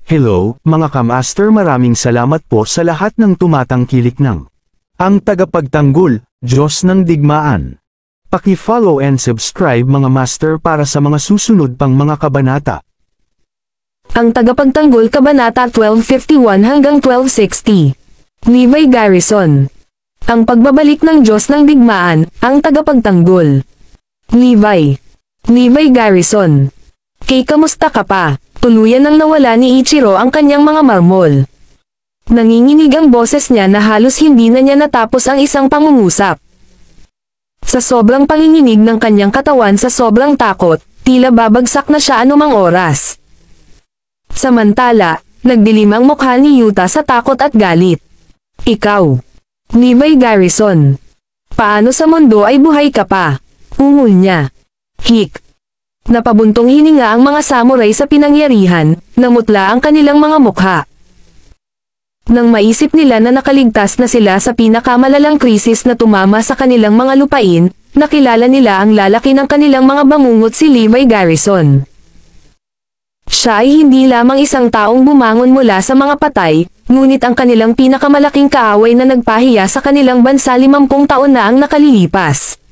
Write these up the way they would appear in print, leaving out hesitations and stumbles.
Hello, mga kamaster, maraming salamat po sa lahat ng tumatangkilik ng ang tagapagtanggol, Diyos ng Digmaan. Paki-follow and subscribe mga master para sa mga susunod pang mga kabanata. Ang tagapagtanggol kabanata 1251 hanggang 1260. Levi Garrison. Ang pagbabalik ng Diyos ng Digmaan, ang tagapagtanggol. Levi Garrison. Kay kamusta ka pa? Tuluyan nang nawala ni Ichiro ang kanyang mga marmol. Nanginginig ang boses niya na halos hindi na niya natapos ang isang pangungusap. Sa sobrang panginginig ng kanyang katawan sa sobrang takot, tila babagsak na siya anumang oras. Samantala, nagdilim ang mukha ni Yuta sa takot at galit. Ikaw, Levi Garrison. Paano sa mundo ay buhay ka pa? Ungol niya. Hik. Napabuntong hininga ang mga samurai sa pinangyarihan, namutla ang kanilang mga mukha. Nang maisip nila na nakaligtas na sila sa pinakamalalang krisis na tumama sa kanilang mga lupain, nakilala nila ang lalaki ng kanilang mga bangungot, si Levi Garrison. Siya ay hindi lamang isang taong bumangon mula sa mga patay, ngunit ang kanilang pinakamalaking kaaway na nagpahiya sa kanilang bansa 50 taon na ang nakalilipas.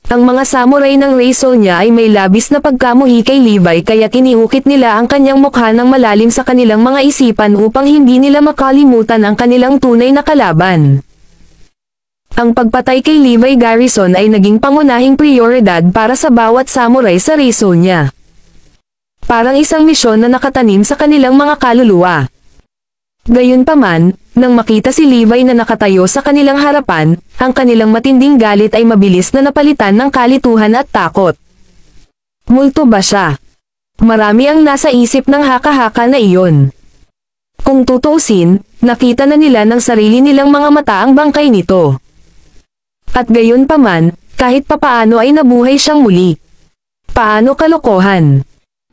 Ang mga samurai ng Reisol niya ay may labis na pagkamuhi kay Levi, kaya kiniukit nila ang kanyang mukha ng malalim sa kanilang mga isipan upang hindi nila makalimutan ang kanilang tunay na kalaban. Ang pagpatay kay Levi Garrison ay naging pangunahing prioridad para sa bawat samurai sa Reisol niya. Parang isang misyon na nakatanim sa kanilang mga kaluluwa. Gayunpaman, nang makita si Levi na nakatayo sa kanilang harapan, ang kanilang matinding galit ay mabilis na napalitan ng kalituhan at takot. Multo ba siya? Marami ang nasa isip ng haka-haka na iyon. Kung tutuusin, nakita na nila ng sarili nilang mga mata ang bangkay nito. At gayunpaman, kahit papaano ay nabuhay siyang muli. Paano kalokohan?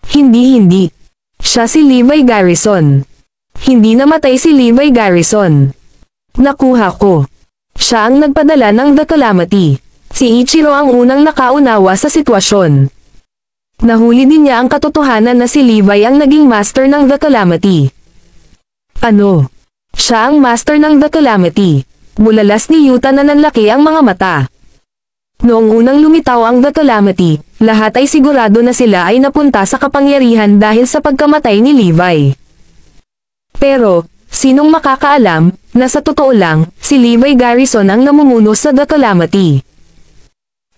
Hindi. Siya si Levi Garrison. Hindi namatay si Levi Garrison. Nakuha ko. Siya ang nagpadala ng The Calamity. Si Ichiro ang unang nakaunawa sa sitwasyon. Nahuli din niya ang katotohanan na si Levi ang naging master ng The Calamity. Ano? Siya ang master ng The Calamity. Bulalas ni Yuta na nanlaki ang mga mata. Noong unang lumitaw ang The Calamity, lahat ay sigurado na sila ay napunta sa kapangyarihan dahil sa pagkamatay ni Levi. Pero, sinong makakaalam, na sa totoo lang, si Levi Garrison ang namumuno sa The Calamity.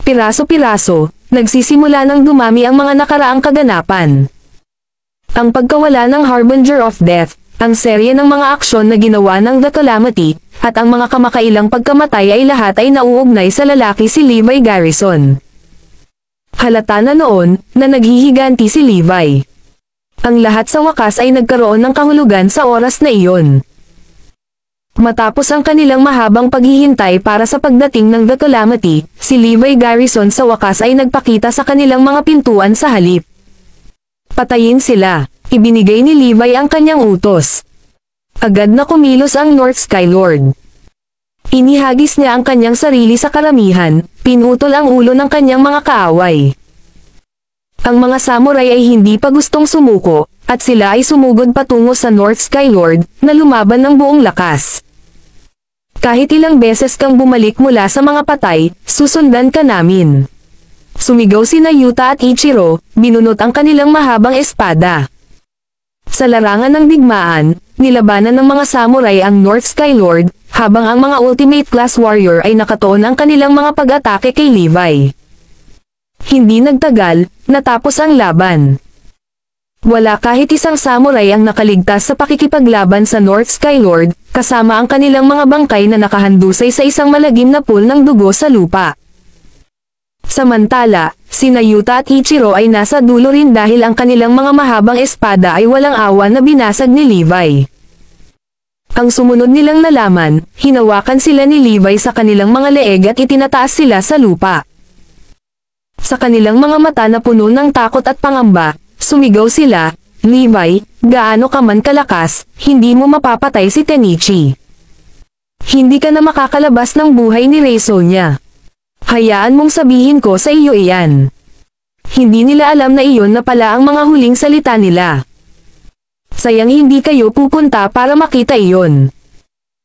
Piraso-piraso, nagsisimula ng dumami ang mga nakaraang kaganapan. Ang pagkawala ng Harbinger of Death, ang serye ng mga aksyon na ginawa ng The Calamity, at ang mga kamakailang pagkamatay ay lahat ay nauugnay sa lalaki si Levi Garrison. Halata na noon, na naghihiganti si Levi. Ang lahat sa wakas ay nagkaroon ng kahulugan sa oras na iyon. Matapos ang kanilang mahabang paghihintay para sa pagdating ng The Calamity, si Levi Garrison sa wakas ay nagpakita sa kanilang mga pintuan sa halip. Patayin sila. Ibinigay ni Levi ang kanyang utos. Agad na kumilos ang North Sky Lord. Inihagis niya ang kanyang sarili sa karamihan, pinutol ang ulo ng kanyang mga kaaway. Ang mga samurai ay hindi pa gustong sumuko, at sila ay sumugod patungo sa North Sky Lord, na lumaban ng buong lakas. Kahit ilang beses kang bumalik mula sa mga patay, susundan ka namin. Sumigaw sina Yuta at Ichiro, binunot ang kanilang mahabang espada. Sa larangan ng digmaan, nilabanan ng mga samurai ang North Sky Lord, habang ang mga Ultimate Class Warrior ay nakatuon ang kanilang mga pag-atake kay Levi. Hindi nagtagal, natapos ang laban. Wala kahit isang samurai ang nakaligtas sa pakikipaglaban sa North Sky Lord, kasama ang kanilang mga bangkay na nakahandusay sa isang malagim na pool ng dugo sa lupa. Samantala, sina Yuta at Ichiro ay nasa dulo rin dahil ang kanilang mga mahabang espada ay walang awa na binasag ni Levi. Ang sumunod nilang nalaman, hinawakan sila ni Levi sa kanilang mga leeg at itinataas sila sa lupa. Sa kanilang mga mata na puno ng takot at pangamba, sumigaw sila, Levi, gaano ka man kalakas, hindi mo mapapatay si Tenichi. Hindi ka na makakalabas ng buhay ni Reisol niya. Hayaan mong sabihin ko sa iyo iyan. Hindi nila alam na iyon na pala ang mga huling salita nila. Sayang hindi kayo pupunta para makita iyon.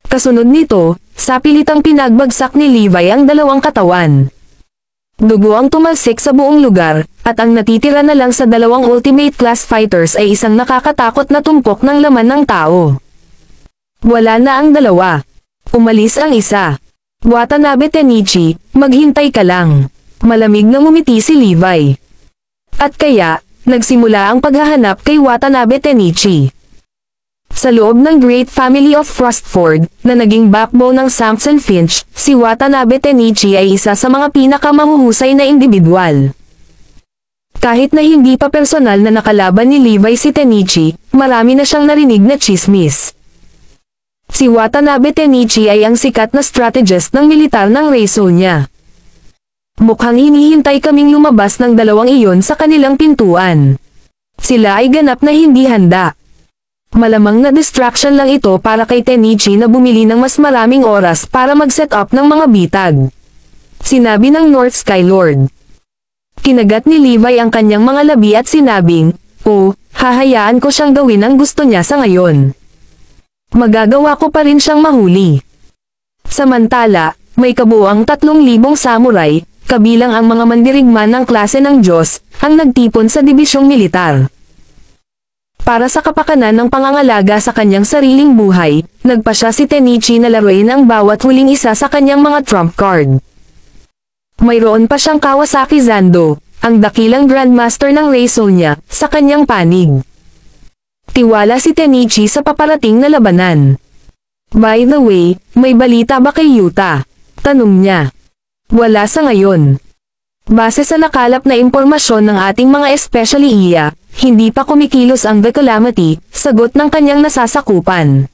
Kasunod nito, sapilitang pinagbagsak ni Levi ang dalawang katawan. Dugo ang tumalsik sa buong lugar, at ang natitira na lang sa dalawang Ultimate Class Fighters ay isang nakakatakot na tumpok ng laman ng tao. Wala na ang dalawa. Umalis ang isa. Watanabe Tenichi, maghintay ka lang. Malamig na ngumiti si Levi. At kaya, nagsimula ang paghahanap kay Watanabe Tenichi. Sa loob ng Great Family of Frostford, na naging backbone ng Samson Finch, si Watanabe Tenichi ay isa sa mga pinakamahuhusay na individual. Kahit na hindi pa personal na nakalaban ni Levi si Tenichi, marami na siyang narinig na chismis. Si Watanabe Tenichi ay ang sikat na strategist ng militar ng Reisol niya. Mukhang hinihintay kaming lumabas ng dalawang iyon sa kanilang pintuan. Sila ay ganap na hindi handa. Malamang na distraction lang ito para kay Tenichi na bumili ng mas maraming oras para mag-set up ng mga bitag. Sinabi ng North Sky Lord. Kinagat ni Levi ang kanyang mga labi at sinabing, "Oh, hahayaan ko siyang gawin ang gusto niya sa ngayon. Magagawa ko pa rin siyang mahuli." Samantala, may kabuuang 3,000 samurai, kabilang ang mga mandirigma ng klase ng Diyos, ang nagtipon sa dibisyong militar. Para sa kapakanan ng pangangalaga sa kanyang sariling buhay, nagpa siya si Tenichi na laruin ang bawat huling isa sa kanyang mga trump card. Mayroon pa siyang Kawasaki Zando, ang dakilang grandmaster ng Reisol niya, sa kanyang panig. Tiwala si Tenichi sa paparating na labanan. "By the way, may balita ba kay Yuta?" tanong niya. "Wala sa ngayon. Base sa nakalap na impormasyon ng ating mga especially iya, hindi pa kumikilos ang The Calamity," sagot ng kanyang nasasakupan.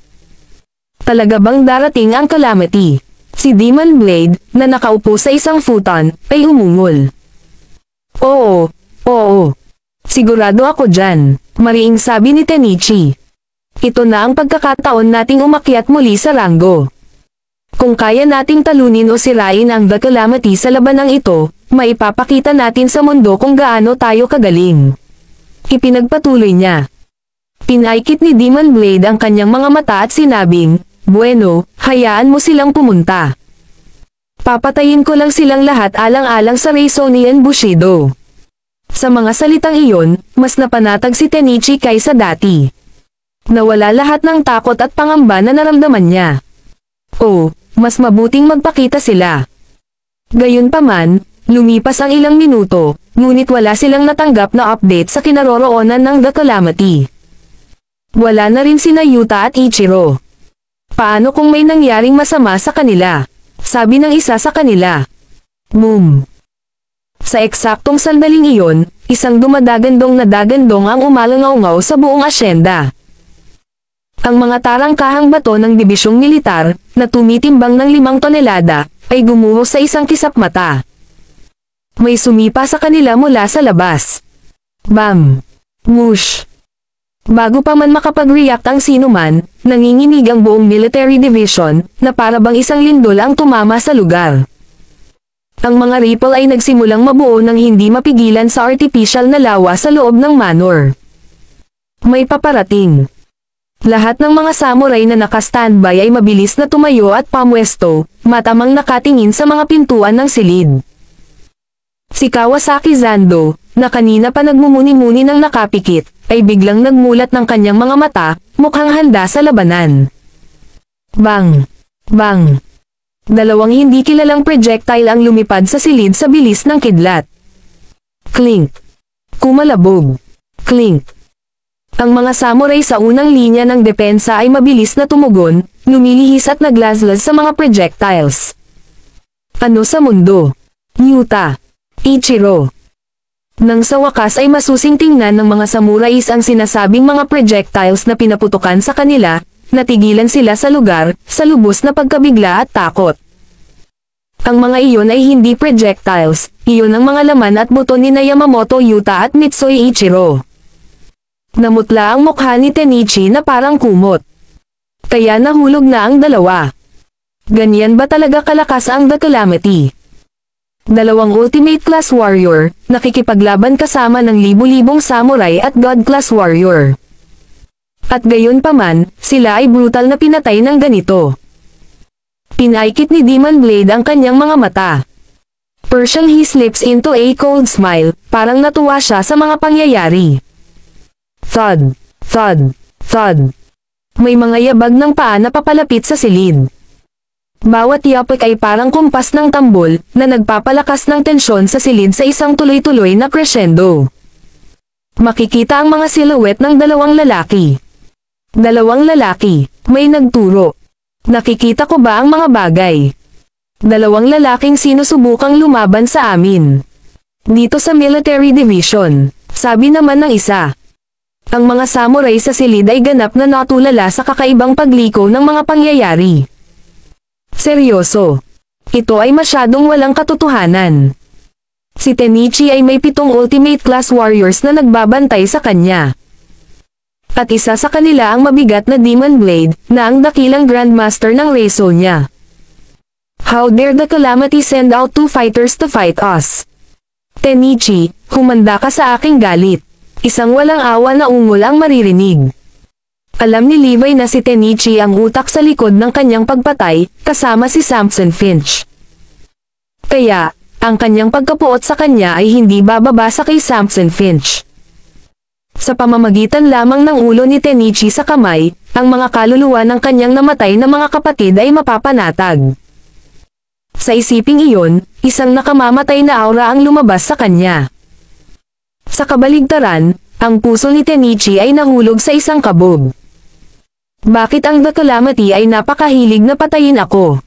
Talaga bang darating ang Calamity? Si Demon Blade, na nakaupo sa isang futon, ay umungol. Oo. Sigurado ako dyan, mariing sabi ni Tenichi. Ito na ang pagkakataon nating umakyat muli sa ranggo. Kung kaya nating talunin o sirain ang The Calamity sa labanang ito, maipapakita natin sa mundo kung gaano tayo kagaling. Ipinagpatuloy niya. Pinaikit ni Demon Blade ang kanyang mga mata at sinabing, "Bueno, hayaan mo silang pumunta. Papatayin ko lang silang lahat alang-alang sa Reisonian Bushido." Sa mga salitang iyon, mas napanatag si Tenichi kaysa dati. Nawala lahat ng takot at pangamba na naramdaman niya. Oh, mas mabuting magpakita sila. Gayunpaman, lumipas ang ilang minuto, ngunit wala silang natanggap na update sa kinaroroonan ng The Calamity. Wala na rin sina Yuta at Ichiro. Paano kung may nangyaring masama sa kanila? Sabi ng isa sa kanila. Boom. Sa eksaktong sandaling iyon, isang dumadagandong na dagandong ang umalangaw-ngaw sa buong asyenda. Ang mga tarangkahang bato ng dibisyong militar, na tumitimbang ng 5 tonelada, ay gumuho sa isang kisap mata. May sumipa sa kanila mula sa labas. Bam! Whoosh! Bago pa man makapag-react ang sinuman, nanginginig ang buong military division, na para bang isang lindol ang tumama sa lugar. Ang mga ripple ay nagsimulang mabuo ng hindi mapigilan sa artificial na lawa sa loob ng manor. May paparating. Lahat ng mga samurai na naka-standby ay mabilis na tumayo at pamwesto, matamang nakatingin sa mga pintuan ng silid. Si Kawasaki Zando, na kanina pa nagmumuni-muni ng nakapikit, ay biglang nagmulat ng kanyang mga mata, mukhang handa sa labanan. Bang! Bang! Dalawang hindi kilalang projectile ang lumipad sa silid sa bilis ng kidlat. Clink! Kumalabog! Clink! Ang mga samurai sa unang linya ng depensa ay mabilis na tumugon, lumilihis at naglazlaz sa mga projectiles. Ano sa mundo? Yuta! Ichiro! Nang sa wakas ay masusing tingnan ng mga samurais ang sinasabing mga projectiles na pinaputukan sa kanila, natigilan sila sa lugar, sa lubos na pagkabigla at takot. Ang mga iyon ay hindi projectiles, iyon ang mga laman at buto ni Yamamoto Yuta at Mitsui Ichiro. Namutla ang mukha ni Tenichi na parang kumot. Kaya nahulog na ang dalawa. Ganyan ba talaga kalakas ang The Calamity? Dalawang Ultimate Class Warrior, nakikipaglaban kasama ng libu-libong samurai at God Class Warrior. At gayon paman, sila ay brutal na pinatay ng ganito. Pinaikit ni Demon Blade ang kanyang mga mata. Persian he slips into a cold smile, parang natuwa siya sa mga pangyayari. Thud, thud, thud. May mga yabag ng paa na papalapit sa silid. Bawat yapak ay parang kumpas ng tambol, na nagpapalakas ng tensyon sa silid sa isang tuloy-tuloy na crescendo. Makikita ang mga silhouette ng dalawang lalaki. Dalawang lalaki, may nagturo. Nakikita ko ba ang mga bagay? Dalawang lalaking sinusubukang lumaban sa amin. Dito sa military division, sabi naman ng isa. Ang mga samurai sa silid ay ganap na natulala sa kakaibang pagliko ng mga pangyayari. Seryoso. Ito ay masyadong walang katotohanan. Si Tenichi ay may 7 ultimate class warriors na nagbabantay sa kanya. At isa sa kanila ang mabigat na Demon Blade, na ang dakilang Grandmaster ng Rezo niya. How dare the Calamity send out 2 fighters to fight us? Tenichi, humanda ka sa aking galit. Isang walang awa na ungol ang maririnig. Alam ni Levi na si Tenichi ang utak sa likod ng kanyang pagpatay, kasama si Samson Finch. Kaya, ang kanyang pagkapuot sa kanya ay hindi bababa sa kay Samson Finch. Sa pamamagitan lamang ng ulo ni Tenichi sa kamay, ang mga kaluluwa ng kanyang namatay na mga kapatid ay mapapanatag. Sa isiping iyon, isang nakamamatay na aura ang lumabas sa kanya. Sa kabaligtaran, ang puso ni Tenichi ay nahulog sa isang kabog. Bakit ang The Calamity ay napakahilig na patayin ako?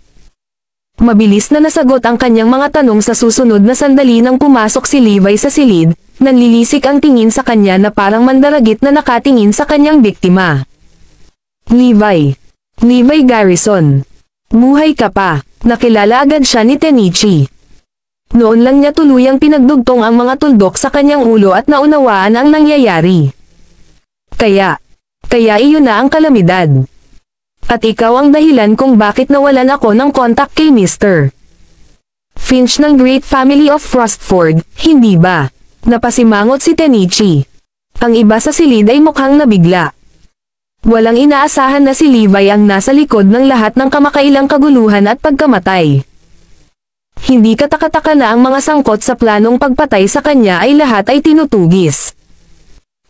Mabilis na nasagot ang kanyang mga tanong sa susunod na sandali nang pumasok si Levi sa silid, nanlilisik ang tingin sa kanya na parang mandaragit na nakatingin sa kanyang biktima. Levi. Levi Garrison. Buhay ka pa. Nakilala agad siya ni Tenichi. Noon lang niya tuluyang pinagdugtong ang mga tuldok sa kanyang ulo at naunawaan ang nangyayari. Kaya iyon na ang kalamidad. At ikaw ang dahilan kung bakit nawalan ako ng kontak kay Mr. Finch ng Great Family of Frostford, hindi ba? Napasimangot si Tenichi. Ang iba sa silid ay mukhang nabigla. Walang inaasahan na si Levi ang nasa likod ng lahat ng kamakailang kaguluhan at pagkamatay. Hindi katakataka na ang mga sangkot sa planong pagpatay sa kanya ay lahat ay tinutugis.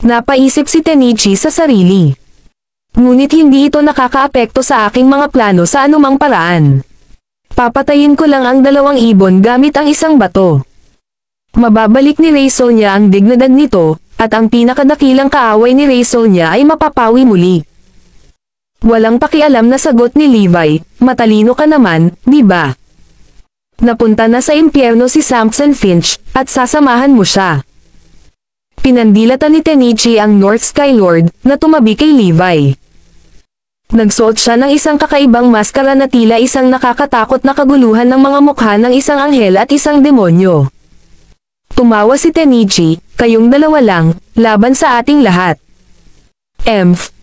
Napaisip si Tenichi sa sarili. Ngunit hindi ito nakakaapekto sa aking mga plano sa anumang paraan. Papatayin ko lang ang 2 ibon gamit ang isang bato. Mababalik ni Rezo niya ang dignidad nito, at ang pinakadakilang kaaway ni Rezo niya ay mapapawi muli. Walang pakialam na sagot ni Levi, matalino ka naman, di ba? Napunta na sa impyerno si Samson Finch, at sasamahan mo siya. Pinandilatan ni Tenichi ang North Sky Lord, na tumabi kay Levi. Nagsuot siya ng isang kakaibang maskara na tila isang nakakatakot na kaguluhan ng mga mukha ng isang anghel at isang demonyo. Tumawa si Tenichi, kayong 2 lang, laban sa ating lahat.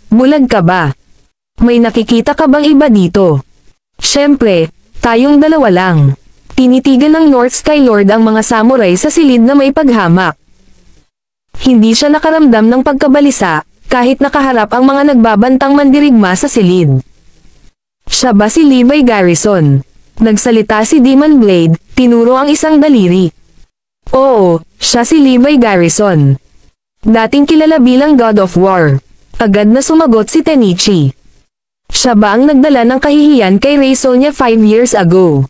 Bulag ka ba? May nakikita ka bang iba dito? Siyempre, tayong 2 lang. Tinitigan ng North Sky Lord ang mga samurai sa silid na may paghamak. Hindi siya nakaramdam ng pagkabalisa, kahit nakaharap ang mga nagbabantang mandirigma sa silid. Siya ba si Levi Garrison? Nagsalita si Demon Blade, tinuro ang isang daliri. Oo, siya si Levi Garrison. Dating kilala bilang God of War. Agad na sumagot si Tenichi. Siya ba ang nagdala ng kahihiyan kay Rezo niya 5 years ago?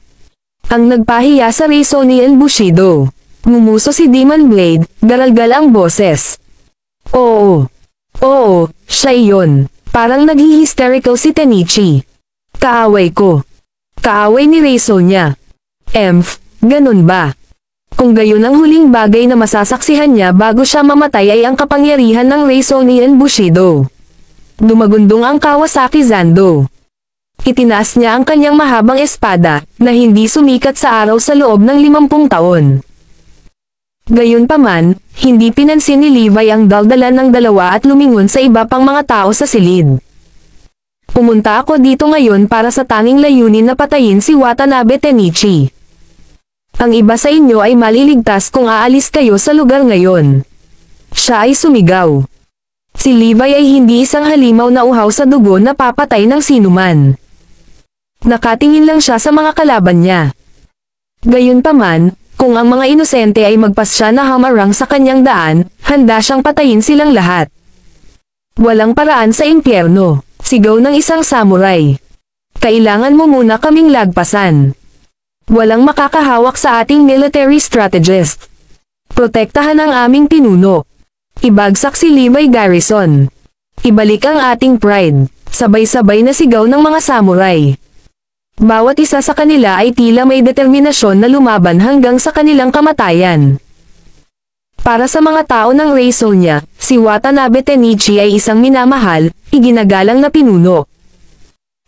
Ang nagpahiya sa Rezo ni Bushido. Ngumuso si Demon Blade, garalgal ang boses. Oo, siya iyon. Parang naghi-hysterical si Tenichi. Kaaway ko. Kaaway ni Rezo niya. Ganun ba? Kung gayon ang huling bagay na masasaksihan niya bago siya mamatay ay ang kapangyarihan ng Rezo ni Bushido. Dumagundong ang Kawasaki Zando. Itinaas niya ang kanyang mahabang espada, na hindi sumikat sa araw sa loob ng 50 taon. Gayunpaman, hindi pinansin ni Levi ang daldalan ng 2 at lumingon sa iba pang mga tao sa silid. Pumunta ako dito ngayon para sa tanging layunin na patayin si Watanabe Tenichi. Ang iba sa inyo ay maliligtas kung aalis kayo sa lugar ngayon. Siya ay sumigaw. Si Levi ay hindi isang halimaw na uhaw sa dugo na papatay ng sinuman. Nakatingin lang siya sa mga kalaban niya. Gayunpaman, kung ang mga inosente ay magpasya na hamarang sa kanyang daan, handa siyang patayin silang lahat. Walang paraan sa impyerno, sigaw ng isang samurai. Kailangan mo muna kaming lagpasan. Walang makakahawak sa ating military strategist. Protektahan ang aming pinuno. Ibagsak si Levi Garrison. Ibalik ang ating pride. Sabay-sabay na sigaw ng mga samurai. Bawat isa sa kanila ay tila may determinasyon na lumaban hanggang sa kanilang kamatayan. Para sa mga tao ng race niya, si Watanabe Tenichi ay isang minamahal, iginagalang na pinuno.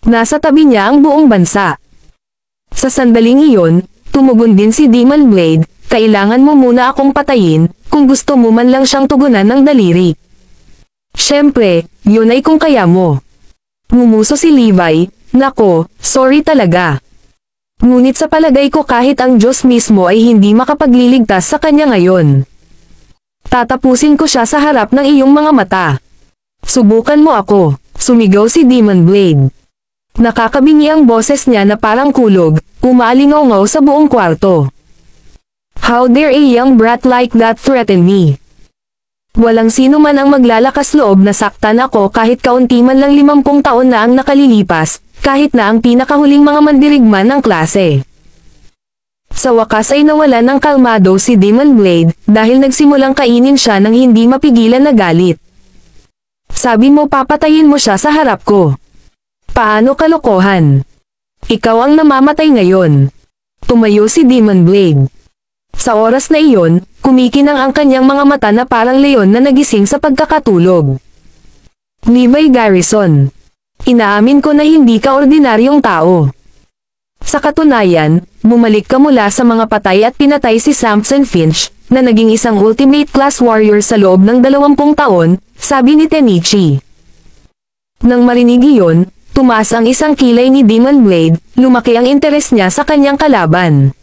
Nasa tabi niya ang buong bansa. Sa sandaling iyon, tumugon din si Demon Blade, kailangan mo muna akong patayin, kung gusto mo man lang siyang tugunan ng daliri. Siyempre, yun ay kung kaya mo. Ngumuso si Levi, nako, sorry talaga. Ngunit sa palagay ko kahit ang Diyos mismo ay hindi makapagliligtas sa kanya ngayon. Tatapusin ko siya sa harap ng iyong mga mata. Subukan mo ako, sumigaw si Demon Blade. Nakakabingi ang boses niya na parang kulog, umaalingaw-ngaw sa buong kwarto. How dare a young brat like that threaten me? Walang sino man ang maglalakas loob na saktan ako kahit kaunti man lang 50 taon na ang nakalilipas, kahit na ang pinakahuling mga mandirigma ng klase. Sa wakas ay nawala ng kalmado si Demon Blade, dahil nagsimulang kainin siya ng hindi mapigilan na galit. Sabi mo papatayin mo siya sa harap ko. Paano kalokohan? Ikaw ang namamatay ngayon. Tumayo si Demon Blade. Sa oras na iyon, kumikinang ang kanyang mga mata na parang leon na nagising sa pagkakatulog. Levi Garrison. Inaamin ko na hindi ka ordinaryong tao. Sa katunayan, bumalik ka mula sa mga patay at pinatay si Samson Finch, na naging isang ultimate class warrior sa loob ng 20 taon, sabi ni Tenichi. Nang marinig iyon, tumaas ang isang kilay ni Demon Blade, lumaki ang interes niya sa kanyang kalaban.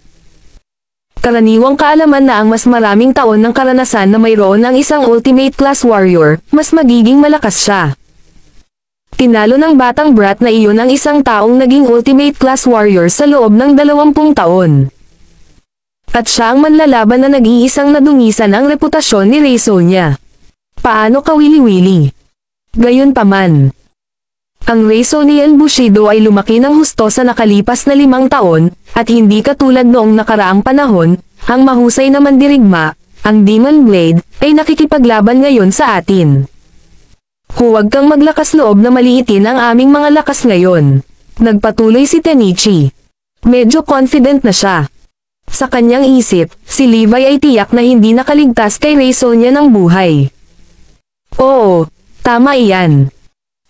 Karaniwang kaalaman na ang mas maraming taon ng karanasan na mayroon ang isang ultimate class warrior, mas magiging malakas siya. Tinalo ng batang brat na iyon ang isang taong naging ultimate class warrior sa loob ng 20 taon. At siya ang manlalaban na nag-iisang nadungisan ang reputasyon ni Reiso niya. Paano ka wili-wili? Gayunpaman, ang Reisonian Bushido ay lumaki ng husto sa nakalipas na 5 taon, at hindi katulad noong nakaraang panahon, ang mahusay na mandirigma, ang Demon Blade, ay nakikipaglaban ngayon sa atin. Huwag kang maglakas loob na maliitin ang aming mga lakas ngayon. Nagpatuloy si Tenichi. Medyo confident na siya. Sa kanyang isip, si Levi ay tiyak na hindi nakaligtas kay Reisonia ng buhay. Oo, tama iyan.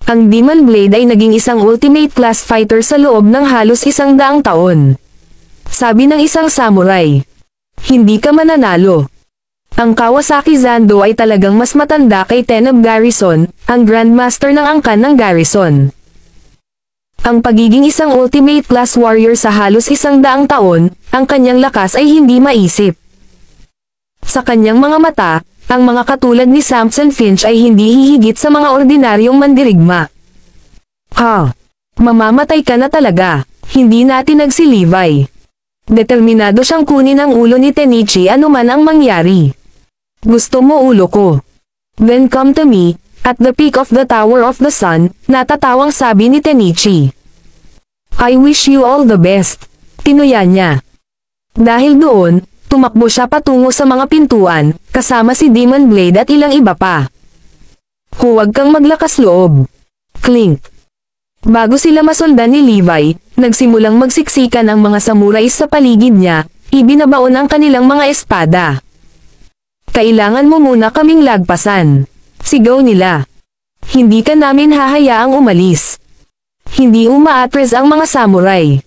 Ang Demon Blade ay naging isang ultimate class fighter sa loob ng halos 100 taon. Sabi ng isang samurai. Hindi ka mananalo. Ang Kawasaki Zando ay talagang mas matanda kay Tenob Garrison, ang Grandmaster ng angkan ng Garrison. Ang pagiging isang ultimate class warrior sa halos 100 taon, ang kanyang lakas ay hindi maisip. Sa kanyang mga mata, ang mga katulad ni Samson Finch ay hindi hihigit sa mga ordinaryong mandirigma. Ha? Mamamatay ka na talaga. Hindi natin si Levi. Determinado siyang kunin ang ulo ni Tenichi anuman ang mangyari. Gusto mo ulo ko? Then come to me, at the peak of the Tower of the Sun, natatawang sabi ni Tenichi. I wish you all the best. Tinuya niya. Dahil doon, tumakbo siya patungo sa mga pintuan, kasama si Demon Blade at ilang iba pa. Huwag kang maglakas loob. Clink. Bago sila masundan ni Levi, nagsimulang magsiksikan ang mga samurais sa paligid niya, ibinabaon ang kanilang mga espada. Kailangan mo muna kaming lagpasan. Sigaw nila. Hindi ka namin hahayaang umalis. Hindi umaatres ang mga samurai.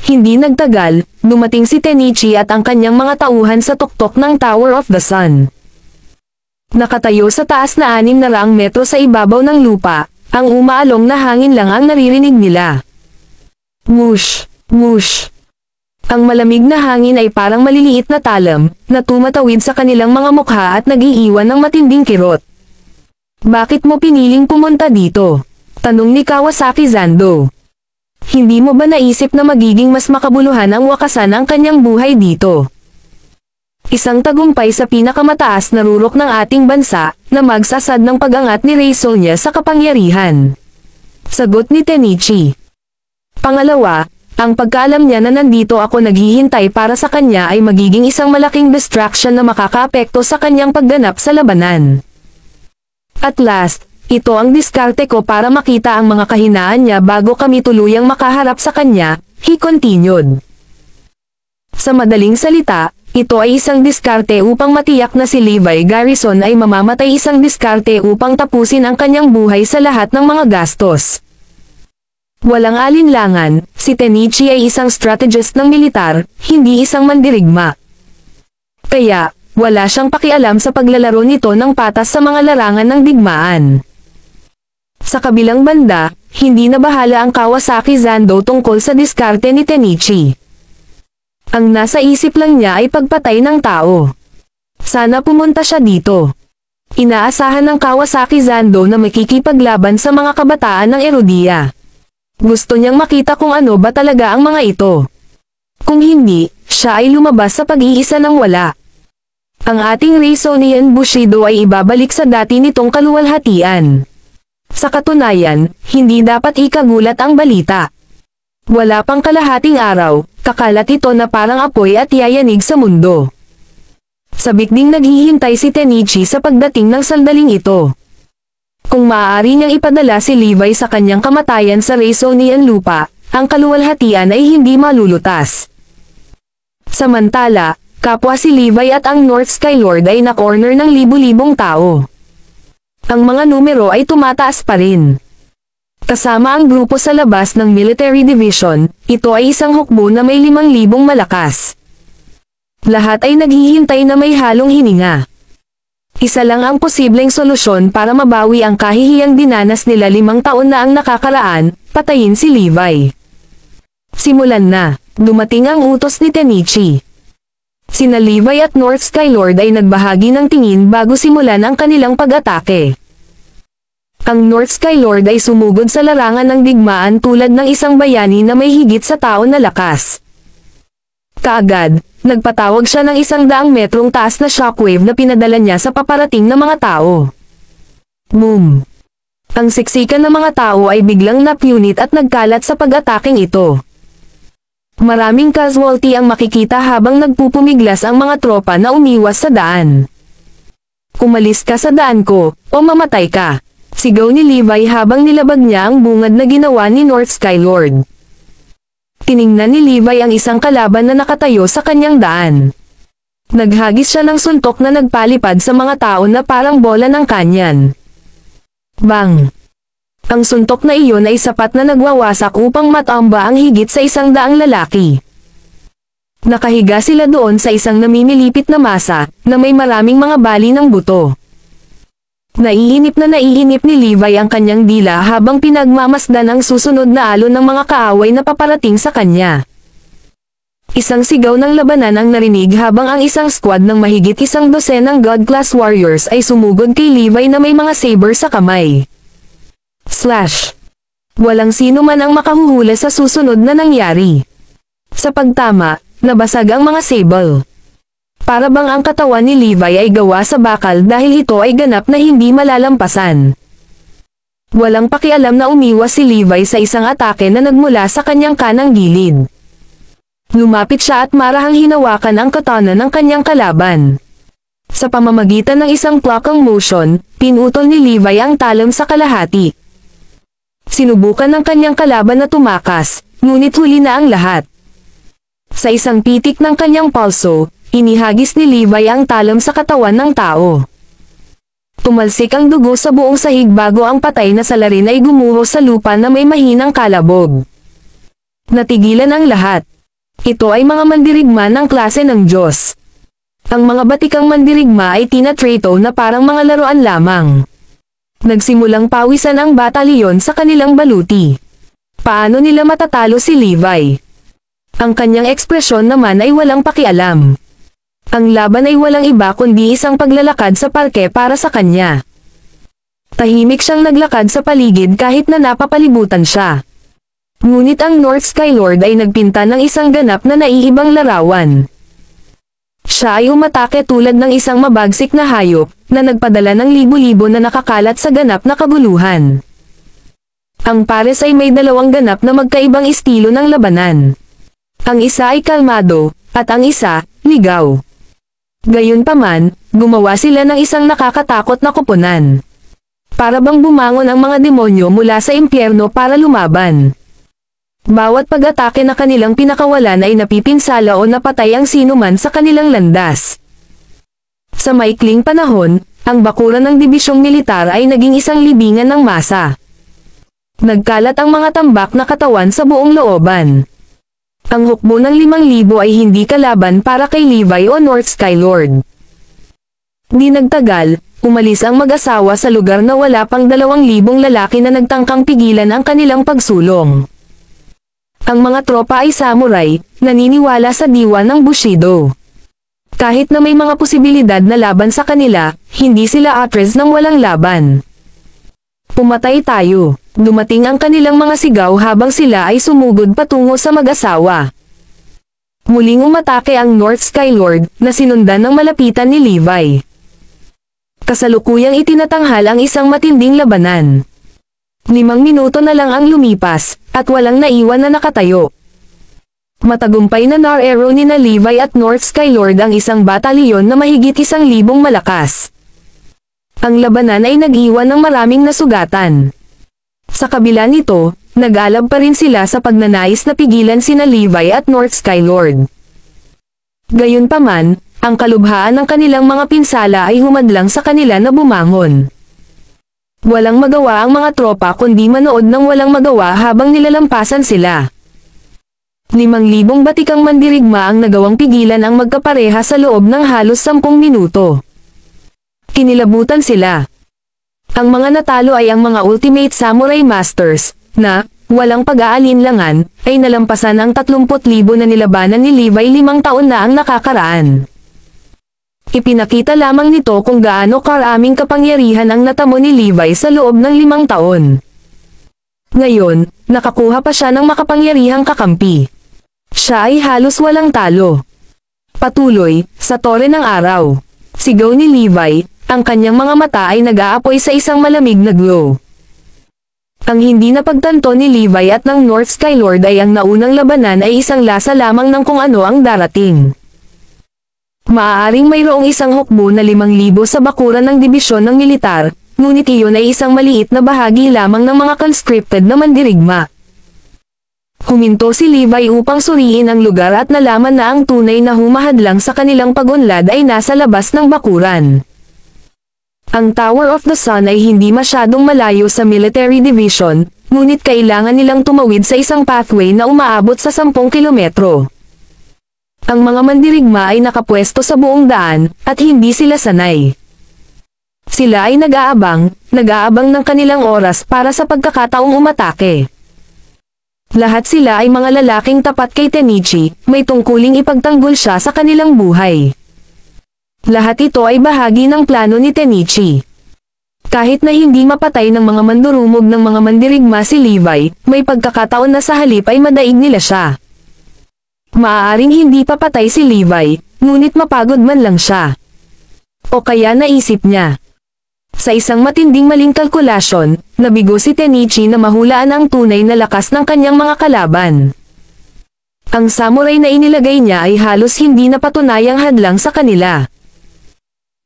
Hindi nagtagal, dumating si Tenichi at ang kanyang mga tauhan sa tuktok ng Tower of the Sun. Nakatayo sa taas na 600 metro sa ibabaw ng lupa, ang umaalong na hangin lang ang naririnig nila. Whoosh, whoosh. Ang malamig na hangin ay parang maliliit na talam, na tumatawid sa kanilang mga mukha at nag-iiwan ng matinding kirot. Bakit mo piniling pumunta dito? Tanong ni Kawasaki Zando. Hindi mo ba naisip na magiging mas makabuluhan ang wakasan ang kanyang buhay dito? Isang tagumpay sa pinakamataas na rurok ng ating bansa, na magsasad ng pag-angat ni Reysol niya sa kapangyarihan. Sagot ni Tenichi. Pangalawa, ang pagkaalam niya na nandito ako naghihintay para sa kanya ay magiging isang malaking distraction na makakaapekto sa kanyang pagganap sa labanan. At last, ito ang diskarte ko para makita ang mga kahinaan niya bago kami tuluyang makaharap sa kanya, he continued. Sa madaling salita, ito ay isang diskarte upang matiyak na si Levi Garrison ay mamamatay, isang diskarte upang tapusin ang kanyang buhay sa lahat ng mga gastos. Walang alinlangan, si Tenichi ay isang strategist ng militar, hindi isang mandirigma. Kaya, wala siyang pakialam sa paglalaro nito ng patas sa mga larangan ng digmaan. Sa kabilang banda, hindi na bahala ang Kawasaki Zando tungkol sa diskarte ni Tenichi. Ang nasa isip lang niya ay pagpatay ng tao. Sana pumunta siya dito. Inaasahan ng Kawasaki Zando na makikipaglaban sa mga kabataan ng Erudia. Gusto niyang makita kung ano ba talaga ang mga ito. Kung hindi, siya ay lumabas sa pag-iisa ng wala. Ang ating Reysonian Bushido ay ibabalik sa dati nitong kaluwalhatian. Sa katunayan, hindi dapat ikagulat ang balita. Wala pang kalahating araw, kakalat ito na parang apoy at yayanig sa mundo. Sabik ding naghihintay si Tenichi sa pagdating ng sandaling ito. Kung maaari niyang ipadala si Levi sa kanyang kamatayan sa Reysonian lupa, ang kaluwalhatian ay hindi malulutas. Samantala, kapwa si Levi at ang North Skylord ay na-corner ng libu-libong tao. Ang mga numero ay tumataas pa rin. Kasama ang grupo sa labas ng Military Division, ito ay isang hukbo na may 5,000 malakas. Lahat ay naghihintay na may halong hininga. Isa lang ang posibleng solusyon para mabawi ang kahihiyang dinanas nila 5 taon na ang nakakaraan, patayin si Levi. Simulan na, dumating ang utos ni Tenichi. Sina Levi at North Skylord ay nagbahagi ng tingin bago simulan ang kanilang pag-atake. Ang North Skylord ay sumugod sa larangan ng digmaan tulad ng isang bayani na may higit sa tao na lakas. Kaagad, nagpatawag siya ng 100 metrong taas na shockwave na pinadala niya sa paparating na mga tao. Boom! Ang siksikan ng mga tao ay biglang napunit at nagkalat sa pag-ataking ito. Maraming casualty ang makikita habang nagpupumiglas ang mga tropa na umiwas sa daan. Umalis ka sa daan ko, o mamatay ka. Sigaw ni Levi habang nilabag niya ang bungad na ginawa ni North Skylord. Tiningnan ni Levi ang isang kalaban na nakatayo sa kanyang daan. Naghagis siya ng suntok na nagpalipad sa mga tao na parang bola ng kanyan. Bang! Ang suntok na iyon ay sapat na nagwawasak upang matamba ang higit sa 100 lalaki. Nakahiga sila doon sa isang namimilipit na masa, na may maraming mga bali ng buto. Naiinip ni Levi ang kanyang dila habang pinagmamasdan ang susunod na alon ng mga kaaway na paparating sa kanya. Isang sigaw ng labanan ang narinig habang ang isang squad ng mahigit 100 God-class warriors ay sumugod kay Levi na may mga saber sa kamay. Slash! Walang sino man ang makahuhula sa susunod na nangyari. Sa pagtama, nabasag ang mga sable. Para bang ang katawan ni Levi ay gawa sa bakal dahil ito ay ganap na hindi malalampasan. Walang pakialam na umiwas si Levi sa isang atake na nagmula sa kanyang kanang gilid. Lumapit siya at marahang hinawakan ang katana ng kanyang kalaban. Sa pamamagitan ng isang clockang motion, pinutol ni Levi ang talam sa kalahati. Sinubukan ng kanyang kalaban na tumakas, ngunit huli na ang lahat. Sa isang pitik ng kanyang palso, inihagis ni Levi ang talam sa katawan ng tao. Tumalsik ang dugo sa buong sahig bago ang patay na salarin ay gumuho sa lupa na may mahinang kalabog. Natigilan ang lahat. Ito ay mga mandirigma ng klase ng Diyos. Ang mga batikang mandirigma ay tinatrato na parang mga laruan lamang. Nagsimulang pawisan ang batalyon sa kanilang baluti. Paano nila matatalo si Levi? Ang kanyang ekspresyon naman ay walang pakialam. Ang laban ay walang iba kundi isang paglalakad sa parke para sa kanya. Tahimik siyang naglakad sa paligid kahit na napapalibutan siya. Ngunit ang North Skylord ay nagpinta ng isang ganap na naiibang larawan. Siya ay umatake tulad ng isang mabagsik na hayop, na nagpadala ng libo-libo na nakakalat sa ganap na kaguluhan. Ang pares ay may dalawang ganap na magkaibang estilo ng labanan. Ang isa ay kalmado, at ang isa, ligaw. Gayunpaman, gumawa sila ng isang nakakatakot na koponan. Para bang bumangon ang mga demonyo mula sa impyerno para lumaban. Bawat pag-atake na kanilang pinakawalan ay napipinsala o napatay ang sinuman sa kanilang landas. Sa maikling panahon, ang bakuran ng dibisyong militar ay naging isang libingan ng masa. Nagkalat ang mga tambak na katawan sa buong looban. Ang hukbo ng 5,000 ay hindi kalaban para kay Levi o North Skylord. Di nagtagal, umalis ang mag-asawa sa lugar na wala pang 2,000 lalaki na nagtangkang pigilan ang kanilang pagsulong. Ang mga tropa ay samurai, naniniwala sa diwa ng Bushido. Kahit na may mga posibilidad na laban sa kanila, hindi sila atres ng walang laban. Pumatay tayo. Dumating ang kanilang mga sigaw habang sila ay sumugod patungo sa mag-asawa. Muling umatake ang North Skylord, na sinundan ng malapitan ni Levi. Kasalukuyang itinatanghal ang isang matinding labanan. 5 minuto na lang ang lumipas, at walang naiwan na nakatayo. Matagumpay na nar-arrow ni na Levi at North Skylord ang isang batalyon na mahigit 1,000 malakas. Ang labanan ay nag-iwan ng maraming nasugatan. Sa kabila nito, nag-alab pa rin sila sa pagnanais na pigilan sina Levi at North Skylord. Gayunpaman, ang kalubhaan ng kanilang mga pinsala ay humadlang sa kanila na bumangon. Walang magawa ang mga tropa kundi manood ng walang magawa habang nilalampasan sila. 5,000 batikang mandirigma ang nagawang pigilan ang magkapareha sa loob ng halos 10 minuto. Kinilabutan sila. Ang mga natalo ay ang mga Ultimate Samurai Masters, na, walang pag-aalinlangan, ay nalampasan ang 30,000 na nilabanan ni Levi 5 taon na ang nakakaraan. Ipinakita lamang nito kung gaano karaming kapangyarihan ang natamo ni Levi sa loob ng 5 taon. Ngayon, nakakuha pa siya ng makapangyarihang kakampi. Siya ay halos walang talo. Patuloy, sa tore ng araw. Sigaw ni Levi, ang kanyang mga mata ay nag-aapoy sa isang malamig na glow. Ang hindi napagtanto ni Levi at ng North Skylord ay ang naunang labanan ay isang lasa lamang ng kung ano ang darating. Maaaring mayroong isang hukbo na 5,000 sa bakuran ng dibisyon ng militar, ngunit iyon ay isang maliit na bahagi lamang ng mga conscripted na mandirigma. Huminto si Levi upang suriin ang lugar at nalaman na ang tunay na humahadlang sa kanilang pag-unlad ay nasa labas ng bakuran. Ang Tower of the Sun ay hindi masyadong malayo sa military division, ngunit kailangan nilang tumawid sa isang pathway na umaabot sa 10 kilometro. Ang mga mandirigma ay nakapwesto sa buong daan, at hindi sila sanay. Sila ay nag-aabang ng kanilang oras para sa pagkakataong umatake. Lahat sila ay mga lalaking tapat kay Tenichi, may tungkuling ipagtanggol siya sa kanilang buhay. Lahat ito ay bahagi ng plano ni Tenichi. Kahit na hindi mapatay ng mga mandurumog ng mga mandirigma si Levi, may pagkakataon na sa halip ay madaig nila siya. Maaaring hindi papatay si Levi, ngunit mapagod man lang siya. O kaya naisip niya. Sa isang matinding maling kalkulasyon, nabigo si Tenichi na mahulaan ang tunay na lakas ng kanyang mga kalaban. Ang samurai na inilagay niya ay halos hindi napatunayang hadlang sa kanila.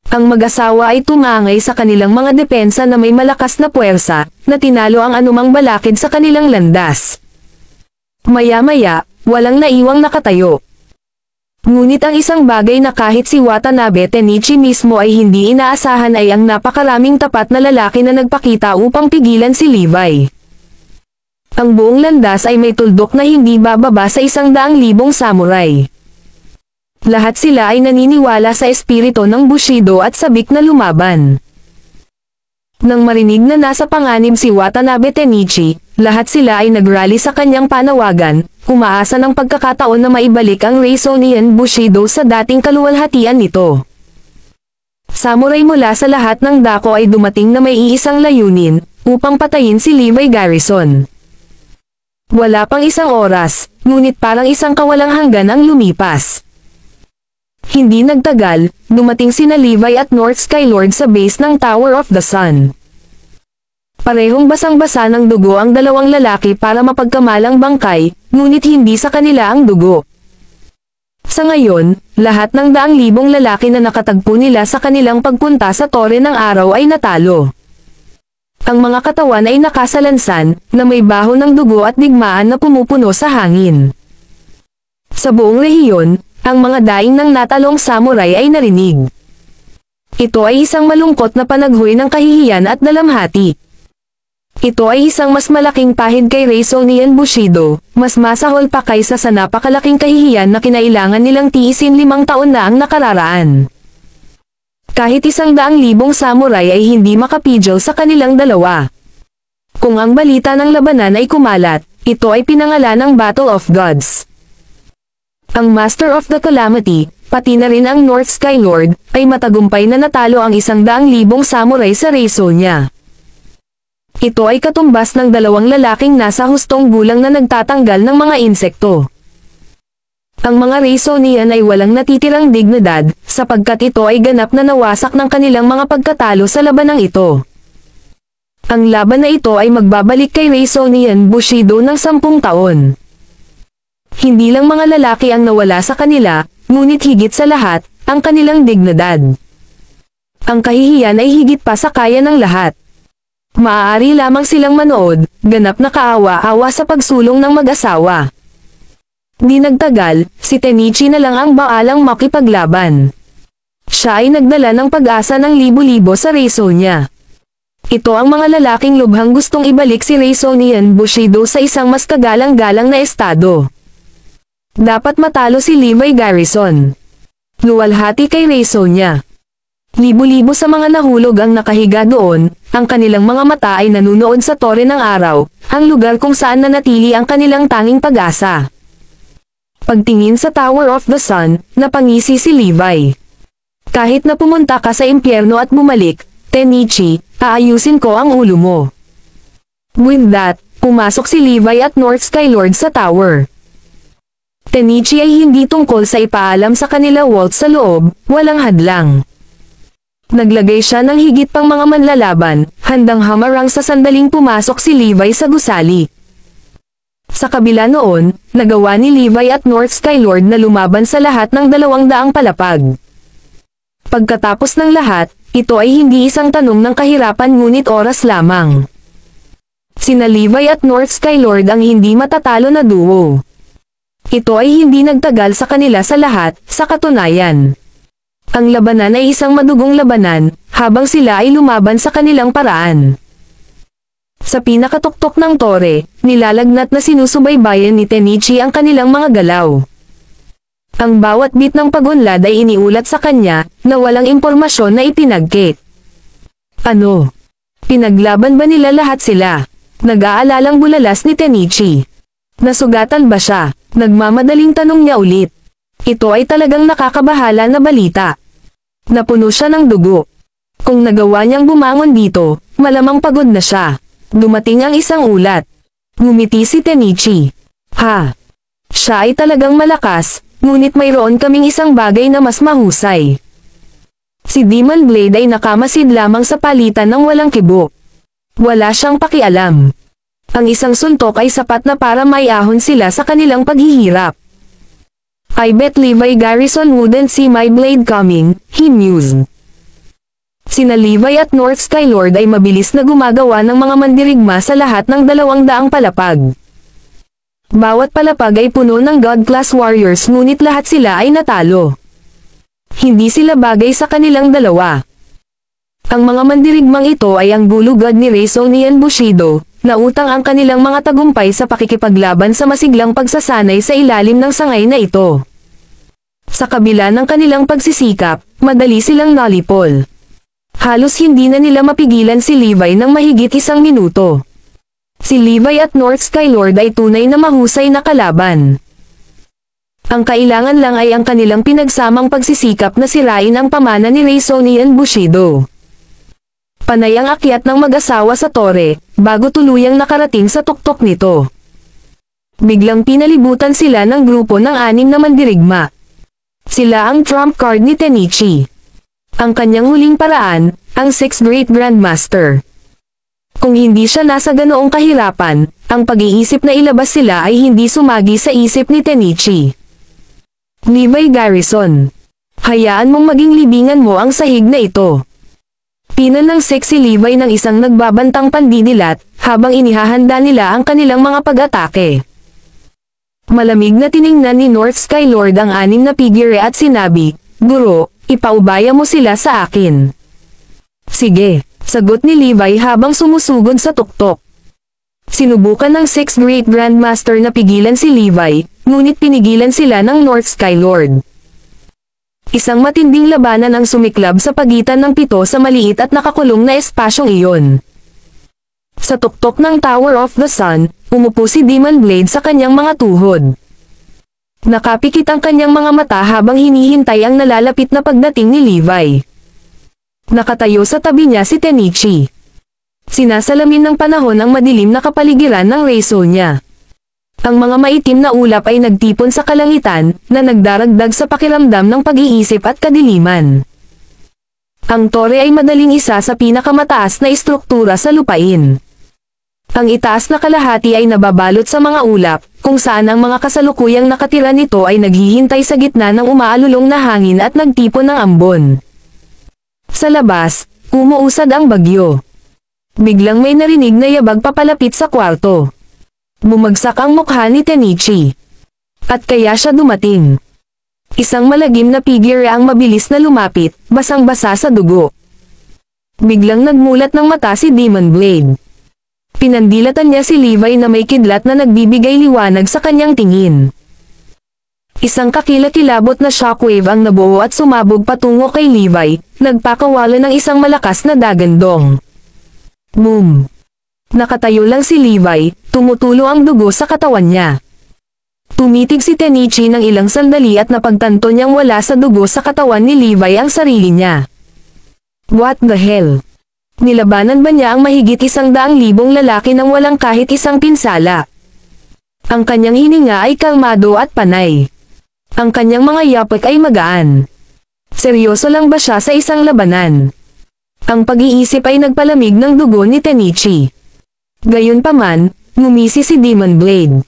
Ang mag-asawa ay tumangay sa kanilang mga depensa na may malakas na puwersa, na tinalo ang anumang balakid sa kanilang landas. Maya-maya, walang naiwang nakatayo. Ngunit ang isang bagay na kahit si Watanabe Tenichi mismo ay hindi inaasahan ay ang napakaraming tapat na lalaki na nagpakita upang pigilan si Levi. Ang buong landas ay may tuldok na hindi bababa sa 100,000 samurai. Lahat sila ay naniniwala sa espiritu ng Bushido at sabik na lumaban. Nang marinig na nasa panganib si Watanabe Tenichi, lahat sila ay nagrally sa kanyang panawagan, umaasa ng pagkakataon na maibalik ang Reisonian Bushido sa dating kaluwalhatian nito. samurai mula sa lahat ng dako ay dumating na may iisang layunin, upang patayin si Levi Garrison. Wala pang isang oras, ngunit parang isang kawalang hanggan ang lumipas. Hindi nagtagal, dumating sina Levi at North Skylord sa base ng Tower of the Sun. Parehong basang-basa ng dugo ang dalawang lalaki para mapagkamalang bangkay, ngunit hindi sa kanila ang dugo. Sa ngayon, lahat ng daang libong lalaki na nakatagpo nila sa kanilang pagpunta sa Tore ng Araw ay natalo. Ang mga katawan ay nakasalansan, na may baho ng dugo at digmaan na pumupuno sa hangin. Sa buong rehiyon, ang mga daing ng natalong samurai ay narinig. Ito ay isang malungkot na panaghoy ng kahihiyan at dalamhati. Ito ay isang mas malaking pahid kay Reisonian Bushido, mas masahol pa kaysa sa napakalaking kahihiyan na kinailangan nilang tiisin 5 taon na ang nakararaan. Kahit 100,000 samurai ay hindi makapigil sa kanilang dalawa. Kung ang balita ng labanan ay kumalat, ito ay pinangalan ng Battle of Gods. Ang Master of the Calamity, pati na rin ang North Skylord, ay matagumpay na natalo ang 100,000 samurai sa Reisonia. Ito ay katumbas ng 2 lalaking nasa hustong gulang na nagtatanggal ng mga insekto. Ang mga Reisonian ay walang natitirang dignidad, sapagkat ito ay ganap na nawasak ng kanilang mga pagkatalo sa labanang ito. Ang laban na ito ay magbabalik kay Reisonian Bushido ng 10 taon. Hindi lang mga lalaki ang nawala sa kanila, ngunit higit sa lahat, ang kanilang dignidad. Ang kahihiyan ay higit pa sa kaya ng lahat. Maaari lamang silang manood, ganap na kaawa-awa sa pagsulong ng mag-asawa. Di nagtagal, si Tenichi na lang ang baalang makipaglaban. Siya ay nagdala ng pag-asa ng libo-libo sa Reisonia. Ito ang mga lalaking lubhang gustong ibalik si Reisonian Bushido sa isang mas kagalang-galang na estado. Dapat matalo si Levi Garrison. Luwalhati kay Reisonia. Libo-libo sa mga nahulog ang nakahiga doon, ang kanilang mga mata ay nanunood sa Tore ng Araw, ang lugar kung saan nanatili ang kanilang tanging pag-asa. Pagtingin sa Tower of the Sun, napangisi si Levi. Kahit na pumunta ka sa impyerno at bumalik, Tenichi, aayusin ko ang ulo mo. With that, pumasok si Levi at North Skylord sa tower. Tenichi ay hindi tungkol sa ipaalam sa kanila Walt sa loob, walang hadlang. Naglagay siya ng higit pang mga manlalaban, handang hamarang sa sandaling pumasok si Levi sa gusali. Sa kabila noon, nagawa ni Levi at North Skylord na lumaban sa lahat ng 200 palapag. Pagkatapos ng lahat, ito ay hindi isang tanong ng kahirapan ngunit oras lamang. Sina Levi at North Skylord ang hindi matatalo na duo. Ito ay hindi nagtagal sa kanila sa lahat, sa katunayan. Ang labanan ay isang madugong labanan, habang sila ay lumaban sa kanilang paraan. Sa pinakatuktok ng tore, nilalagnat na sinusubaybayan ni Tenichi ang kanilang mga galaw. Ang bawat bit ng pagunlad ay iniulat sa kanya, na walang impormasyon na ipinagkit. Ano? Pinaglaban ba nila lahat sila? Nag-aalalang bulalas ni Tenichi. Nasugatan ba siya? Nagmamadaling tanong niya ulit. Ito ay talagang nakakabahala na balita. Napuno siya ng dugo. Kung nagawa niyang bumangon dito, malamang pagod na siya. Dumating ang isang ulat. Ngumiti si Tenichi. Ha? Siya ay talagang malakas, ngunit mayroon kaming isang bagay na mas mahusay. Si Demon Blade ay nakamasid lamang sa palitan ng walang kibo. Wala siyang pakialam. Ang isang suntok ay sapat na para maiahon sila sa kanilang paghihirap. I bet Levi Garrison wouldn't see my blade coming, he mused. Sina Levi at North Skylord ay mabilis na gumagawa ng mga mandirigma sa lahat ng 200 palapag. Bawat palapag ay puno ng God-class warriors ngunit lahat sila ay natalo. Hindi sila bagay sa kanilang dalawa. Ang mga mandirigmang ito ay ang gulugad ni Reisonian Bushido, na utang ang kanilang mga tagumpay sa pakikipaglaban sa masiglang pagsasanay sa ilalim ng sangay na ito. Sa kabila ng kanilang pagsisikap, madali silang nalipol. Halos hindi na nila mapigilan si Levi ng mahigit 1 minuto. Si Levi at North Skylord ay tunay na mahusay na kalaban. Ang kailangan lang ay ang kanilang pinagsamang pagsisikap na sirain ang pamana ni Rey Sonian Bushido. Panay ang akyat ng mag-asawa sa tore, bago tuluyang nakarating sa tuktok nito. Biglang pinalibutan sila ng grupo ng 6 na mandirigma. Sila ang trump card ni Tenichi. Ang kanyang huling paraan, ang 6th Great Grandmaster. Kung hindi siya nasa ganoong kahirapan, ang pag-iisip na ilabas sila ay hindi sumagi sa isip ni Tenichi. Levi Garrison. Hayaan mong maging libingan mo ang sahig na ito. Pinan ng sexy Levi ng isang nagbabantang pandidilat, habang inihahanda nila ang kanilang mga pag-atake. Malamig na tiningnan ni North Sky Lord ang 6 na figure at sinabi, "Guro, ipaubaya mo sila sa akin." "Sige," sagot ni Levi habang sumusugod sa tuktok. Sinubukan ng 6th Great Grandmaster na pigilan si Levi, ngunit pinigilan sila ng North Sky Lord. Isang matinding labanan ang sumiklab sa pagitan ng 7 sa maliit at nakakulong na espasyong iyon. Sa tuktok ng Tower of the Sun, umupo si Demon Blade sa kanyang mga tuhod. Nakapikit ang kanyang mga mata habang hinihintay ang nalalapit na pagdating ni Levi. Nakatayo sa tabi niya si Tenichi. Sinasalamin ng panahon ang madilim na kapaligiran ng Rezo niya. Ang mga maitim na ulap ay nagtipon sa kalangitan, na nagdaragdag sa pakiramdam ng pag-iisip at kadiliman. Ang tore ay madaling isa sa pinakamataas na istruktura sa lupain. Ang itaas na kalahati ay nababalot sa mga ulap, kung saan ang mga kasalukuyang nakatira nito ay naghihintay sa gitna ng umaalulong na hangin at nagtipon ng ambon. Sa labas, umuusad ang bagyo. Biglang may narinig na yabag papalapit sa kwarto. Bumagsak ang mukha ni Tenichi. At kaya siya dumating. Isang malagim na figure ang mabilis na lumapit, basang-basa sa dugo. Biglang nagmulat ng mata si Demon Blade. Pinandilatan niya si Levi na may kidlat na nagbibigay liwanag sa kanyang tingin. Isang kakilakilabot na shockwave ang nabuo at sumabog patungo kay Levi, nagpakawala ng isang malakas na dagandong. Boom! Nakatayo lang si Levi, tumutulo ang dugo sa katawan niya. Tumitig si Tenichi ng ilang sandali at napagtanto niyang wala sa dugo sa katawan ni Levi ang sarili niya. What the hell? Nilabanan ba niya ang mahigit 100,000 lalaki nang walang kahit isang pinsala? Ang kanyang hininga ay kalmado at panay. Ang kanyang mga yapak ay magaan. Seryoso lang ba siya sa isang labanan? Ang pag-iisip ay nagpalamig ng dugo ni Tenichi. Gayunpaman, ngumisi si Demon Blade.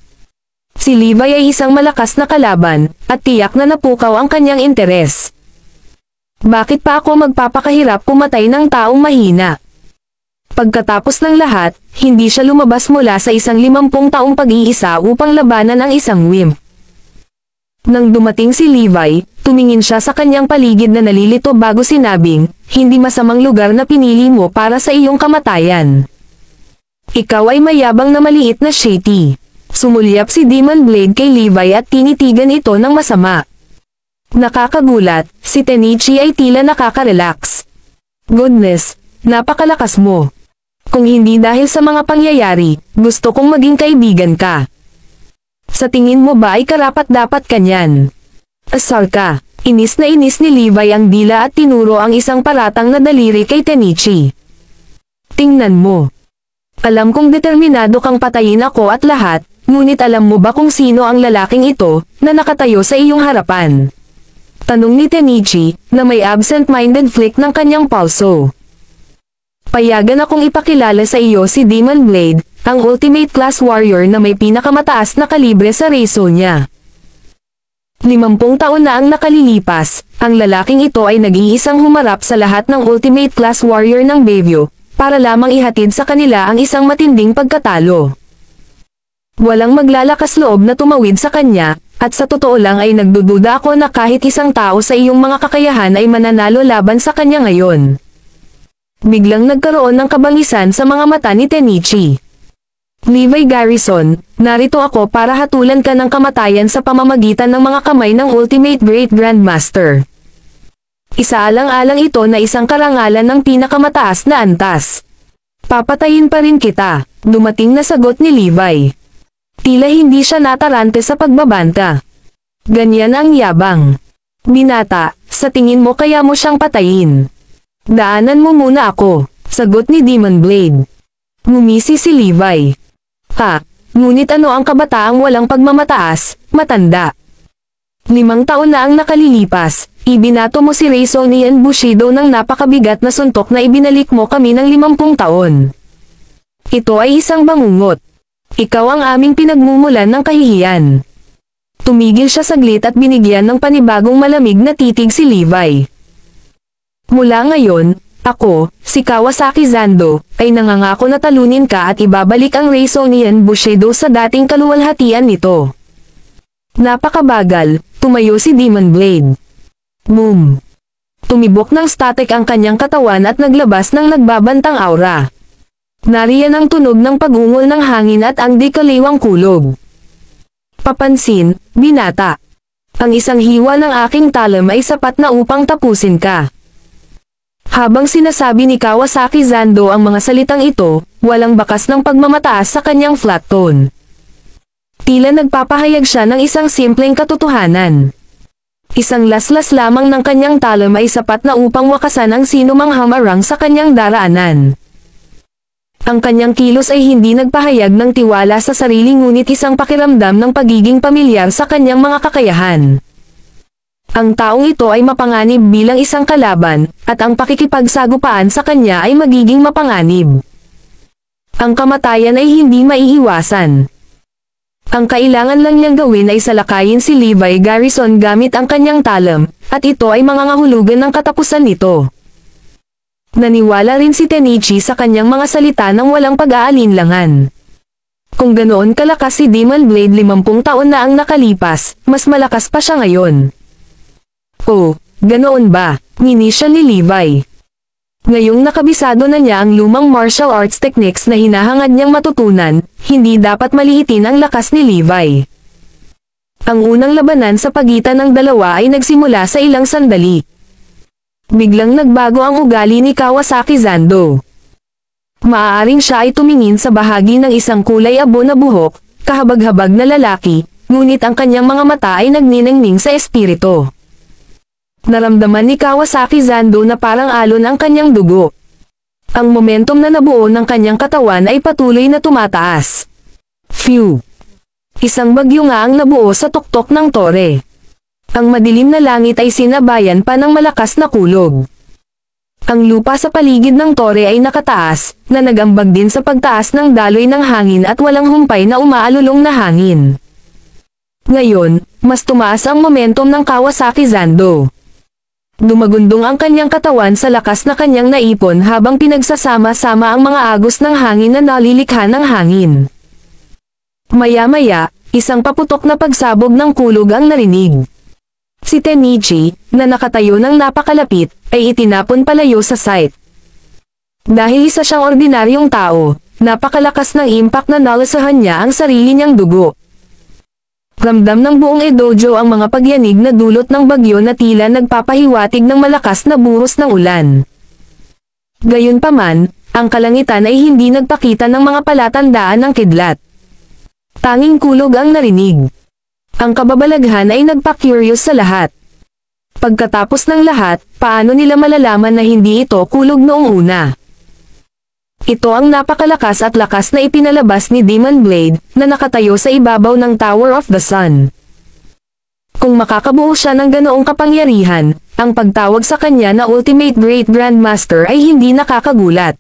Si Levi ay isang malakas na kalaban, at tiyak na napukaw ang kanyang interes. Bakit pa ako magpapakahirap pumatay ng taong mahina? Pagkatapos ng lahat, hindi siya lumabas mula sa isang 50 taong pag-iisa upang labanan ang isang wimp. Nang dumating si Levi, tumingin siya sa kanyang paligid na nalilito bago sinabing, "Hindi masamang lugar na pinili mo para sa iyong kamatayan. Ikaw ay mayabang na maliit na shitty." Sumulyap si Demon Blade kay Levi at tinitigan ito ng masama. Nakakagulat, si Tenichi ay tila nakaka-relax. "Goodness, napakalakas mo. Kung hindi dahil sa mga pangyayari, gusto kong maging kaibigan ka. Sa tingin mo ba ay karapat-dapat kanyan?" Asar ka. Inis na inis ni Levi ang dila at tinuro ang isang paratang na daliri kay Tenichi. "Tingnan mo. Alam kong determinado kang patayin ako at lahat, ngunit alam mo ba kung sino ang lalaking ito, na nakatayo sa iyong harapan?" Tanong ni Tenichi, na may absent-minded flick ng kanyang palso. "Payagan akong ipakilala sa iyo si Demon Blade, ang ultimate class warrior na may pinakamataas na kalibre sa Rezo niya." 50 taon na ang nakalilipas, ang lalaking ito ay nag-iisang humarap sa lahat ng ultimate class warrior ng Bayview, para lamang ihatid sa kanila ang isang matinding pagkatalo. Walang maglalakas loob na tumawid sa kanya, at sa totoo lang ay nagdududa ako na kahit isang tao sa iyong mga kakayahan ay mananalo laban sa kanya ngayon. Biglang nagkaroon ng kabangisan sa mga mata ni Tenichi. "Levi Garrison, narito ako para hatulan ka ng kamatayan sa pamamagitan ng mga kamay ng Ultimate Great Grandmaster. Isaalang-alang ito na isang karangalan ng pinakamataas na antas. Papatayin pa rin kita," dumating na sagot ni Levi. Tila hindi siya natarante sa pagbabanta. Ganyan ang yabang. Binata, sa tingin mo kaya mo siyang patayin? Daanan mo muna ako, sagot ni Demon Blade. Ngumisi si Levi. Ngunit ano ang kabataang walang pagmamataas, matanda? 5 taon na ang nakalilipas, ibinato mo si Reisonian Bushido ng napakabigat na suntok na ibinalik mo kami ng 50 taon. Ito ay isang bangungot. Ikaw ang aming pinagmumulan ng kahihiyan. Tumigil siya saglit at binigyan ng panibagong malamig na titig si Levi. Mula ngayon, ako, si Kawasaki Zando, ay nangangako na talunin ka at ibabalik ang Reisonian Bushido sa dating kaluwalhatian nito. Napakabagal, tumayo si Demon Blade. Boom! Tumibok ng static ang kanyang katawan at naglabas ng nagbabantang aura. Nariyan ang tunog ng pag-ungol ng hangin at ang di-kaliwang kulog. Papansin, binata. Ang isang hiwa ng aking talam ay sapat na upang tapusin ka. Habang sinasabi ni Kawasaki Zando ang mga salitang ito, walang bakas ng pagmamataas sa kanyang flat tone. Tila nagpapahayag siya ng isang simpleng katotohanan. Isang laslas lamang ng kanyang talam ay sapat na upang wakasan ang sinumang hamarang sa kanyang daraanan. Ang kanyang kilos ay hindi nagpahayag ng tiwala sa sarili ngunit isang pakiramdam ng pagiging pamilyar sa kanyang mga kakayahan. Ang taong ito ay mapanganib bilang isang kalaban, at ang pakikipagsagupaan sa kanya ay magiging mapanganib. Ang kamatayan ay hindi maiiwasan. Ang kailangan lang niyang gawin ay salakayin si Levi Garrison gamit ang kanyang talam, at ito ay mangangahulugan ng katapusan nito. Naniwala rin si Tenichi sa kanyang mga salita ng walang pag-aalinlangan. Kung ganoon kalakas si Demon Blade 50 taon na ang nakalipas, mas malakas pa siya ngayon. Oh, ganoon ba? Ngini siya ni Levi. Ngayong nakabisado na niya ang lumang martial arts techniques na hinahangad niyang matutunan, hindi dapat maliitin ang lakas ni Levi. Ang unang labanan sa pagitan ng dalawa ay nagsimula sa ilang sandali. Biglang nagbago ang ugali ni Kawasaki Zando. Maaaring siya ay tumingin sa bahagi ng isang kulay abo na buhok, kahabag-habag na lalaki, ngunit ang kanyang mga mata ay nagniningning sa espiritu. Naramdaman ni Kawasaki Zando na parang alon ang kanyang dugo. Ang momentum na nabuo ng kanyang katawan ay patuloy na tumataas. Phew! Isang bagyo nga ang nabuo sa tuktok ng tore. Ang madilim na langit ay sinabayan pa ng malakas na kulog. Ang lupa sa paligid ng tore ay nakataas, na nagambag din sa pagtaas ng daloy ng hangin at walang humpay na umaalulong na hangin. Ngayon, mas tumaas ang momentum ng Kawasaki Zando. Dumagundong ang kanyang katawan sa lakas na kanyang naipon habang pinagsasama-sama ang mga agos ng hangin na nalilikha ng hangin. Maya-maya, isang paputok na pagsabog ng kulog ang narinig. Si Tenichi, na nakatayo ng napakalapit, ay itinapon palayo sa site. Dahil isa siyang ordinaryong tao, napakalakas ng impact na nalasahan niya ang sarili niyang dugo. Ramdam ng buong Edojo ang mga pagyanig na dulot ng bagyo na tila nagpapahiwatig ng malakas na buhos ng ulan. Gayunpaman, ang kalangitan ay hindi nagpakita ng mga palatandaan ng kidlat. Tanging kulog ang narinig. Ang kababalaghan ay nagpa-curious sa lahat. Pagkatapos ng lahat, paano nila malalaman na hindi ito kulog noong una? Ito ang napakalakas at lakas na ipinalabas ni Demon Blade, na nakatayo sa ibabaw ng Tower of the Sun. Kung makakabuo siya ng ganoong kapangyarihan, ang pagtawag sa kanya na Ultimate Great Grandmaster ay hindi nakakagulat.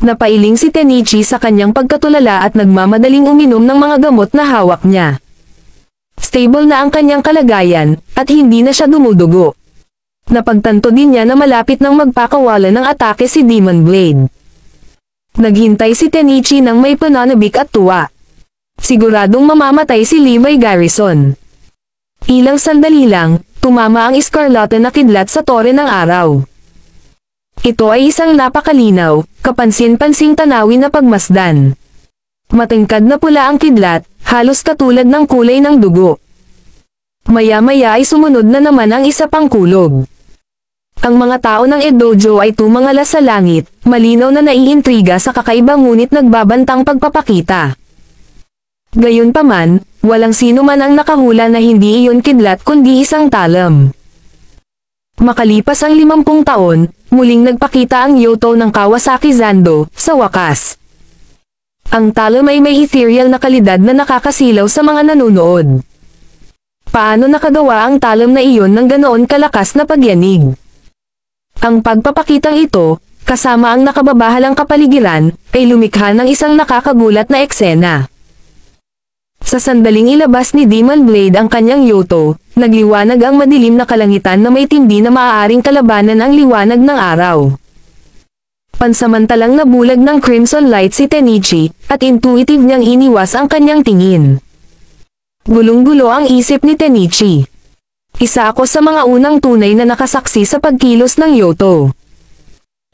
Napailing si Tenichi sa kanyang pagkatulala at nagmamadaling uminom ng mga gamot na hawak niya. Stable na ang kanyang kalagayan, at hindi na siya dumudugo. Napagtanto din niya na malapit nang magpakawala ng atake si Demon Blade. Naghintay si Tenichi ng may pananabik at tuwa. Siguradong mamamatay si Levi Garrison. Ilang sandali lang, tumama ang iskarlata na kidlat sa tore ng araw. Ito ay isang napakalinaw, kapansin-pansing tanawin na pagmasdan. Matingkad na pula ang kidlat, halos katulad ng kulay ng dugo. Maya-maya ay sumunod na naman ang isa pang kulog. Ang mga tao ng Edojo ay tumangala sa langit, malinaw na naiintriga sa kakaiba ngunit nagbabantang pagpapakita. Gayunpaman, Walang sino man ang nakahula na hindi iyon kidlat kundi isang talam. Makalipas ang 50 taon, muling nagpakita ang Yoto ng Kawasaki Zando, sa wakas. Ang talam ay may ethereal na kalidad na nakakasilaw sa mga nanonood. Paano nakagawa ang talam na iyon ng ganoon kalakas na pagyanig? Ang pagpapakitang ito, kasama ang nakababahalang kapaligiran, ay lumikha ng isang nakakagulat na eksena. Sa sandaling ilabas ni Demon Blade ang kanyang Yoto, nagliwanag ang madilim na kalangitan na may tindi na maaaring kalabanan ang liwanag ng araw. Pansamantalang nabulag ng crimson light si Tenichi, at intuitive niyang iniwas ang kanyang tingin. Gulong-gulo ang isip ni Tenichi. Isa ako sa mga unang tunay na nakasaksi sa pagkilos ng Yoto.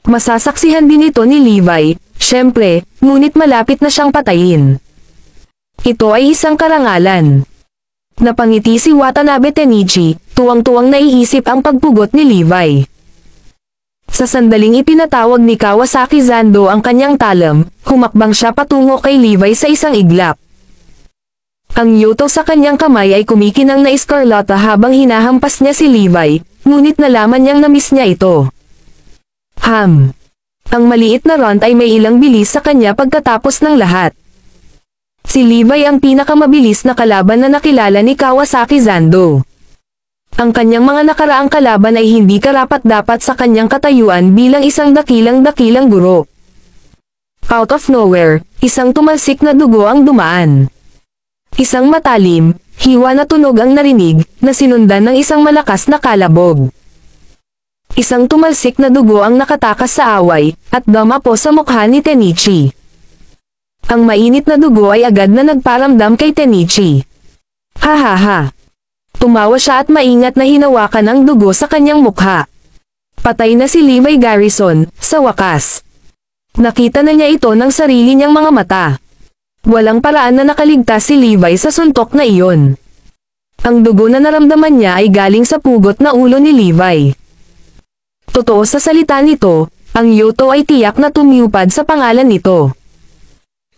Masasaksihan din ito ni Levi, syempre, ngunit malapit na siyang patayin. Ito ay isang karangalan. Napangiti si Watanabe Tenichi, tuwang-tuwang naiisip ang pagpugot ni Levi. Sa sandaling ipinatawag ni Kawasaki Zando ang kanyang talam, humakbang siya patungo kay Levi sa isang iglap. Ang Yoto sa kanyang kamay ay kumikinang na eskarlata habang hinahampas niya si Levi, ngunit nalaman niyang na-miss niya ito. Ang maliit na runt ay may ilang bilis sa kanya pagkatapos ng lahat. Si Levi ang pinakamabilis na kalaban na nakilala ni Kawasaki Zando. Ang kanyang mga nakaraang kalaban ay hindi karapat-dapat sa kanyang katayuan bilang isang dakilang-dakilang guro. Out of nowhere, isang tumalsik na dugo ang dumaan. Isang matalim, hiwa na tunog ang narinig, na sinundan ng isang malakas na kalabog. Isang tumalsik na dugo ang nakatakas sa away, at dumapo sa mukha ni Tenichi. Ang mainit na dugo ay agad na nagparamdam kay Tenichi. Ha ha ha. Tumawa siya at maingat na hinawakan ang dugo sa kanyang mukha. Patay na si Levi Garrison, sa wakas. Nakita na niya ito ng sarili niyang mga mata. Walang paraan na nakaligtas si Levi sa suntok na iyon. Ang dugo na naramdaman niya ay galing sa pugot na ulo ni Levi. Totoo sa salita nito, ang Yoto ay tiyak na tumiyupad sa pangalan nito.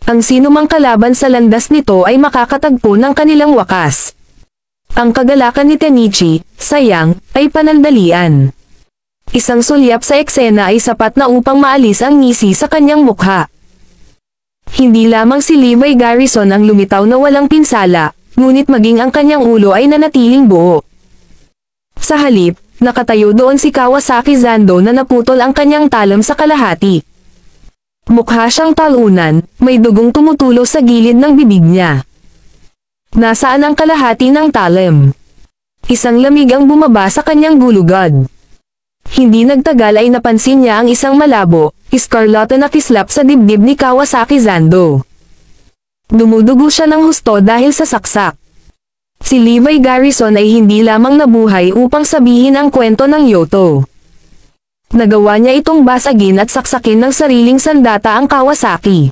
Ang sinumang kalaban sa landas nito ay makakatagpo ng kanilang wakas. Ang kagalakan ni Tenichi, sayang, ay panandalian. Isang sulyap sa eksena ay sapat na upang maalis ang ngisi sa kanyang mukha. Hindi lamang si Levi Garrison ang lumitaw na walang pinsala, ngunit maging ang kanyang ulo ay nanatiling buo. Sa halip, nakatayo doon si Kawasaki Zando na naputol ang kanyang talam sa kalahati. Mukha siyang talunan, may dugong tumutulo sa gilid ng bibig niya. Nasaan ang kalahati ng talam? Isang lamig ang bumaba sa kanyang gulugad. Hindi nagtagal ay napansin niya ang isang malabo, eskarlata na kislap sa dibdib ni Kawasaki Zando. Dumudugo siya ng husto dahil sa saksak. Si Levi Garrison ay hindi lamang nabuhay upang sabihin ang kwento ng Yoto. Nagawa niya itong basagin at saksakin ng sariling sandata ang Kawasaki.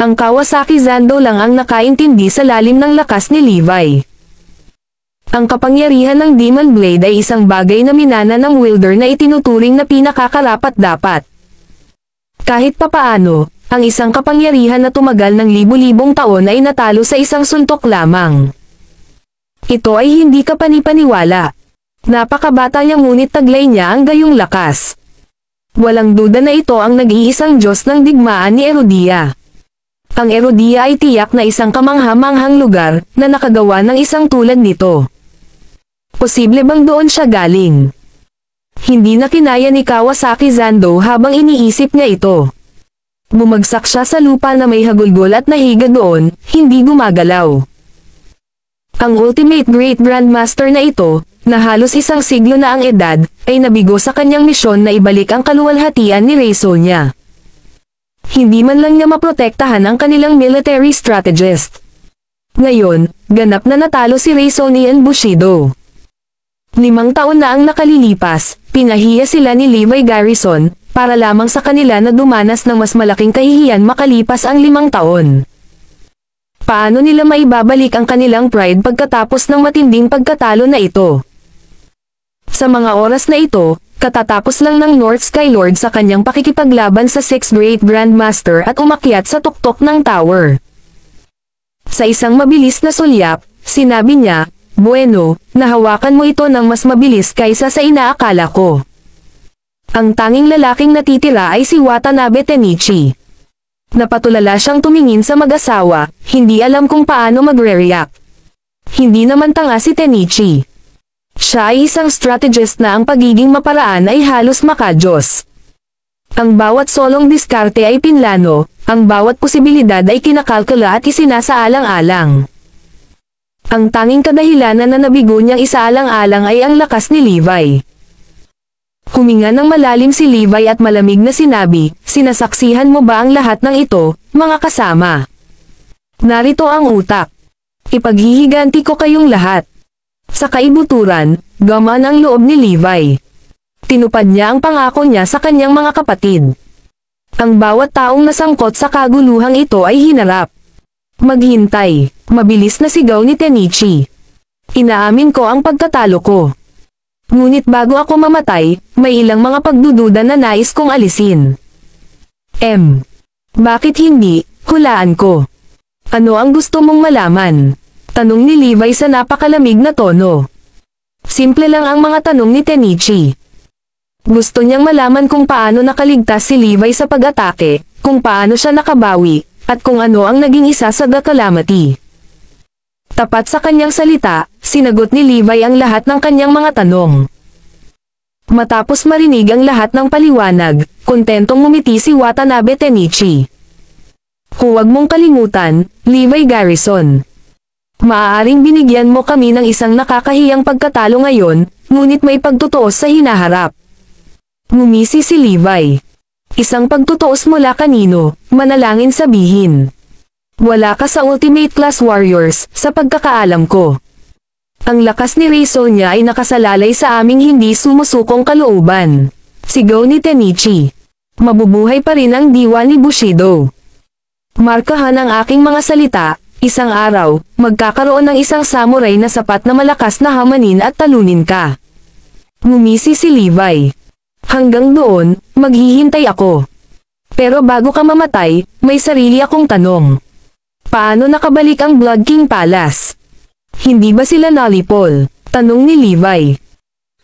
Ang Kawasaki Zando lang ang nakaintindi sa lalim ng lakas ni Levi. Ang kapangyarihan ng Demon Blade ay isang bagay na minana ng wielder na itinuturing na pinakakarapat-dapat. Kahit papaano, ang isang kapangyarihan na tumagal ng libu-libong taon ay natalo sa isang suntok lamang. Ito ay hindi kapanipaniwala. Napakabata niya ngunit taglay niya ang gayong lakas. Walang duda na ito ang nag-iisang Diyos ng digmaan ni Erudia. Ang Erudia ay tiyak na isang kamangha-manghang lugar na nakagawa ng isang tulad nito. Posible bang doon siya galing? Hindi na kinaya ni Kawasaki Zando habang iniisip niya ito. Bumagsak siya sa lupa na may hagulgol at nahiga doon, hindi gumagalaw. Ang Ultimate Great Grandmaster na ito, na halos isang siglo na ang edad, ay nabigo sa kanyang misyon na ibalik ang kaluwalhatian ni Raysonia. Hindi man lang niya maprotektahan ang kanilang military strategist. Ngayon, ganap na natalo si Raysonia Bushido. 5 taon na ang nakalilipas, pinahiya sila ni Levi Garrison, para lamang sa kanila na dumanas ng mas malaking kahihiyan makalipas ang 5 taon. Paano nila maibabalik ang kanilang pride pagkatapos ng matinding pagkatalo na ito? Sa mga oras na ito, katatapos lang ng North Skylord sa kanyang pakikipaglaban sa 6th Great Grandmaster at umakyat sa tuktok ng tower. Sa isang mabilis na sulyap, sinabi niya, "Bueno, nahawakan mo ito ng mas mabilis kaysa sa inaakala ko." Ang tanging lalaking natitira ay si Watanabe Tenichi. Napatulala siyang tumingin sa mag-asawa, hindi alam kung paano magre-react. Hindi naman tanga si Tenichi. Siya ay isang strategist na ang pagiging maparaan ay halos makadyos. Ang bawat solong diskarte ay pinlano, ang bawat posibilidad ay kinakalkula at isinasaalang-alang. Ang tanging kadahilanan na nabigo niyang isaalang-alang ay ang lakas ni Levi. Huminga ng malalim si Levi at malamig na sinabi, "Sinasaksihan mo ba ang lahat ng ito, mga kasama? Narito ang utak. Ipaghihiganti ko kayong lahat." Sa kaibuturan, gamaan ang loob ni Levi. Tinupad niya ang pangako niya sa kanyang mga kapatid. Ang bawat taong nasangkot sa kaguluhang ito ay hinarap. "Maghintay," mabilis na sigaw ni Tenichi. "Inaamin ko ang pagkatalo ko. Ngunit bago ako mamatay, may ilang mga pagdududa na nais kong alisin." Bakit hindi? Hulaan ko. "Ano ang gusto mong malaman?" Tanong ni Levi sa napakalamig na tono. Simple lang ang mga tanong ni Tenichi. Gusto niyang malaman kung paano nakaligtas si Levi sa pag-atake, kung paano siya nakabawi, at kung ano ang naging isa sa The Calamity. Tapat sa kanyang salita, sinagot ni Levi ang lahat ng kanyang mga tanong. Matapos marinig ang lahat ng paliwanag, kontentong ngumiti si Watanabe Tenichi. "Huwag mong kalimutan, Levi Garrison. Maaaring binigyan mo kami ng isang nakakahiyang pagkatalo ngayon, ngunit may pagtutuos sa hinaharap." Ngumisi si Levi. "Isang pagtutuos mula kanino, manalangin sabihin. Wala ka sa Ultimate Class Warriors, sa pagkakaalam ko. Ang lakas ni Raisonia ay nakasalalay sa aming hindi sumusukong kalooban." Sigaw ni Tenichi. "Mabubuhay pa rin ang diwa ni Bushido. Markahan ang aking mga salita, isang araw, magkakaroon ng isang samurai na sapat na malakas na hamanin at talunin ka." Ngumisi si Levi. "Hanggang doon, maghihintay ako. Pero bago ka mamatay, may sarili akong tanong. Paano nakabalik ang Blood King Palace? Hindi ba sila nalipol?" Tanong ni Levi.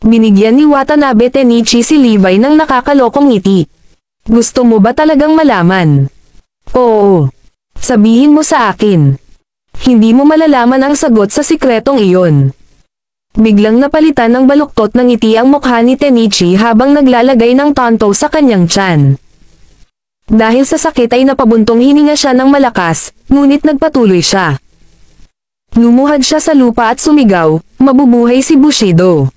Binigyan ni Watanabe Tenichi si Levi ng nakakalokong ngiti. "Gusto mo ba talagang malaman?" "Oo. Sabihin mo sa akin. Hindi mo malalaman ang sagot sa sikretong iyon." Biglang napalitan ng baluktot ng ngiti ang mukha ni Tenichi habang naglalagay ng tonto sa kanyang tiyan. Dahil sa sakit ay napabuntong hininga siya ng malakas, ngunit nagpatuloy siya. Lumuhad siya sa lupa at sumigaw, "Mabubuhay si Bushido."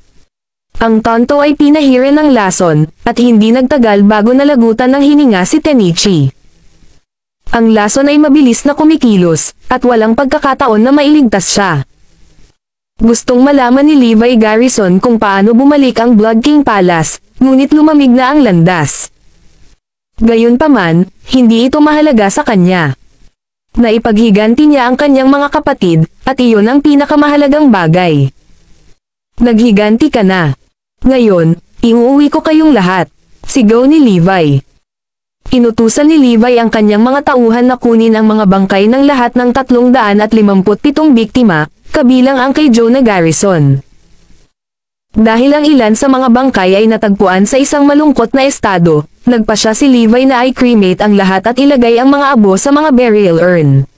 Ang tonto ay pinahire ng lason, at hindi nagtagal bago nalagutan ng hininga si Tenichi. Ang lason ay mabilis na kumikilos, at walang pagkakataon na mailigtas siya. Gustong malaman ni Levi Garrison kung paano bumalik ang Blood King Palace, ngunit lumamig na ang landas. Gayunpaman, hindi ito mahalaga sa kanya. Naipaghiganti niya ang kanyang mga kapatid, at iyon ang pinakamahalagang bagay. "Naghiganti ka na. Ngayon, iuuwi ko kayong lahat." Sigaw ni Levi. Inutusan ni Levi ang kanyang mga tauhan na kunin ang mga bangkay ng lahat ng 357 biktima, kabilang ang kay Jonah Garrison. Dahil ang ilan sa mga bangkay ay natagpuan sa isang malungkot na estado, nagpasya si Levi na i-cremate ang lahat at ilagay ang mga abo sa mga burial urn.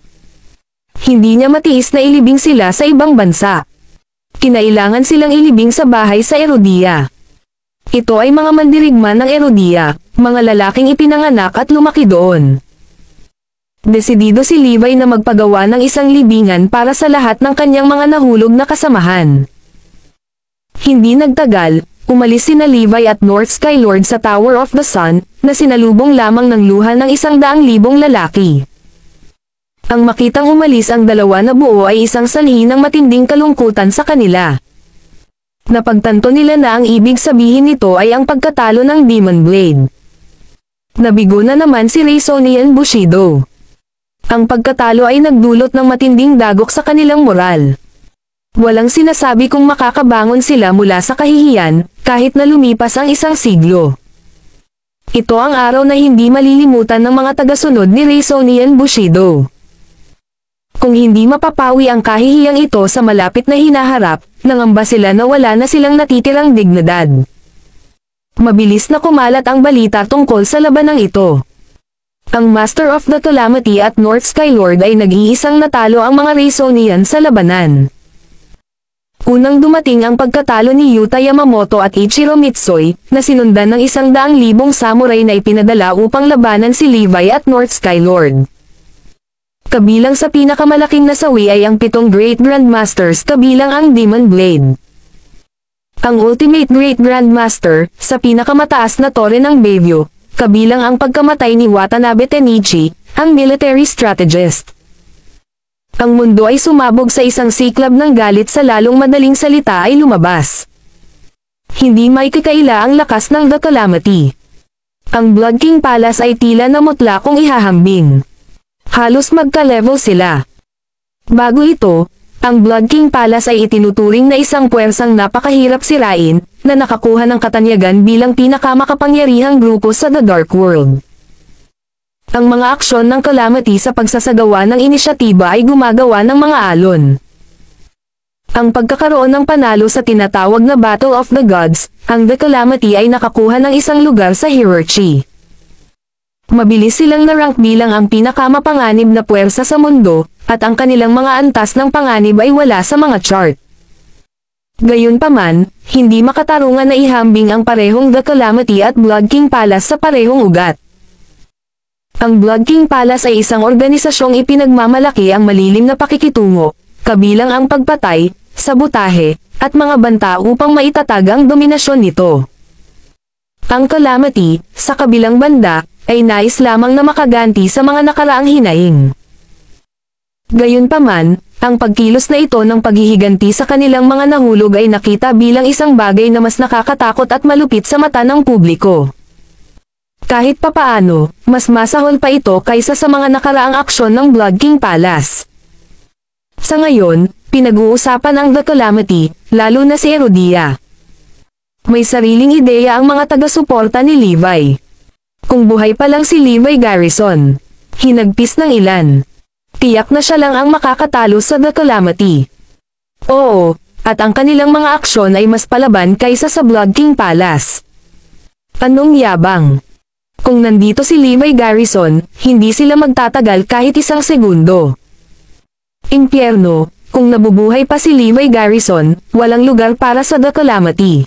Hindi niya matiis na ilibing sila sa ibang bansa. Kinailangan silang ilibing sa bahay sa Erodia. Ito ay mga mandirigma ng Erodia, mga lalaking ipinanganak at lumaki doon. Desidido si Levi na magpagawa ng isang libingan para sa lahat ng kanyang mga nahulog na kasamahan. Hindi nagtagal, umalis sina Levi at North Skylord sa Tower of the Sun, na sinalubong lamang ng luha ng 100,000 lalaki. Ang makitang umalis ang dalawa na buo ay isang sanhi ng matinding kalungkutan sa kanila. Napagtanto nila na ang ibig sabihin nito ay ang pagkatalo ng Demon Blade. Nabigo na naman si Reisonian Bushido. Ang pagkatalo ay nagdulot ng matinding dagok sa kanilang moral. Walang sinasabi kung makakabangon sila mula sa kahihiyan, kahit na lumipas ang isang siglo. Ito ang araw na hindi malilimutan ng mga tagasunod ni Reisonian Bushido. Kung hindi mapapawi ang kahihiyang ito sa malapit na hinaharap, nangamba sila na wala na silang natitirang dignidad. Mabilis na kumalat ang balita tungkol sa labanang ito. Ang Master of the Calamity at North Skylord ay nag-iisang natalo ang mga Raisonian sa labanan. Unang dumating ang pagkatalo ni Yuta Yamamoto at Ichiro Mitsoy, na sinundan ng 100,000 samurai na ipinadala upang labanan si Levi at North Skylord. Kabilang sa pinakamalaking nasawi ay ang 7 Great Grandmasters kabilang ang Demon Blade. Ang Ultimate Great Grandmaster, sa pinakamataas na tore ng Beivyo, kabilang ang pagkamatay ni Watanabe Tenichi, ang military strategist. Ang mundo ay sumabog sa isang siklab ng galit sa lalong madaling salita ay lumabas. Hindi may kakaila ang lakas ng The Calamity. Ang Blood King Palace ay tila namutla kung ihahambing. Halos magka-level sila. Bago ito, ang Blood King Palace ay itinuturing na isang puwersang napakahirap sirain, na nakakuha ng katanyagan bilang pinakamakapangyarihang grupo sa The Dark World. Ang mga aksyon ng Calamity sa pagsasagawa ng inisyatiba ay gumagawa ng mga alon. Ang pagkakaroon ng panalo sa tinatawag na Battle of the Gods, ang The Calamity ay nakakuha ng isang lugar sa hierarchy. Mabilis silang na-rank bilang ang pinakamapanganib na puwersa sa mundo, at ang kanilang mga antas ng panganib ay wala sa mga chart. Gayunpaman, hindi makatarungan na ihambing ang parehong The Calamity at Blood King Palace sa parehong ugat. Ang Blood King Palace ay isang organisasyong ipinagmamalaki ang malilim na pakikitungo, kabilang ang pagpatay, sabotahe, at mga banta upang maitatag ang dominasyon nito. Ang Calamity, sa kabilang banda, ay nais lamang na makaganti sa mga nakaraang hinaing. Gayunpaman, ang pagkilos na ito ng paghihiganti sa kanilang mga nahulog ay nakita bilang isang bagay na mas nakakatakot at malupit sa mata ng publiko. Kahit papaano, mas masahol pa ito kaysa sa mga nakaraang aksyon ng Blood King Palace. Sa ngayon, pinag-uusapan ang The Calamity, lalo na si Erodia. May sariling ideya ang mga taga-suporta ni Levi. Kung buhay pa lang si Levi Garrison, hinagpis ng ilan. Tiyak na siya lang ang makakatalo sa The Calamity. Oo, at ang kanilang mga aksyon ay mas palaban kaysa sa Blood King Palace. Anong yabang? Kung nandito si Levi Garrison, hindi sila magtatagal kahit isang segundo. Impyerno, kung nabubuhay pa si Levi Garrison, walang lugar para sa The Calamity.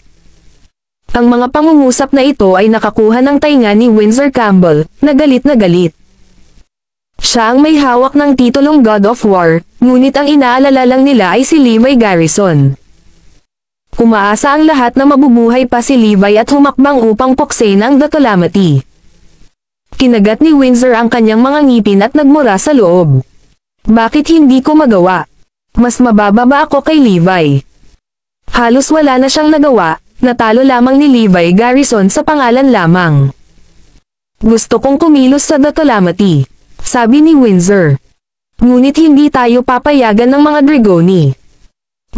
Ang mga pangungusap na ito ay nakakuha ng tainga ni Windsor Campbell, na galit na galit. Siya ang may hawak ng titulong God of War, ngunit ang inaalala lang nila ay si Levi Garrison. Umaasa ang lahat na mabubuhay pa si Levi at humakbang upang puksain ang The Calamity. Kinagat ni Windsor ang kanyang mga ngipin at nagmura sa loob. Bakit hindi ko magawa? Mas mababa ba ako kay Levi? Halos wala na siyang nagawa. Natalo lamang ni Levi Garrison sa pangalan lamang. Gusto kong kumilos sa The Calamity, sabi ni Windsor. Ngunit hindi tayo papayagan ng mga Dragoni.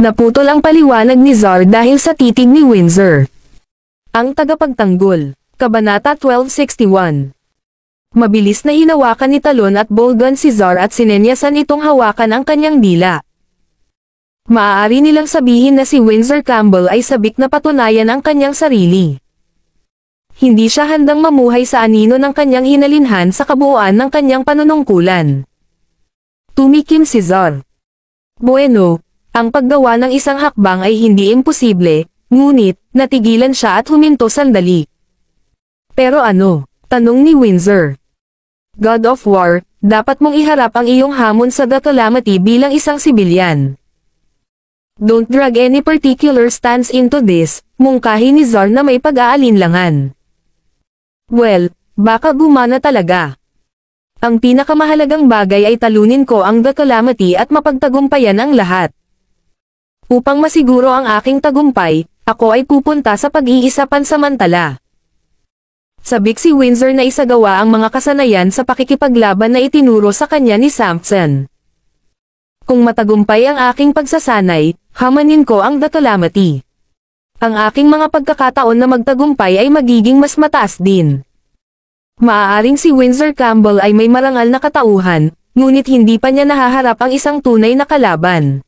Naputol ang paliwanag ni Zar dahil sa titig ni Windsor. Ang tagapagtanggol, Kabanata 1261. Mabilis na hinawakan ni Talon at Bolgan si Zar at sinenyasan itong hawakan ang kanyang dila. Maaari nilang sabihin na si Windsor Campbell ay sabik na patunayan ang kanyang sarili. Hindi siya handang mamuhay sa anino ng kanyang hinalinhan sa kabuuan ng kanyang panunungkulan. Tumikim si Zar. Bueno, ang paggawa ng isang hakbang ay hindi imposible, ngunit, natigilan siya at huminto sandali. Pero ano? Tanong ni Windsor. God of War, dapat mong iharap ang iyong hamon sa The Calamity bilang isang sibilyan. Don't drag any particular stance into this, mungkahi ni Zar na may pag-aalinlangan. Well, baka gumana talaga. Ang pinakamahalagang bagay ay talunin ko ang The Calamity at mapagtagumpayan ang lahat. Upang masiguro ang aking tagumpay, ako ay pupunta sa pag-iisa pansamantala. Sabik si Windsor na isagawa ang mga kasanayan sa pakikipaglaban na itinuro sa kanya ni Samson. Kung matagumpay ang aking pagsasanay, hamanin ko ang The Calamity. Ang aking mga pagkakataon na magtagumpay ay magiging mas mataas din. Maaaring si Windsor Campbell ay may marangal na katauhan, ngunit hindi pa niya nahaharap ang isang tunay na kalaban.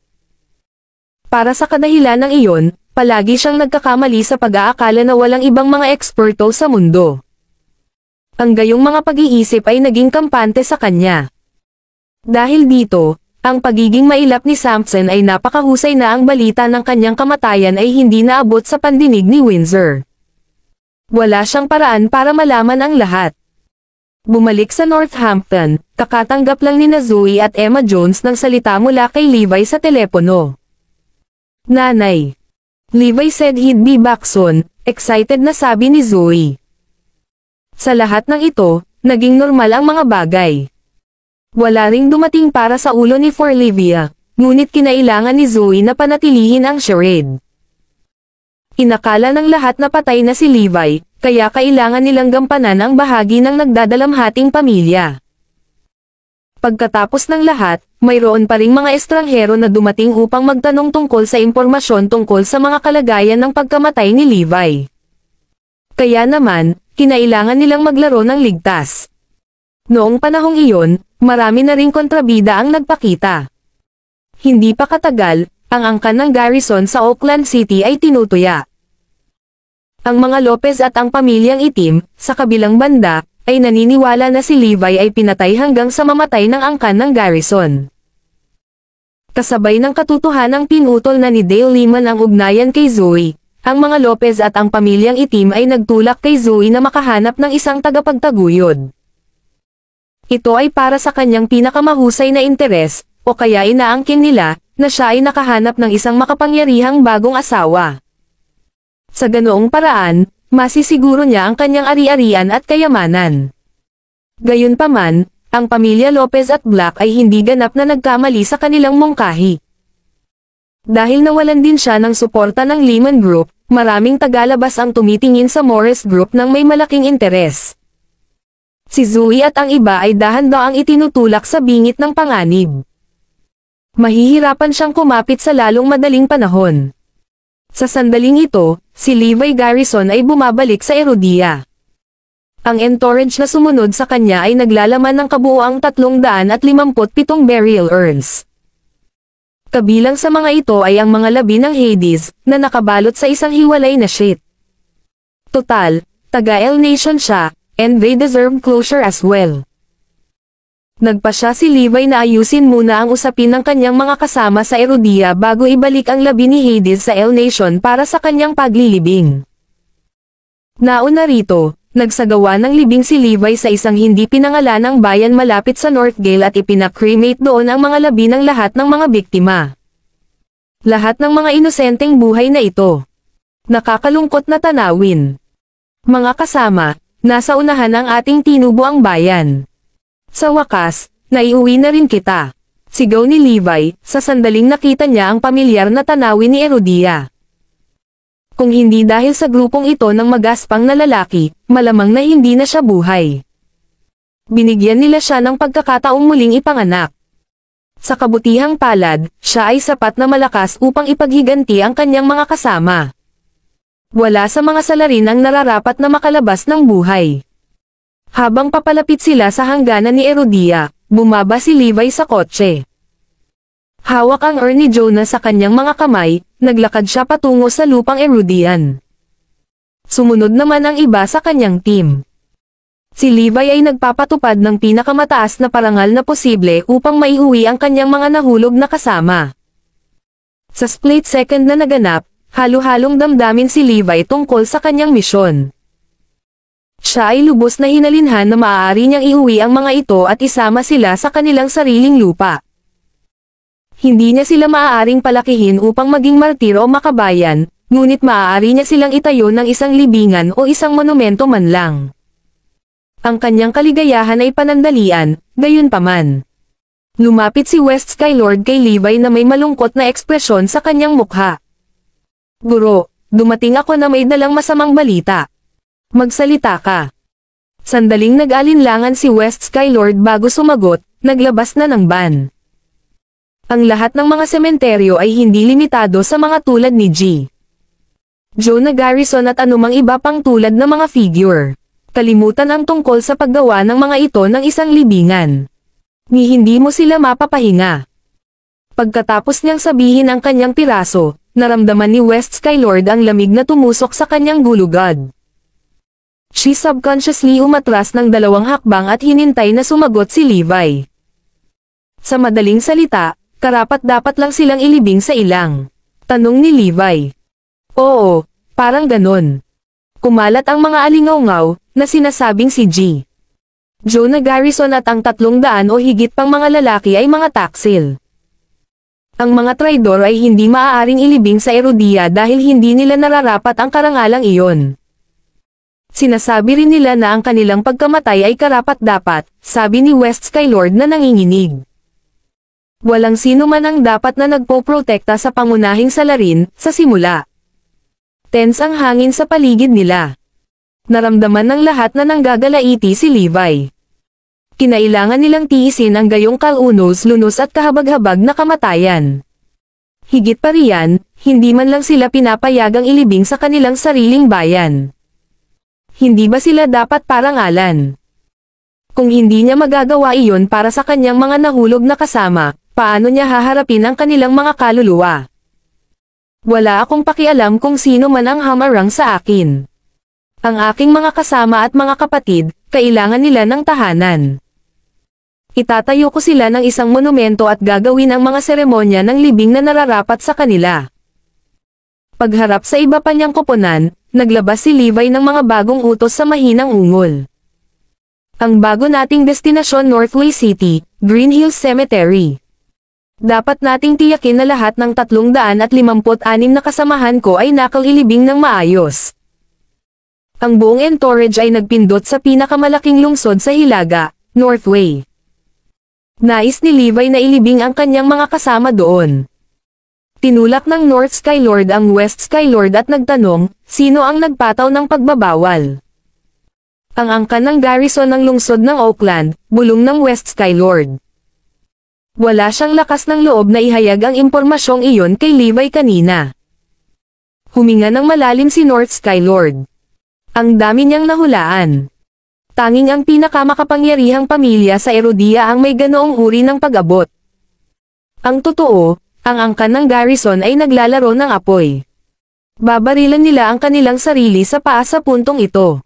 Para sa kadahilan ng iyon, palagi siyang nagkakamali sa pag-aakala na walang ibang mga eksperto sa mundo. Ang gayong mga pag-iisip ay naging kampante sa kanya. Dahil dito, ang pagiging mailap ni Samson ay napakahusay na ang balita ng kanyang kamatayan ay hindi naabot sa pandinig ni Windsor. Wala siyang paraan para malaman ang lahat. Bumalik sa Northampton, kakatanggap lang ni Zoe at Emma Jones ng salita mula kay Levi sa telepono. Nanay. Levi said he'd be back soon, excited na sabi ni Zoe. Sa lahat ng ito, naging normal ang mga bagay. Wala ring dumating para sa ulo ni Forlivia, ngunit kinailangan ni Zoe na panatilihin ang charade. Inakala ng lahat na patay na si Levi, kaya kailangan nilang gampanan ang bahagi ng nagdadalamhating pamilya. Pagkatapos ng lahat, mayroon pa ring mga estranghero na dumating upang magtanong tungkol sa impormasyon tungkol sa mga kalagayan ng pagkamatay ni Levi. Kaya naman, kinailangan nilang maglaro ng ligtas. Noong panahong iyon, marami na ring kontrabida ang nagpakita. Hindi pa katagal, ang angkan ng garrison sa Auckland City ay tinutuya. Ang mga Lopez at ang pamilyang itim, sa kabilang banda, ay naniniwala na si Levi ay pinatay hanggang sa mamatay ng angkan ng garrison. Kasabay ng katotohanang pinutol na ni Dale Lehman ang ugnayan kay Zoe, ang mga Lopez at ang pamilyang itim ay nagtulak kay Zoe na makahanap ng isang tagapagtaguyod. Ito ay para sa kanyang pinakamahusay na interes, o kaya inaangkin nila, na siya ay nakahanap ng isang makapangyarihang bagong asawa. Sa ganoong paraan, masisiguro niya ang kanyang ari-arian at kayamanan. Gayunpaman, ang pamilya Lopez at Black ay hindi ganap na nagkamali sa kanilang mungkahi. Dahil nawalan din siya ng suporta ng Lehman Group, maraming tagalabas ang tumitingin sa Morris Group ng may malaking interes. Si Zoe at ang iba ay dahan-daang itinutulak sa bingit ng panganib. Mahihirapan siyang kumapit sa lalong madaling panahon. Sa sandaling ito, si Levi Garrison ay bumabalik sa Erodia. Ang entourage na sumunod sa kanya ay naglalaman ng kabuuang 357 burial urns. Kabilang sa mga ito ay ang mga labi ng Hades, na nakabalot sa isang hiwalay na sheet. Total, taga-El Nation siya, and they deserve closure as well. Nagpasya si Levi na ayusin muna ang usapin ng kanyang mga kasama sa Erodia bago ibalik ang labi ni Hades sa El Nation para sa kanyang paglilibing. Nauna rito, nagsagawa ng libing si Levi sa isang hindi pinangalanang bayan malapit sa Northgale at ipinakremate doon ang mga labi ng lahat ng mga biktima. Lahat ng mga inosenteng buhay na ito. Nakakalungkot na tanawin. Mga kasama, nasa unahan ang ating tinubo ang bayan. Sa wakas, naiuwi na rin kita. Sigaw ni Levi, sa sandaling nakita niya ang pamilyar na tanawin ni Erodia. Kung hindi dahil sa grupong ito ng magaspang na lalaki, malamang na hindi na siya buhay. Binigyan nila siya ng pagkakataong muling ipanganak. Sa kabutihang palad, siya ay sapat na malakas upang ipaghiganti ang kanyang mga kasama. Wala sa mga salarin ang nararapat na makalabas ng buhay. Habang papalapit sila sa hangganan ni Erodia, bumaba si Levi sa kotse. Hawak ang urn ni Jonah sa kanyang mga kamay, naglakad siya patungo sa lupang Erodian. Sumunod naman ang iba sa kanyang team. Si Levi ay nagpapatupad ng pinakamataas na parangal na posible upang maiuwi ang kanyang mga nahulog na kasama. Sa split second na naganap, halo-halong damdamin si Levi tungkol sa kanyang misyon. Siya ay lubos na hinalinhan na maaari niyang iuwi ang mga ito at isama sila sa kanilang sariling lupa. Hindi niya sila maaaring palakihin upang maging martir o makabayan, ngunit maaari niya silang itayo ng isang libingan o isang monumento man lang. Ang kanyang kaligayahan ay panandalian, gayunpaman. Lumapit si West Skylord kay Levi na may malungkot na ekspresyon sa kanyang mukha. Guro, dumating ako na may dalang masamang balita. Magsalita ka. Sandaling nag-alinlangan si West Skylord bago sumagot, naglabas na ng ban. Ang lahat ng mga sementeryo ay hindi limitado sa mga tulad ni G. Jonah Garrison at anumang iba pang tulad na mga figure. Kalimutan ang tungkol sa paggawa ng mga ito ng isang libingan. Ni hindi mo sila mapapahinga. Pagkatapos niyang sabihin ang kanyang piraso, naramdaman ni West Skylord ang lamig na tumusok sa kanyang gulugod. She subconsciously umatras ng 2 hakbang at hinintay na sumagot si Levi. Sa madaling salita, karapat-dapat lang silang ilibing sa ilang. Tanong ni Levi. Oo, parang ganon. Kumalat ang mga alingaw-ngaw, na sinasabing si G. Jonah Garrison at ang 300 o higit pang mga lalaki ay mga taksil. Ang mga traidor ay hindi maaaring ilibing sa Erudia dahil hindi nila nararapat ang karangalang iyon. Sinasabi rin nila na ang kanilang pagkamatay ay karapat-dapat, sabi ni West Skylord na nanginginig. Walang sino man ang dapat na nagpoprotekta sa pangunahing salarin, sa simula. Tense ang hangin sa paligid nila. Naramdaman ng lahat na nanggagalaiti si Levi. Kinailangan nilang tiisin ang gayong kalunos-lunos at kahabag-habag na kamatayan. Higit pa riyan, hindi man lang sila pinapayagang ilibing sa kanilang sariling bayan. Hindi ba sila dapat parangalan? Kung hindi niya magagawa iyon para sa kanyang mga nahulog na kasama, paano niya haharapin ang kanilang mga kaluluwa? Wala akong pakialam kung sino man ang hamarang sa akin. Ang aking mga kasama at mga kapatid, kailangan nila ng tahanan. Itatayo ko sila ng isang monumento at gagawin ang mga seremonya ng libing na nararapat sa kanila. Pagharap sa iba pa niyang koponan, naglabas si Levi ng mga bagong utos sa mahinang ungol. Ang bago nating destinasyon Northway City, Green Hills Cemetery. Dapat nating tiyakin na lahat ng 356 na kasamahan ko ay nakalilibing ng maayos. Ang buong entourage ay nagpindot sa pinakamalaking lungsod sa Hilaga, Northway. Nais ni Levi na ilibing ang kanyang mga kasama doon. Tinulak ng North Skylord ang West Skylord at nagtanong, sino ang nagpataw ng pagbabawal? Ang angkan ng garrison ng lungsod ng Oakland, bulong ng West Skylord. Wala siyang lakas ng loob na ihayag ang impormasyong iyon kay Levi kanina. Huminga ng malalim si North Skylord. Ang dami niyang nahulaan. Tanging ang pinakamakapangyarihang pamilya sa Erudia ang may ganoong uri ng pag-abot. Ang totoo, ang angkan ng garrison ay naglalaro ng apoy. Babarilan nila ang kanilang sarili sa paa sa puntong ito.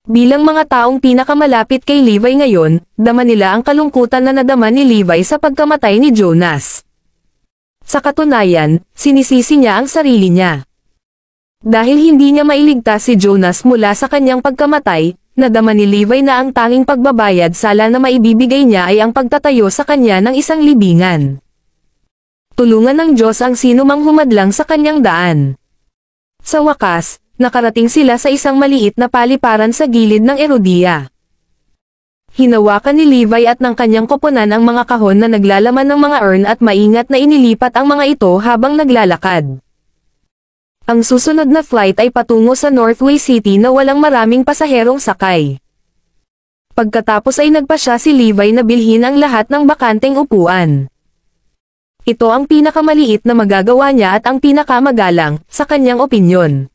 Bilang mga taong pinakamalapit kay Levi ngayon, dama nila ang kalungkutan na nadama ni Levi sa pagkamatay ni Jonas. Sa katunayan, sinisisi niya ang sarili niya. Dahil hindi niya mailigtas si Jonas mula sa kanyang pagkamatay, nadama ni Levi na ang tanging pagbabayad sala na maibibigay niya ay ang pagtatayo sa kanya ng isang libingan. Tulungan ng Diyos ang sino mang humadlang sa kanyang daan. Sa wakas, nakarating sila sa isang maliit na paliparan sa gilid ng Erudia. Hinawakan ni Levi at ng kanyang koponan ang mga kahon na naglalaman ng mga urn at maingat na inilipat ang mga ito habang naglalakad. Ang susunod na flight ay patungo sa Northway City na walang maraming pasaherong sakay. Pagkatapos ay nagpasya si Levi na bilhin ang lahat ng bakanteng upuan. Ito ang pinakamaliit na magagawa niya at ang pinakamagalang, sa kanyang opinyon.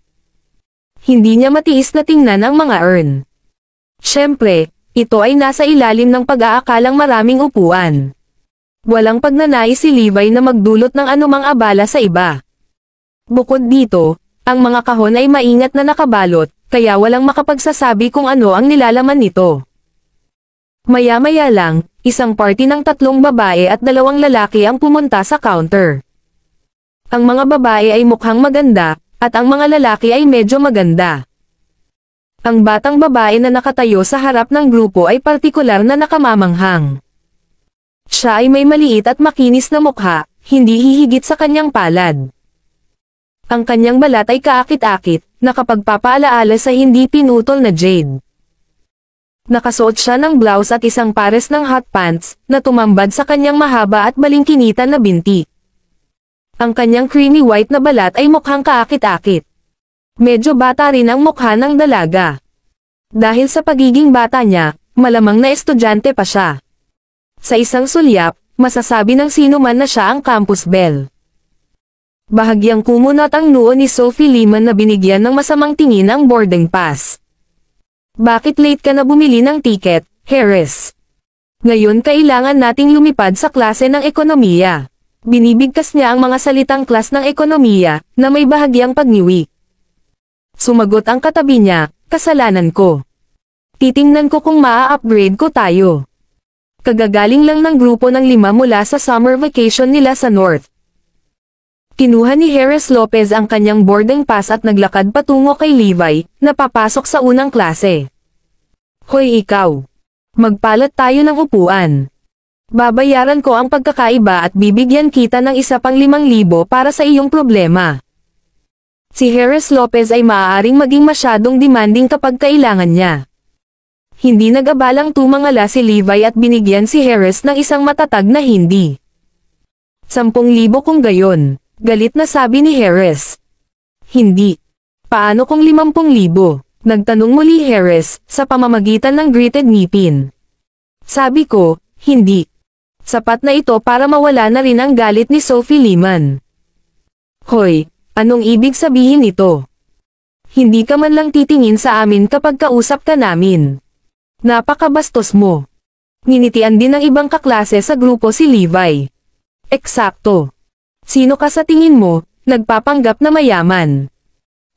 Hindi niya matiis na tingnan ang mga urn. Siyempre, ito ay nasa ilalim ng pag-aakalang maraming upuan. Walang pagnanais si Levi na magdulot ng anumang abala sa iba. Bukod dito, ang mga kahon ay maingat na nakabalot, kaya walang makapagsasabi kung ano ang nilalaman nito. Maya-maya lang, isang party ng 3 babae at 2 lalaki ang pumunta sa counter. Ang mga babae ay mukhang maganda, at ang mga lalaki ay medyo maganda. Ang batang babae na nakatayo sa harap ng grupo ay partikular na nakamamanghang. Siya ay may maliit at makinis na mukha, hindi hihigit sa kanyang palad. Ang kanyang balat ay kaakit-akit, nakapagpapaalaala sa hindi pinutol na jade. Nakasuot siya ng blouse at isang pares ng hot pants, na tumambad sa kanyang mahaba at balingkinitan na binti. Ang kanyang creamy white na balat ay mukhang kaakit-akit. Medyo bata rin ang mukha ng dalaga. Dahil sa pagiging bata niya, malamang na estudyante pa siya. Sa isang sulyap, masasabi ng sino man na siya ang campus belle. Bahagyang kumunot ang noo ni Sophie Lehman na binigyan ng masamang tingin ang boarding pass. Bakit late ka na bumili ng tiket, Harris? Ngayon kailangan nating lumipad sa klase ng ekonomiya. Binibigkas niya ang mga salitang klas ng ekonomiya, na may bahagyang pagniwi. Sumagot ang katabi niya, kasalanan ko. Titingnan ko kung maa-upgrade ko tayo. Kagagaling lang ng grupo ng 5 mula sa summer vacation nila sa North. Kinuha ni Harris Lopez ang kanyang boarding pass at naglakad patungo kay Levi, na papasok sa unang klase. Hoy ikaw! Magpalat tayo ng upuan. Babayaran ko ang pagkakaiba at bibigyan kita ng isa pang 5,000 para sa iyong problema. Si Harris Lopez ay maaaring maging masyadong demanding kapag kailangan niya. Hindi nag-abalang tumangala si Levi at binigyan si Harris ng isang matatag na hindi. 10,000 kung gayon, galit na sabi ni Harris. Hindi. Paano kung 50,000? Nagtanong muli Harris, sa pamamagitan ng gritted ngipin. Sabi ko, hindi. Sapat na ito para mawala na rin ang galit ni Sophie Liman. Hoy, anong ibig sabihin ito? Hindi ka man lang titingin sa amin kapag kausap ka namin. Napakabastos mo. Nginitian din ng ibang kaklase sa grupo si Levi. Eksakto. Sino ka sa tingin mo, nagpapanggap na mayaman?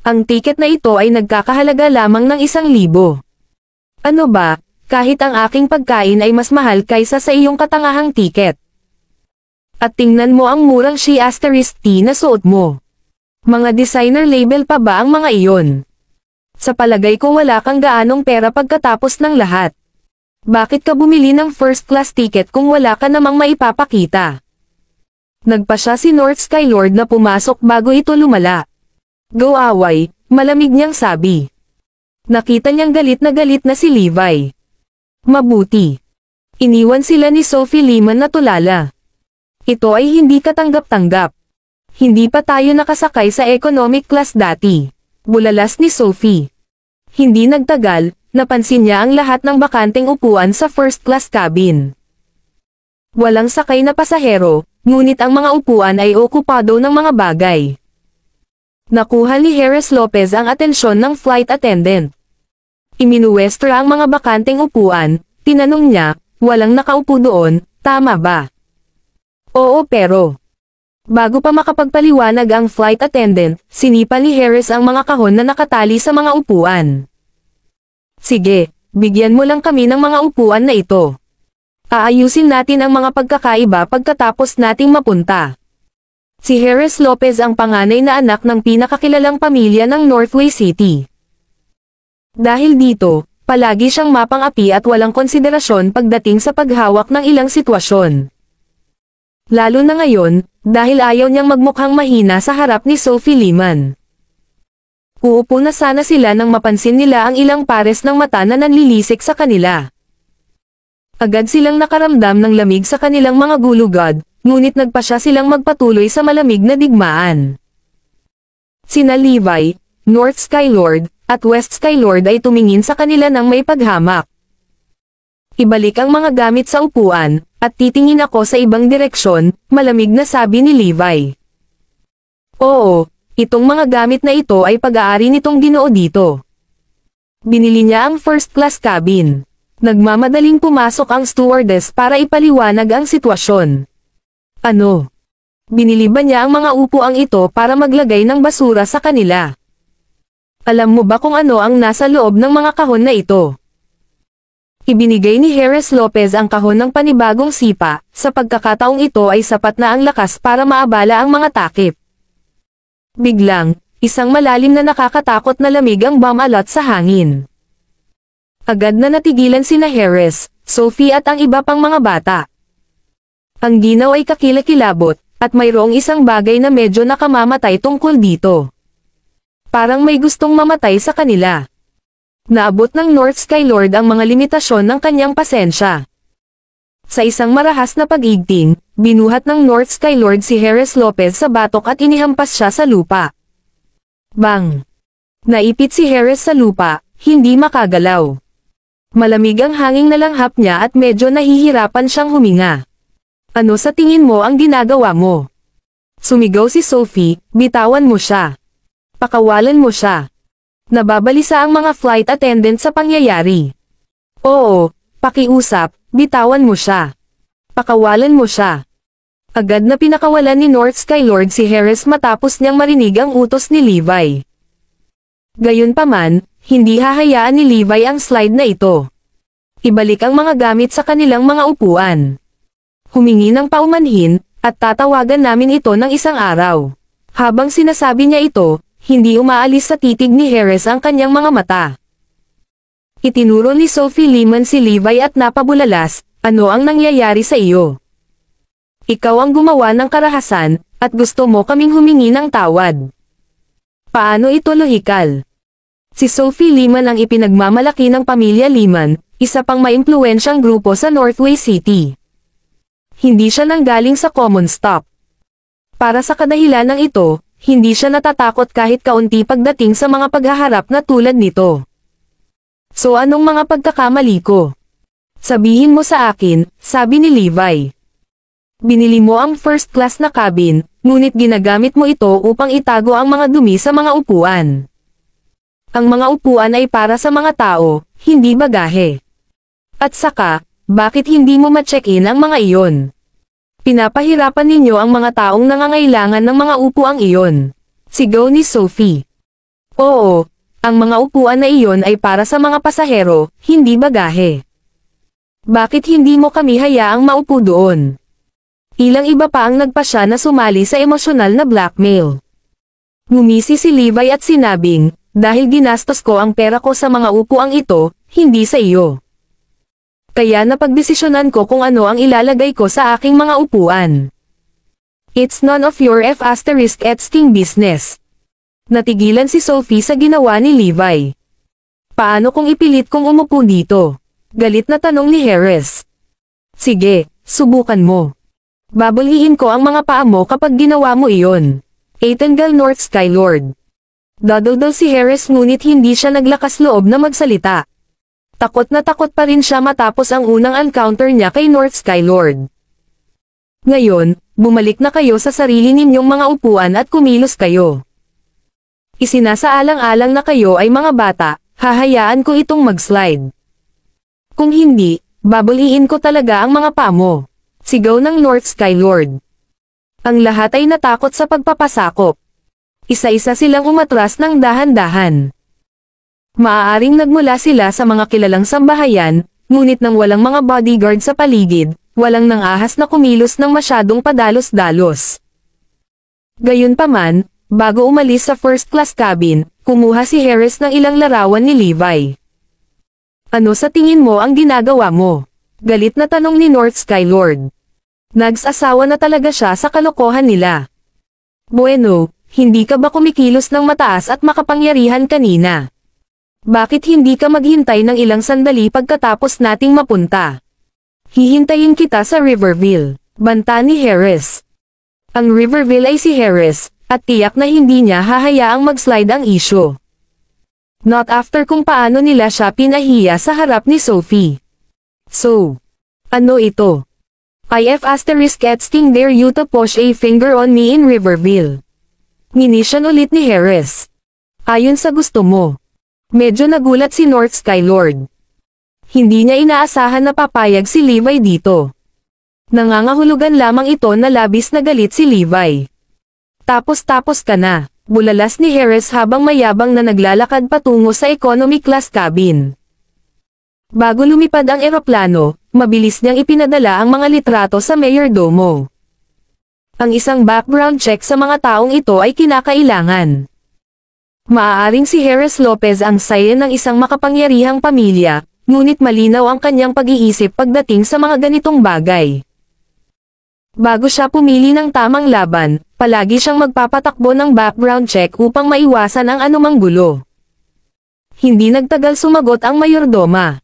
Ang tiket na ito ay nagkakahalaga lamang ng 1,000. Ano ba, kahit ang aking pagkain ay mas mahal kaysa sa iyong katangahang tiket. At tingnan mo ang murang She *T na suot mo. Mga designer label pa ba ang mga iyon? Sa palagay ko wala kang gaanong pera pagkatapos ng lahat. Bakit ka bumili ng first class ticket kung wala ka namang maipapakita? Nagpa siya si North Skylord na pumasok bago ito lumala. Go away, malamig niyang sabi. Nakita niyang galit na si Levi. Mabuti. Iniwan sila ni Sophie Liman na tulala. Ito ay hindi katanggap-tanggap. Hindi pa tayo nakasakay sa economic class dati. Bulalas ni Sophie. Hindi nagtagal, napansin niya ang lahat ng bakanteng upuan sa first class cabin. Walang sakay na pasahero, ngunit ang mga upuan ay okupado ng mga bagay. Nakuha ni Harris Lopez ang atensyon ng flight attendant. Iminuwestra ang mga bakanteng upuan, tinanong niya, walang nakaupo doon, tama ba? Oo pero. Bago pa makapagpaliwanag ang flight attendant, sinipa ni Harris ang mga kahon na nakatali sa mga upuan. Sige, bigyan mo lang kami ng mga upuan na ito. Aayusin natin ang mga pagkakaiba pagkatapos nating mapunta. Si Harris Lopez ang panganay na anak ng pinakakilalang pamilya ng Northway City. Dahil dito, palagi siyang mapang-api at walang konsiderasyon pagdating sa paghawak ng ilang sitwasyon. Lalo na ngayon, dahil ayaw niyang magmukhang mahina sa harap ni Sophie Liman. Uupo na sana sila nang mapansin nila ang ilang pares ng mata na nanlilisik sa kanila. Agad silang nakaramdam ng lamig sa kanilang mga gulugod, ngunit nagpa siya silang magpatuloy sa malamig na digmaan. Sina Levi, North Skylord, at West Skylord ay tumingin sa kanila ng may paghamak. Ibalik ang mga gamit sa upuan, at titingin ako sa ibang direksyon, malamig na sabi ni Levi. Oo, itong mga gamit na ito ay pag-aari nitong Ginoo dito. Binili niya ang first class cabin. Nagmamadaling pumasok ang stewardess para ipaliwanag ang sitwasyon. Ano? Binili ba niya ang mga upuang ito para maglagay ng basura sa kanila? Alam mo ba kung ano ang nasa loob ng mga kahon na ito? Ibinigay ni Harris Lopez ang kahon ng panibagong sipa, sa pagkakataong ito ay sapat na ang lakas para maabala ang mga takip. Biglang, isang malalim na nakakatakot na lamig ang bumalat sa hangin. Agad na natigilan sina Harris, Sophie at ang iba pang mga bata. Ang ginaw ay kakilakilabot, at mayroong isang bagay na medyo nakamamatay tungkol dito. Parang may gustong mamatay sa kanila. Naabot ng North Skylord ang mga limitasyon ng kanyang pasensya. Sa isang marahas na pag-igting, binuhat ng North Skylord si Harris Lopez sa batok at inihampas siya sa lupa. Bang! Naipit si Harris sa lupa, hindi makagalaw. Malamig ang hanging nalanghap niya at medyo nahihirapan siyang huminga. Ano sa tingin mo ang ginagawa mo? Sumigaw si Sophie, bitawan mo siya. Pakawalan mo siya. Nababalisa ang mga flight attendant sa pangyayari. Oo, Pakiusap, bitawan mo siya. Pakawalan mo siya. Agad na pinakawalan ni North Sky Lord si Harris matapos niyang marinig ang utos ni Levi. Gayunpaman, hindi hahayaan ni Levi ang slide na ito. Ibalik ang mga gamit sa kanilang mga upuan. Humingi ng paumanhin, at tatawagan namin ito ng isang araw. Habang sinasabi niya ito, hindi umaalis sa titig ni Harris ang kanyang mga mata. Itinuro ni Sophie Liman si Levi at napabulalas, ano ang nangyayari sa iyo? Ikaw ang gumawa ng karahasan, at gusto mo kaming humingi ng tawad. Paano ito lohikal? Si Sophie Liman ang ipinagmamalaki ng pamilya Liman, isa pang maimpluwensyang grupo sa Northway City. Hindi siya nanggaling sa common stock. Para sa kadahilan ng ito, hindi siya natatakot kahit kaunti pagdating sa mga paghaharap na tulad nito. So anong mga pagkakamali ko? Sabihin mo sa akin, sabi ni Levi. Binili mo ang first class na cabin, ngunit ginagamit mo ito upang itago ang mga dumi sa mga upuan. Ang mga upuan ay para sa mga tao, hindi bagahe. At saka, bakit hindi mo ma-check-in ang mga iyon? Pinapahirapan ninyo ang mga taong nangangailangan ng mga upuang iyon. Sigaw ni Sophie. Oo, ang mga upuan na iyon ay para sa mga pasahero, hindi bagahe. Bakit hindi mo kami hayaang maupo doon? Ilang iba pa ang nagpasya na sumali sa emosyonal na blackmail. Ngumisi si Levi at sinabing, dahil ginastos ko ang pera ko sa mga upuang ito, hindi sa iyo. Kaya napagdesisyonan ko kung ano ang ilalagay ko sa aking mga upuan. It's none of your f***ing business. Natigilan si Sophie sa ginawa ni Levi. Paano kung ipilit kong umupo dito? Galit na tanong ni Harris. Sige, subukan mo. Babulihin ko ang mga paa mo kapag ginawa mo iyon. Atengal North Sky Lord. Dadaldal si Harris ngunit hindi siya naglakas loob na magsalita. Takot na takot pa rin siya matapos ang unang encounter niya kay North Sky Lord. Ngayon, bumalik na kayo sa sarili ninyong mga upuan at kumilos kayo. Isinasaalang-alang na kayo ay mga bata, hahayaan ko itong mag-slide. Kung hindi, babulihin ko talaga ang mga paa mo. Sigaw ng North Sky Lord. Ang lahat ay natakot sa pagpapasakop. Isa-isa silang umatras ng dahan-dahan. Maaaring nagmula sila sa mga kilalang sambahayan, ngunit nang walang mga bodyguard sa paligid, walang nang-ahas na kumilos ng masyadong padalos-dalos. Gayunpaman, bago umalis sa first class cabin, kumuha si Harris ng ilang larawan ni Levi. Ano sa tingin mo ang ginagawa mo? Galit na tanong ni North Sky Lord. Nagsasawa na talaga siya sa kalokohan nila. Bueno, hindi ka ba kumikilos ng mataas at makapangyarihan kanina? Bakit hindi ka maghintay ng ilang sandali pagkatapos nating mapunta? Hihintayin kita sa Riverville, banta ni Harris. Ang Riverville ay si Harris, at tiyak na hindi niya hahayaang mag-slide ang issue. Not after kung paano nila siya pinahiya sa harap ni Sophie. So, ano ito? Dare you to push a finger on me in Riverville. Nginisyan ulit ni Harris. Ayon sa gusto mo. Medyo nagulat si North Sky Lord. Hindi niya inaasahan na papayag si Levi dito. Nangangahulugan lamang ito na labis na galit si Levi. Tapos ka na. Bulalas ni Harris habang mayabang na naglalakad patungo sa economy class cabin. Bago lumipad ang eroplano, mabilis niyang ipinadala ang mga litrato sa mayordomo. Ang isang background check sa mga taong ito ay kinakailangan. Maaaring si Harris Lopez ang sayan ng isang makapangyarihang pamilya, ngunit malinaw ang kanyang pag-iisip pagdating sa mga ganitong bagay. Bago siya pumili ng tamang laban, palagi siyang magpapatakbo ng background check upang maiwasan ang anumang gulo. Hindi nagtagal sumagot ang mayordoma.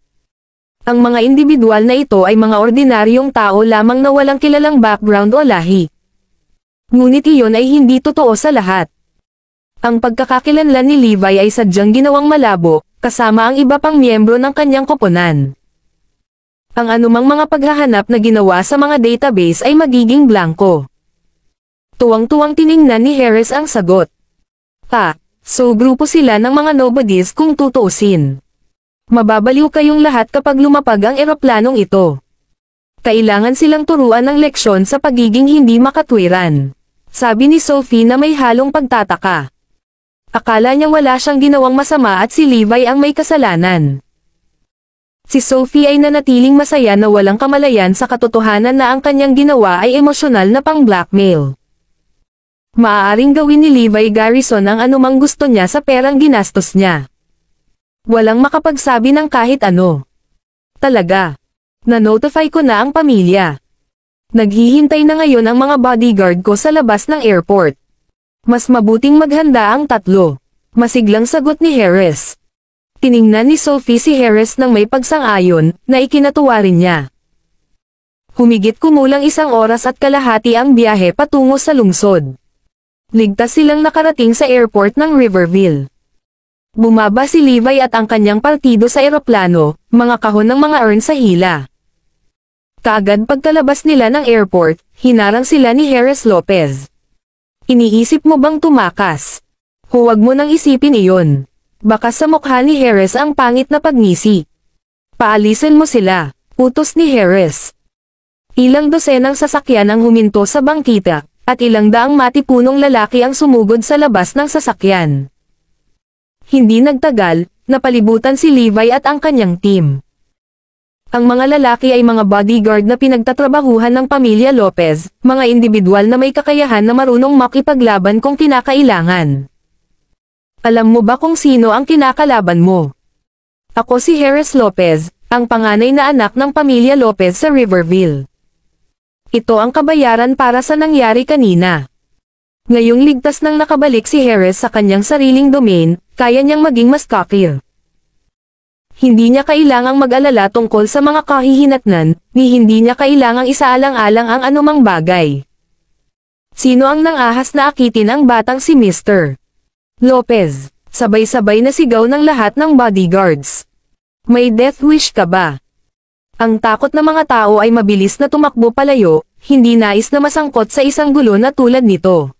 Ang mga individual na ito ay mga ordinaryong tao lamang na walang kilalang background o lahi. Ngunit iyon ay hindi totoo sa lahat. Ang pagkakakilanlan ni Levi ay sadyang ginawang malabo, kasama ang iba pang miyembro ng kanyang koponan. Ang anumang mga paghahanap na ginawa sa mga database ay magiging blanko. Tuwang-tuwang tiningnan ni Harris ang sagot. So grupo sila ng mga nobodies kung tutuusin. Mababaliw kayong lahat kapag lumapag ang eroplanong ito. Kailangan silang turuan ng leksyon sa pagiging hindi makatwiran. Sabi ni Sophie na may halong pagtataka. Akala niya wala siyang ginawang masama at si Levi ang may kasalanan. Si Sophie ay nanatiling masaya na walang kamalayan sa katotohanan na ang kanyang ginawa ay emosyonal na pang-blackmail. Maaaring gawin ni Levi Garrison ang anumang gusto niya sa perang ginastos niya. Walang makapagsabi ng kahit ano. Talaga. Na-notify ko na ang pamilya. Naghihintay na ngayon ang mga bodyguard ko sa labas ng airport. Mas mabuting maghanda ang tatlo. Masiglang sagot ni Harris. Tiningnan ni Sophie si Harris nang may pagsang-ayon, na ikinatuwa rin niya. Humigit kumulang 1 oras at kalahati ang biyahe patungo sa lungsod. Ligtas silang nakarating sa airport ng Riverville. Bumaba si Levi at ang kanyang partido sa eroplano, mga kahon ng mga urn sa hila. Kaagad pagkalabas nila ng airport, hinarang sila ni Harris Lopez. Iniisip mo bang tumakas? Huwag mo nang isipin iyon. Baka sa mukha ni Harris ang pangit na pagngisi. Paalisin mo sila, utos ni Harris. Ilang dosenang sasakyan ang huminto sa bangkita, at ilang daang matipunong lalaki ang sumugod sa labas ng sasakyan. Hindi nagtagal, napalibutan si Levi at ang kanyang team. Ang mga lalaki ay mga bodyguard na pinagtatrabahuhan ng pamilya Lopez, mga individual na may kakayahan na marunong makipaglaban kung kinakailangan. Alam mo ba kung sino ang kinakalaban mo? Ako si Harris Lopez, ang panganay na anak ng pamilya Lopez sa Riverville. Ito ang kabayaran para sa nangyari kanina. Ngayong ligtas nang nakabalik si Harris sa kanyang sariling domain, kaya niyang maging mas cocky. Hindi niya kailangang mag-alala tungkol sa mga kahihinatnan, ni hindi niya kailangang isaalang-alang ang anumang bagay. Sino ang nangahas na akitin ang batang si Mr. Lopez? Sabay-sabay na sigaw ng lahat ng bodyguards. May death wish ka ba? Ang takot ng mga tao ay mabilis na tumakbo palayo, hindi nais na masangkot sa isang gulo na tulad nito.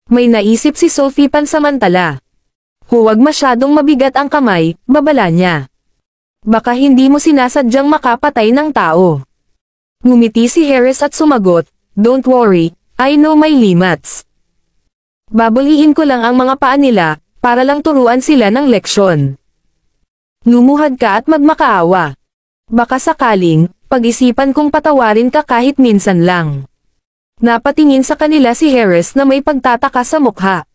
May naisip si Sophie pansamantala. Huwag masyadong mabigat ang kamay, babala niya. Baka hindi mo sinasadyang makapatay ng tao. Ngumiti si Harris at sumagot, "Don't worry, I know my limits." Babulihin ko lang ang mga paa nila, para lang turuan sila ng leksyon. Lumuhad ka at magmakaawa. Baka sakaling, pag-isipan kong patawarin ka kahit minsan lang. Napatingin sa kanila si Harris na may pagtataka sa mukha.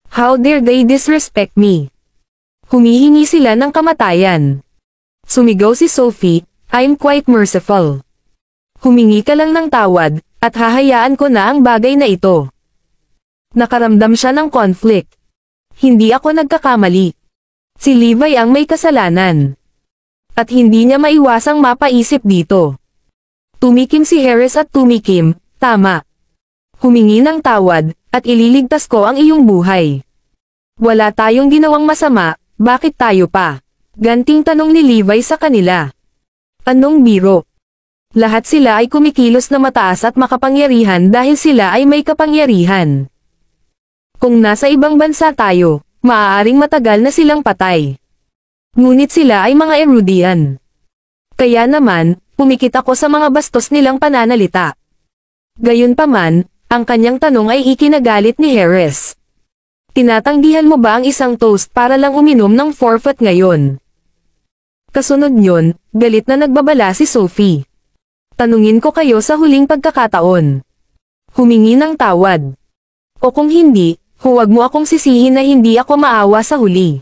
How dare they disrespect me? Humihingi sila ng kamatayan. Sumigaw si Sophie, I'm quite merciful. Humingi ka lang ng tawad, at hahayaan ko na ang bagay na ito. Nakaramdam siya ng conflict. Hindi ako nagkakamali. Si Levi ang may kasalanan. At hindi niya maiwasang mapaisip dito. Tumikim si Harris at tumikim, tama. Humingi ng tawad, at ililigtas ko ang iyong buhay. Wala tayong ginawang masama, bakit tayo pa? Ganting tanong ni Levi sa kanila. Anong biro? Lahat sila ay kumikilos na mataas at makapangyarihan dahil sila ay may kapangyarihan. Kung nasa ibang bansa tayo, maaaring matagal na silang patay. Ngunit sila ay mga erudian. Kaya naman, pumikit ako sa mga bastos nilang pananalita. Gayunpaman, ang kanyang tanong ay ikinagalit ni Harris. Tinatanggihan mo ba ang isang toast para lang uminom ng forfeit ngayon? Kasunod nyon, galit na nagbabala si Sophie. Tanungin ko kayo sa huling pagkakataon. Humingi ng tawad. O kung hindi, huwag mo akong sisihin na hindi ako maawa sa huli.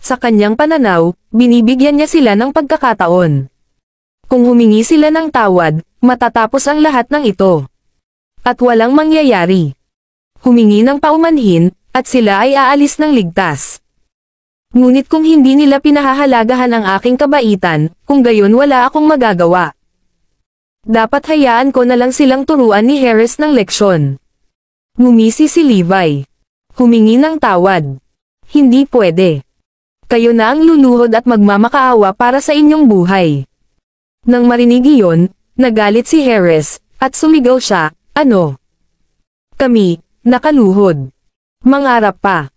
Sa kanyang pananaw, binibigyan niya sila ng pagkakataon. Kung humingi sila ng tawad, matatapos ang lahat ng ito. At walang mangyayari. Humingi ng paumanhin, at sila ay aalis ng ligtas. Ngunit kung hindi nila pinahahalagahan ang aking kabaitan, kung gayon wala akong magagawa. Dapat hayaan ko na lang silang turuan ni Harris ng leksyon. Ngumisi si Levi. Humingi ng tawad. Hindi pwede. Kayo na ang luluhod at magmamakaawa para sa inyong buhay. Nang marinig iyon, nagalit si Harris, at sumigaw siya, ano? Kami, nakaluhod. Mangarap pa.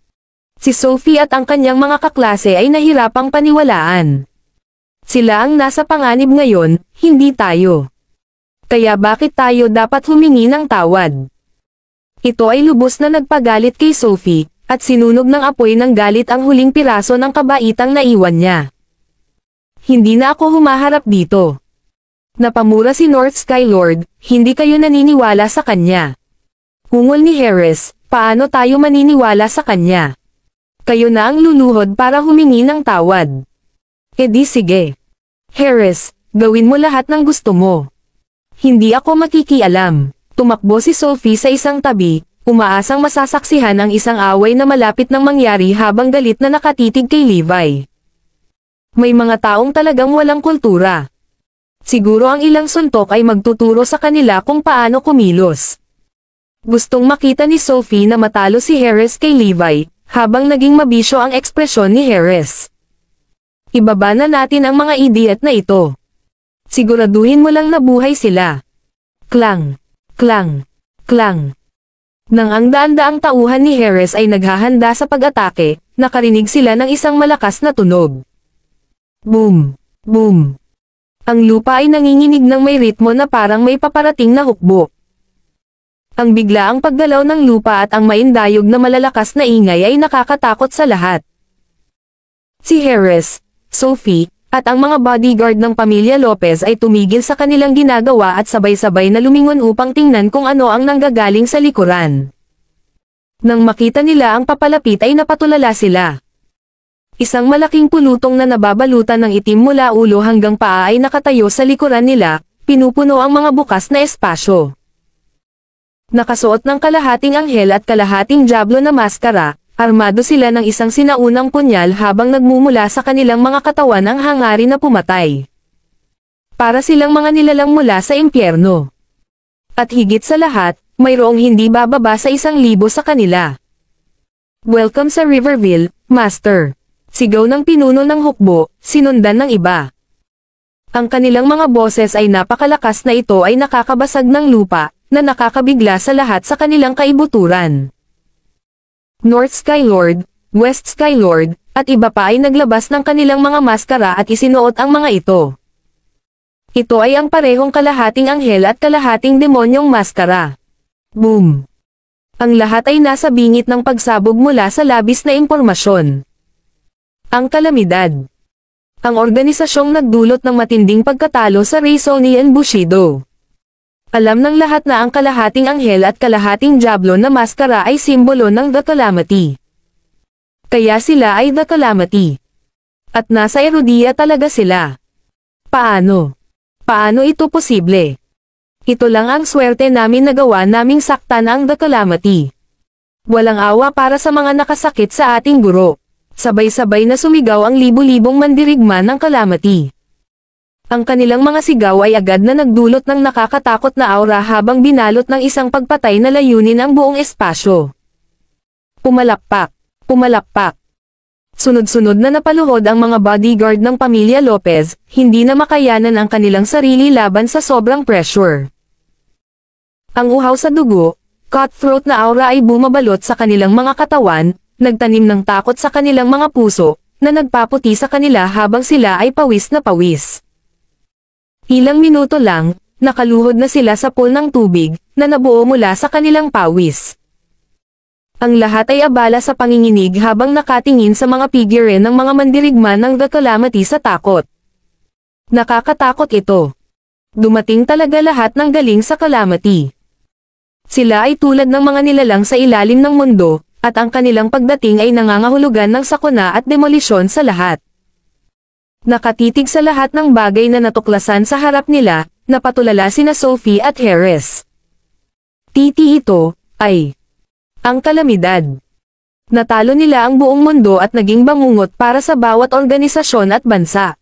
Si Sophie at ang kanyang mga kaklase ay nahirapang paniwalaan. Sila ang nasa panganib ngayon, hindi tayo. Kaya bakit tayo dapat humingi ng tawad? Ito ay lubos na nagpagalit kay Sophie, at sinunog ng apoy ng galit ang huling piraso ng kabaitang naiwan niya. Hindi na ako humaharap dito. Napamura si North Sky Lord, hindi kayo naniniwala sa kanya. Ungol ni Harris, paano tayo maniniwala sa kanya? Kayo na ang luluhod para humingi ng tawad. E di sige. Harris, gawin mo lahat ng gusto mo. Hindi ako makikialam. Tumakbo si Sophie sa isang tabi, umaasang masasaksihan ang isang away na malapit nang mangyari habang galit na nakatitig kay Levi. May mga taong talagang walang kultura. Siguro ang ilang suntok ay magtuturo sa kanila kung paano kumilos. Gustong makita ni Sophie na matalo si Harris kay Levi, habang naging mabisyo ang ekspresyon ni Harris. Ibaba na natin ang mga idiot na ito. Siguraduhin mo lang na buhay sila. Klang, klang, klang. Nang ang daan-daang tauhan ni Harris ay naghahanda sa pag-atake, nakarinig sila ng isang malakas na tunog. Boom, boom. Ang lupa ay nanginginig ng may ritmo na parang may paparating na hukbo. Ang biglaang paggalaw ng lupa at ang maindayog na malalakas na ingay ay nakakatakot sa lahat. Si Harris, Sophie, at ang mga bodyguard ng pamilya Lopez ay tumigil sa kanilang ginagawa at sabay-sabay na lumingon upang tingnan kung ano ang nanggagaling sa likuran. Nang makita nila ang papalapit ay napatulala sila. Isang malaking pulutong na nababalutan ng itim mula ulo hanggang paa ay nakatayo sa likuran nila, pinupuno ang mga bukas na espasyo. Nakasuot ng kalahating anghel at kalahating diablo na maskara, armado sila ng isang sinaunang punyal habang nagmumula sa kanilang mga katawan ang hangarin na pumatay. Para silang mga nilalang mula sa impyerno. At higit sa lahat, mayroong hindi bababa sa 1,000 sa kanila. Welcome sa Riverville, Master. Sigaw ng pinuno ng hukbo, sinundan ng iba. Ang kanilang mga boses ay napakalakas na ito ay nakakabasag ng lupa, na nakakabigla sa lahat sa kanilang kaibuturan. North Sky Lord, West Sky Lord, at iba pa ay naglabas ng kanilang mga maskara at isinuot ang mga ito. Ito ay ang parehong kalahating anghel at kalahating demonyong maskara. Boom! Ang lahat ay nasa bingit ng pagsabog mula sa labis na impormasyon. Ang kalamidad. Ang organisasyong nagdulot ng matinding pagkatalo sa Reisonian Bushido. Alam ng lahat na ang kalahating anghel at kalahating diablo na maskara ay simbolo ng The Calamity. Kaya sila ay The Calamity. At nasa Erudia talaga sila. Paano? Paano ito posible? Ito lang ang swerte namin na gawa naming saktan ang The Calamity. Walang awa para sa mga nakasakit sa ating guro. Sabay-sabay na sumigaw ang libu-libong mandirigma ng Calamity. Ang kanilang mga sigaw ay agad na nagdulot ng nakakatakot na aura habang binalot ng isang pagpatay na layunin ang buong espasyo. Pumalakpak, pumalakpak. Sunod-sunod na napaluhod ang mga bodyguard ng pamilya Lopez, hindi na makayanan ang kanilang sarili laban sa sobrang pressure. Ang uhaw sa dugo, cutthroat na aura ay bumabalot sa kanilang mga katawan, nagtanim ng takot sa kanilang mga puso, na nagpaputi sa kanila habang sila ay pawis na pawis. Ilang minuto lang, nakaluhod na sila sa pool ng tubig, na nabuo mula sa kanilang pawis. Ang lahat ay abala sa panginginig habang nakatingin sa mga figure ng mga mandirigma ng The Calamity sa takot. Nakakatakot ito. Dumating talaga lahat ng galing sa Calamity. Sila ay tulad ng mga nilalang sa ilalim ng mundo, at ang kanilang pagdating ay nangangahulugan ng sakuna at demolisyon sa lahat. Nakatitig sa lahat ng bagay na natuklasan sa harap nila, napatulala sina Sophie at Harris. Titi ito, ay ang kalamidad. Natalo nila ang buong mundo at naging bangungot para sa bawat organisasyon at bansa.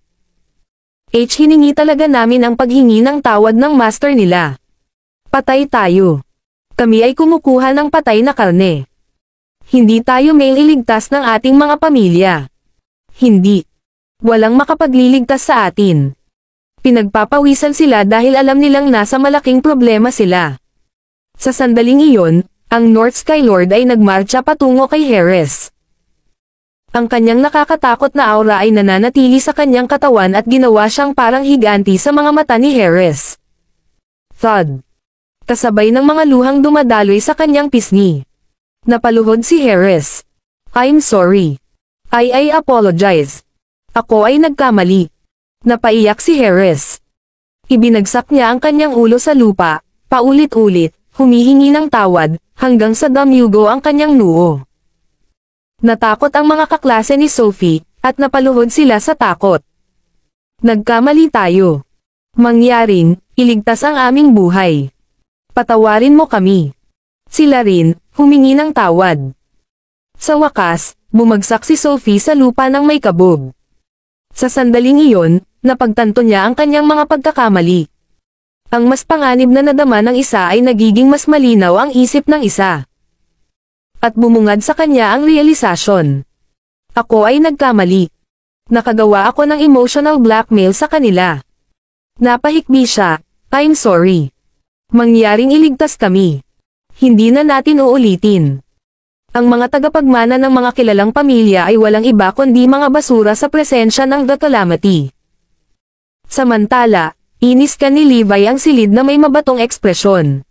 Hiningi talaga namin ang paghingi ng tawad ng master nila. Patay tayo. Kami ay kumukuha ng patay na karne. Hindi tayo may iligtas ng ating mga pamilya. Hindi. Walang makapagliligtas sa atin. Pinagpapawisan sila dahil alam nilang nasa malaking problema sila. Sa sandaling iyon, ang North Sky Lord ay nagmarcha patungo kay Harris. Ang kanyang nakakatakot na aura ay nananatili sa kanyang katawan at ginawa siyang parang higanti sa mga mata ni Harris. Thud. Kasabay ng mga luhang dumadaloy sa kanyang pisngi. Napaluhod si Harris. I'm sorry. I apologize. Ako ay nagkamali. Napaiyak si Harris. Ibinagsak niya ang kanyang ulo sa lupa, paulit-ulit, humihingi ng tawad, hanggang sa damyugo ang kanyang noo. Natakot ang mga kaklase ni Sophie, at napaluhod sila sa takot. Nagkamali tayo. Mangyaring, iligtas ang aming buhay. Patawarin mo kami. Sila rin, humingi ng tawad. Sa wakas, bumagsak si Sophie sa lupa ng may kabog. Sa sandaling iyon, napagtanto niya ang kanyang mga pagkakamali. Ang mas panganib na nadama ng isa ay nagiging mas malinaw ang isip ng isa. At bumungad sa kanya ang realisasyon. Ako ay nagkamali. Nakagawa ako ng emotional blackmail sa kanila. Napahikbi siya, I'm sorry. Mangyaring iligtas kami. Hindi na natin uulitin. Ang mga tagapagmana ng mga kilalang pamilya ay walang iba kundi mga basura sa presensya ng The Calamity. Samantala, inis ka ni Levi ang silid na may mabatong ekspresyon.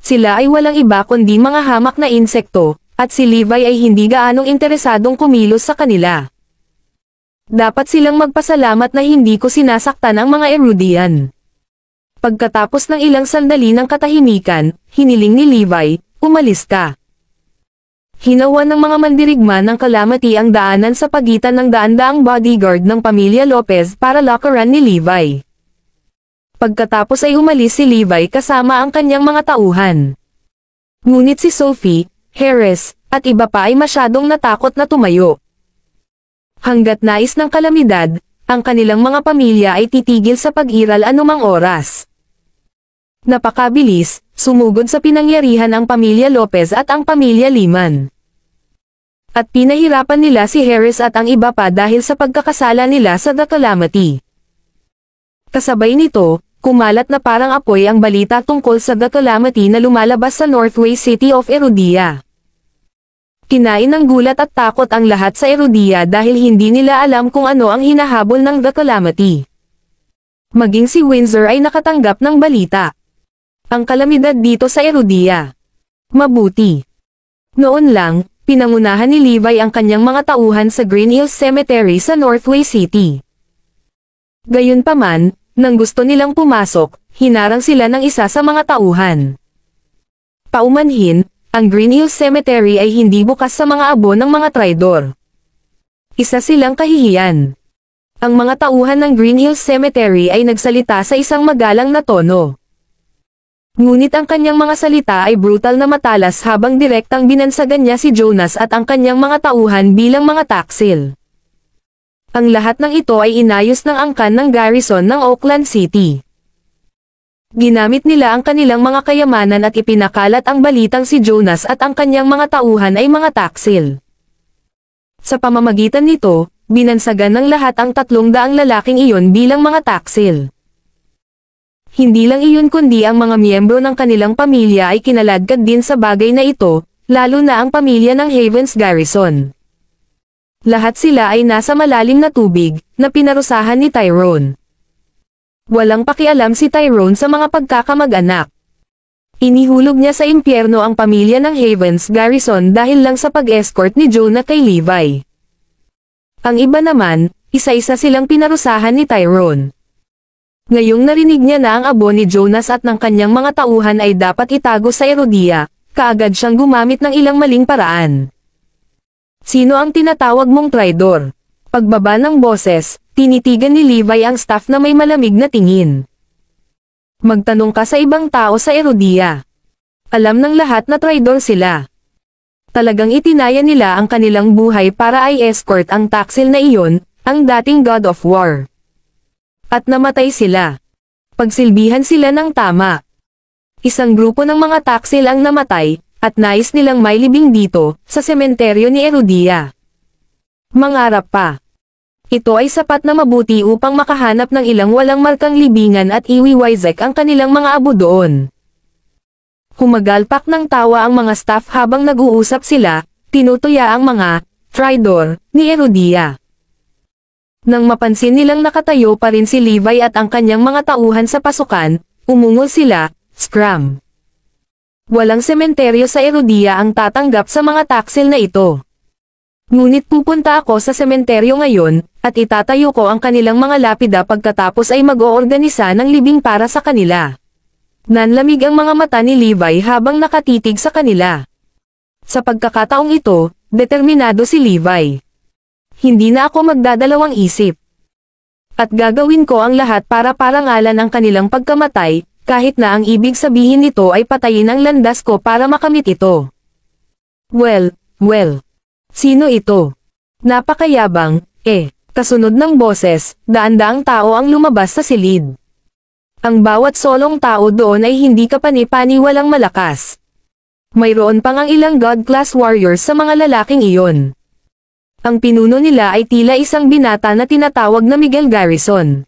Sila ay walang iba kundi mga hamak na insekto, at si Levi ay hindi gaanong interesadong kumilos sa kanila. Dapat silang magpasalamat na hindi ko sinasaktan ang mga Erudian. Pagkatapos ng ilang sandali ng katahimikan, hiniling ni Levi, umalis ka. Hinawan ng mga mandirigma ng Calamity ang daanan sa pagitan ng daan-daang bodyguard ng pamilya Lopez para lockeran ni Levi. Pagkatapos ay umalis si Levi kasama ang kanyang mga tauhan. Ngunit si Sophie, Harris, at iba pa ay masyadong natakot na tumayo. Hanggat nais ng kalamidad, ang kanilang mga pamilya ay titigil sa pag-iral anumang oras. Napakabilis, sumugod sa pinangyarihan ang pamilya Lopez at ang pamilya Liman. At pinahirapan nila si Harris at ang iba pa dahil sa pagkakasala nila sa The Calamity. Kasabay nito, kumalat na parang apoy ang balita tungkol sa The Calamity na lumalabas sa Northway City of Erudia. Kinain ng gulat at takot ang lahat sa Erudia dahil hindi nila alam kung ano ang hinahabol ng The Calamity. Maging si Windsor ay nakatanggap ng balita. Ang kalamidad dito sa Erudia. Mabuti. Noon lang, pinangunahan ni Levi ang kanyang mga tauhan sa Green Hills Cemetery sa Northway City. Gayunpaman, nang gusto nilang pumasok, hinarang sila ng isa sa mga tauhan. Paumanhin, ang Green Hills Cemetery ay hindi bukas sa mga abo ng mga traidor. Isa silang kahihiyan. Ang mga tauhan ng Green Hills Cemetery ay nagsalita sa isang magalang na tono. Ngunit ang kanyang mga salita ay brutal na matalas habang direktang binansagan niya si Jonas at ang kanyang mga tauhan bilang mga taksil. Ang lahat ng ito ay inayos ng angkan ng garrison ng Oakland City. Ginamit nila ang kanilang mga kayamanan at ipinakalat ang balitang si Jonas at ang kanyang mga tauhan ay mga taksil. Sa pamamagitan nito, binansagan ng lahat ang 300 lalaking iyon bilang mga taksil. Hindi lang iyon kundi ang mga miyembro ng kanilang pamilya ay kinaladkad din sa bagay na ito, lalo na ang pamilya ng Havens Garrison. Lahat sila ay nasa malalim na tubig, na pinarusahan ni Tyrone. Walang pakialam si Tyrone sa mga pagkakamag-anak. Inihulog niya sa impyerno ang pamilya ng Havens Garrison dahil lang sa pag-escort ni Jonah kay Levi. Ang iba naman, isa-isa silang pinarusahan ni Tyrone. Ngayong narinig niya na ang abo ni Jonas at ng kanyang mga tauhan ay dapat itago sa Erudia, kaagad siyang gumamit ng ilang maling paraan. Sino ang tinatawag mong traidor? Pagbaba ng boses, tinitigan ni Levi ang staff na may malamig na tingin. Magtanong ka sa ibang tao sa Erudia. Alam ng lahat na traidor sila. Talagang itinaya nila ang kanilang buhay para ay escort ang taksil na iyon, ang dating God of War. At namatay sila. Pagsilbihan sila ng tama. Isang grupo ng mga taksil ang namatay, at nais nilang mailibing dito, sa sementeryo ni Erudia. Mangarap pa. Ito ay sapat na mabuti upang makahanap ng ilang walang markang libingan at iwiwizek ang kanilang mga abo doon. Humagalpak ng tawa ang mga staff habang nag-uusap sila, tinutuya ang mga Tridor, ni Herodia. Nang mapansin nilang nakatayo pa rin si Levi at ang kanyang mga tauhan sa pasukan, umungol sila, scram. Walang sementeryo sa Herodia ang tatanggap sa mga taksil na ito. Ngunit pupunta ako sa sementeryo ngayon, at itatayo ko ang kanilang mga lapida pagkatapos ay mag-oorganisa ng libing para sa kanila. Nanlamig ang mga mata ni Levi habang nakatitig sa kanila. Sa pagkakataong ito, determinado si Levi. Hindi na ako magdadalawang isip. At gagawin ko ang lahat para parangalan ang kanilang pagkamatay, kahit na ang ibig sabihin nito ay patayin ang landas ko para makamit ito. Well, sino ito? Napakayabang, kasunod ng boses, daan-daang tao ang lumabas sa silid. Ang bawat solong tao doon ay hindi kapani-paniwalang malakas. Mayroon pang ang ilang God-class warriors sa mga lalaking iyon. Ang pinuno nila ay tila isang binata na tinatawag na Miguel Garrison.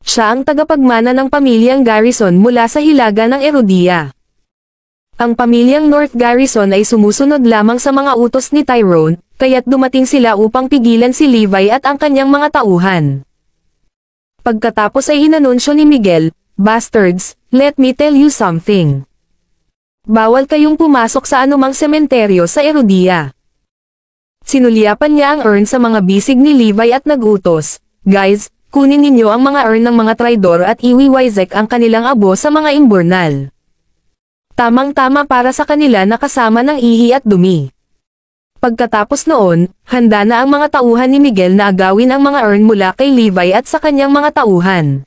Siya ang tagapagmana ng pamilyang Garrison mula sa hilaga ng Herodia. Ang pamilyang North Garrison ay sumusunod lamang sa mga utos ni Tyrone, kaya't dumating sila upang pigilan si Levi at ang kanyang mga tauhan. Pagkatapos ay inanunsyo ni Miguel, "Bastards, let me tell you something. Bawal kayong pumasok sa anumang sementeryo sa Herodia." Sinulyapan niya ang urn sa mga bisig ni Levi at nagutos, "Guys, kunin ninyo ang mga urn ng mga Tridor at iwiwizek ang kanilang abo sa mga imburnal. Tamang-tama para sa kanila na kasama ng ihi at dumi." Pagkatapos noon, handa na ang mga tauhan ni Miguel na agawin ang mga urn mula kay Levi at sa kanyang mga tauhan.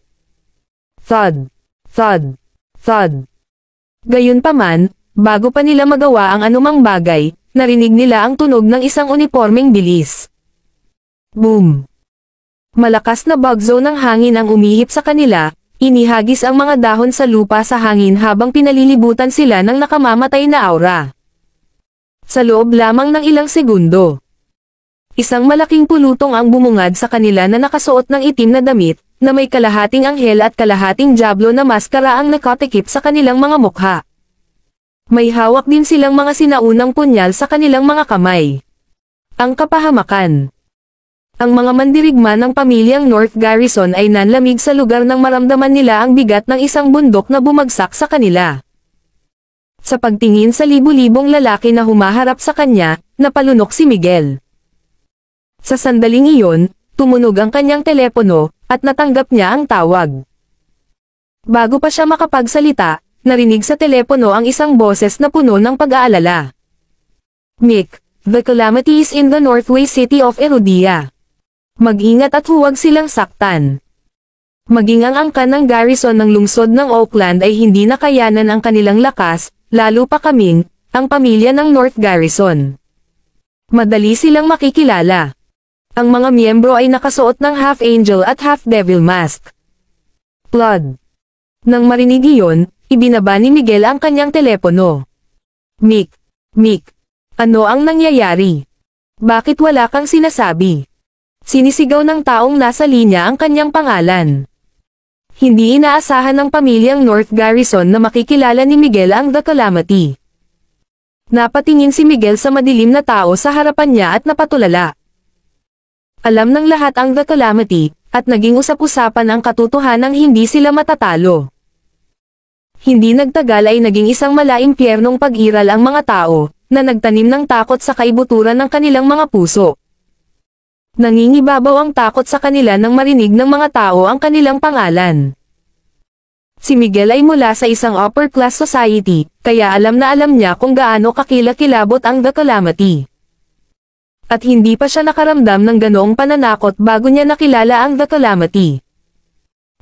Thud, thud, thud. Gayunpaman, bago pa nila magawa ang anumang bagay, narinig nila ang tunog ng isang unipormeng bilis. Boom! Malakas na bagzo ng hangin ang umihip sa kanila, inihagis ang mga dahon sa lupa sa hangin habang pinalilibutan sila ng nakamamatay na aura. Sa loob lamang ng ilang segundo, isang malaking pulutong ang bumungad sa kanila na nakasuot ng itim na damit, na may kalahating anghel at kalahating diablo na maskara ang nakatikip sa kanilang mga mukha. May hawak din silang mga sinaunang punyal sa kanilang mga kamay. Ang kapahamakan. Ang mga mandirigma ng pamilyang North Garrison ay nanlamig sa lugar nang maramdaman nila ang bigat ng isang bundok na bumagsak sa kanila. Sa pagtingin sa libu-libong lalaki na humaharap sa kanya, napalunok si Miguel. Sa sandaling iyon, tumunog ang kanyang telepono, at natanggap niya ang tawag. Bago pa siya makapagsalita, narinig sa telepono ang isang boses na puno ng pag-aalala. "Mick, the calamity is in the northwest city of Herodia. Mag-ingat at huwag silang saktan. Maging ang angkan ng garrison ng lungsod ng Oakland ay hindi nakayanan ang kanilang lakas, lalo pa kaming, ang pamilya ng North Garrison. Madali silang makikilala. Ang mga miyembro ay nakasuot ng half-angel at half-devil mask." Blood. Nang marinig iyon, ibinaba ni Miguel ang kanyang telepono. Mick, ano ang nangyayari? Bakit wala kang sinasabi?" Sinisigaw ng taong nasa linya ang kanyang pangalan. Hindi inaasahan ng pamilyang North Garrison na makikilala ni Miguel ang The Calamity. Napatingin si Miguel sa madilim na tao sa harapan niya at napatulala. Alam ng lahat ang The Calamity, at naging usap-usapan ang katotohanang hindi sila matatalo. Hindi nagtagal ay naging isang malaimpyernong pag-iral ang mga tao, na nagtanim ng takot sa kaibuturan ng kanilang mga puso. Nangingibabaw ang takot sa kanila nang marinig ng mga tao ang kanilang pangalan. Si Miguel ay mula sa isang upper-class society, kaya alam na alam niya kung gaano kakilakilabot ang The Calamity. At hindi pa siya nakaramdam ng ganoong pananakot bago niya nakilala ang The Calamity.